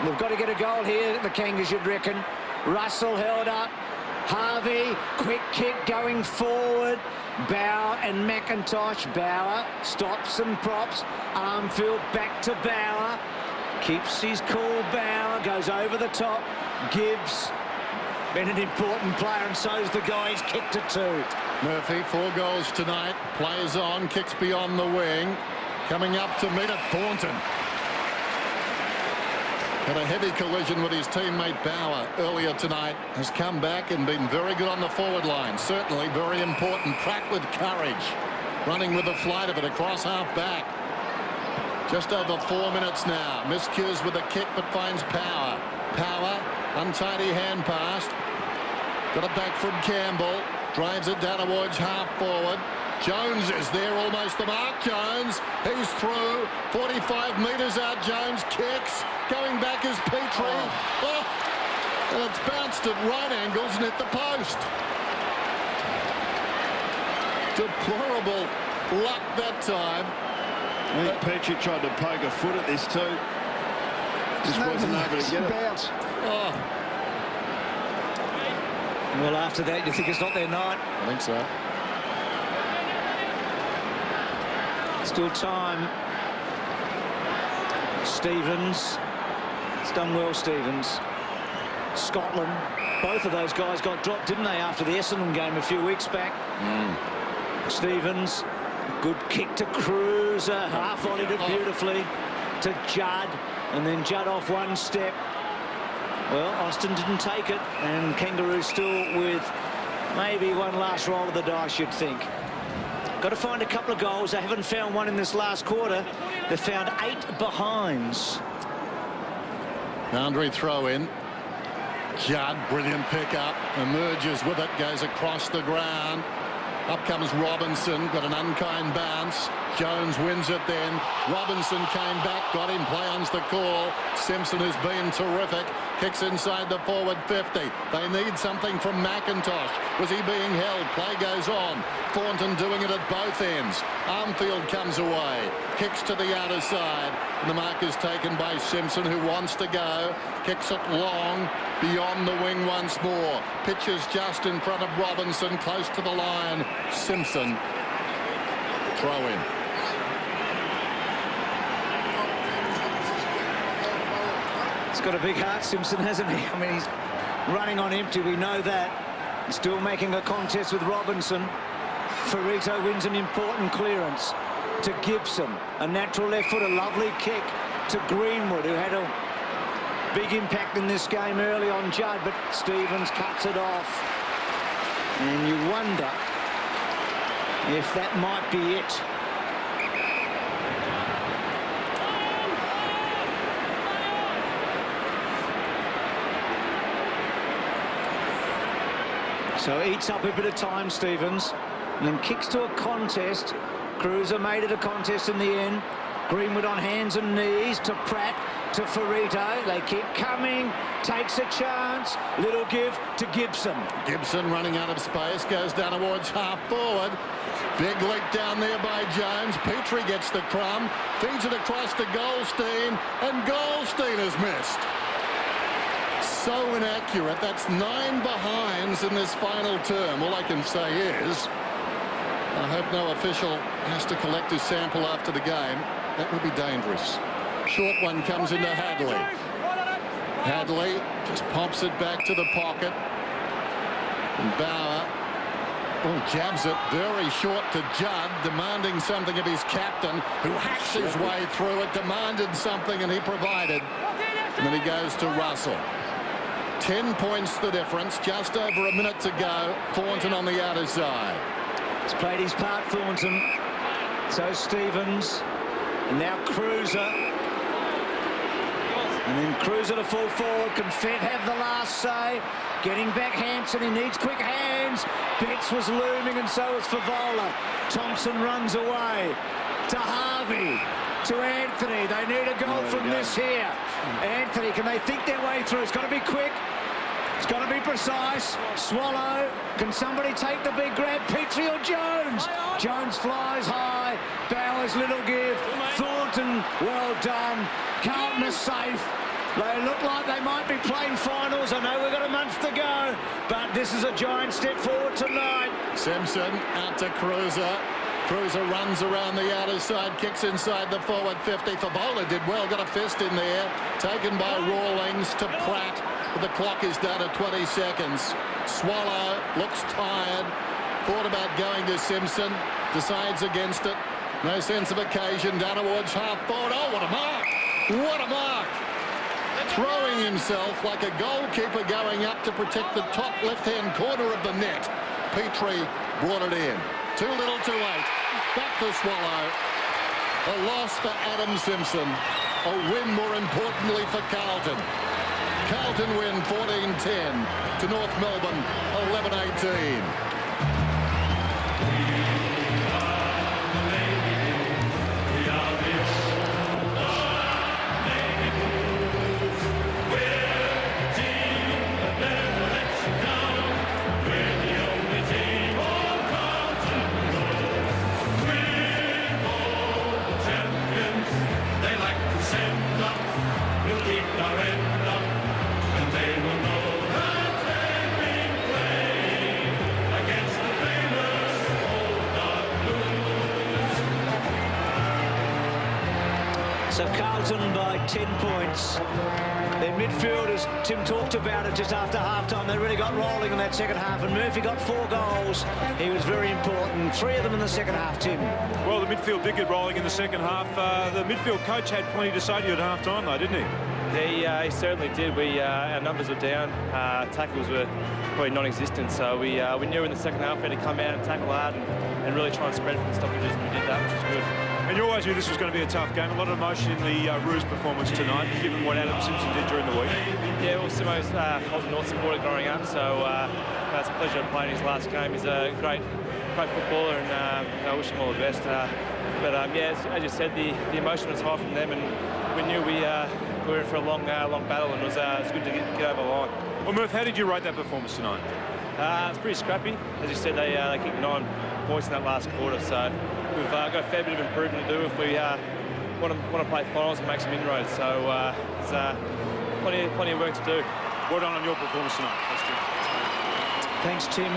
A: They've got to get a goal here, the Kangas, you'd reckon. Russell held up. Harvey, quick kick going forward. Bauer and McIntosh. Bauer stops and props. Armfield back to Bauer. Keeps his cool. Bauer goes over the top. Gibbs, been an important player, and so's the guy. He's kicked it 2.
E: Murphy, 4 goals tonight. Plays on, kicks beyond the wing. Coming up to meet it, Thornton. Had a heavy collision with his teammate Bauer earlier tonight. Has come back and been very good on the forward line. Certainly very important. Pratt with courage. Running with the flight of it across half back. Just over 4 minutes now. Miscues with a kick but finds Power. Power, untidy hand pass. Got it back from Campbell. Drives it down towards half forward. Jones is there, almost the mark. Jones, he's through. 45 metres out, Jones kicks. Going back is Petrie. Oh, and it's bounced at right angles and hit the post. Deplorable luck that time.
F: I think Petrie tried to poke a foot at this too. Just wasn't able to get it.
H: Bounce.
E: Oh.
A: Well, after that, you think it's not their night?
E: I think so.
A: Still time. Stevens. It's done well, Stevens. Scotland. Both of those guys got dropped, didn't they, after the Essendon game a few weeks back? Stevens. Good kick to Cruiser. Half-volleyed it beautifully to Judd. And then Judd off one step. Well, Austin didn't take it. And Kangaroos still with maybe one last roll of the dice, you'd think. Got to find a couple of goals. They haven't found one in this last quarter. They found 8 behinds.
E: Boundary throw in. Judd, brilliant pickup. Emerges with it, goes across the ground. Up comes Robinson, got an unkind bounce. Jones wins it then. Robinson came back, got him, play on's the call. Simpson has been terrific. Kicks inside the forward 50. They need something from McIntosh. Was he being held? Play goes on. Thornton doing it at both ends. Armfield comes away. Kicks to the outer side. And the mark is taken by Simpson, who wants to go. Kicks it long, beyond the wing once more. Pitches just in front of Robinson, close to the line. Simpson. Throw in.
A: He's got a big heart, Simpson, hasn't he? I mean, he's running on empty, we know that. Still making a contest with Robinson. Ferrito wins an important clearance to Gibson. A natural left foot, a lovely kick to Greenwood, who had a big impact in this game early on Judd, but Stevens cuts it off. And you wonder if that might be it. So eats up a bit of time, Stevens, and then kicks to a contest. Cruiser made it a contest in the end. Greenwood on hands and knees to Pratt, to Ferrito. They keep coming, takes a chance. Little give to Gibson.
E: Gibson running out of space, goes down towards half forward. Big leak down there by Jones. Petrie gets the crumb, feeds it across to Goldstein, and Goldstein has missed. So inaccurate. That's 9 behinds in this final term. All I can say is, I hope no official has to collect his sample after the game. That would be dangerous. Short one comes into Hadley. Hadley just pops it back to the pocket. And Bauer jabs it very short to Judd, demanding something of his captain, who hacks his way through it, demanded something, and he provided. And then he goes to Russell. 10 points the difference, just over a minute to go. Thornton on the outer side.
A: He's played his part, Thornton. So Stevens. And now Cruiser. And then Cruiser to full forward. Can Fett have the last say? Getting back Hansen. He needs quick hands. Betts was looming, and so was Favola. Thompson runs away to Harvey. To Anthony. They need a goal from this here. Anthony, can they think their way through? It's got to be quick. It's got to be precise. Swallow. Can somebody take the big grab? Petrie or Jones? Jones flies high. Bowers, little give. Thornton, well done. Carlton is safe. They look like they might be playing finals. I know we've got a month to go, but this is a giant step forward tonight.
E: Simpson out to Cruiser. Cruiser runs around the outer side, kicks inside the forward 50. Favola did well, got a fist in there. Taken by Rawlings to Pratt. But the clock is down at 20 seconds. Swallow looks tired. Thought about going to Simpson. Decides against it. No sense of occasion. Down towards half forward. Oh, what a mark! What a mark! Throwing himself like a goalkeeper going up to protect the top left-hand corner of the net. Petrie brought it in. Too little, too late. Back to Swallow. A loss for Adam Simpson. A win, more importantly, for Carlton. Carlton win 14-10 to North Melbourne 11-18.
A: So Carlton by 10 points. Their midfield, as Tim talked about it just after half-time, they really got rolling in that second half, and Murphy got 4 goals. He was very important. 3 of them in the second half, Tim.
D: Well, the midfield did get rolling in the second half. The midfield coach had plenty to say to you at half-time, though, didn't he?
O: Yeah, he certainly did. Our numbers were down. Tackles were probably non-existent, so we knew in the second half we had to come out and tackle hard and really try and spread from the stoppages, and we did that, which was good.
D: And you always knew this was going to be a tough game. A lot of emotion in the Roos performance tonight, given what Adam Simpson did during the week. Yeah, well, Simo's I was a North supporter growing up, so it's a pleasure to play in his last game. He's a great footballer, and I wish him all the best. Yeah, as you said, the emotion was high from them, and we knew we were in for a long battle, and it was good to get over the line. Well, Murph, how did you rate that performance tonight?
O: It's pretty scrappy. As you said, they kicked 9 points in that last quarter, so we've got a fair bit of improvement to do if we want to play finals and make some inroads. So it's plenty of work to do.
D: Well done on your performance tonight.
A: Thanks, Tim.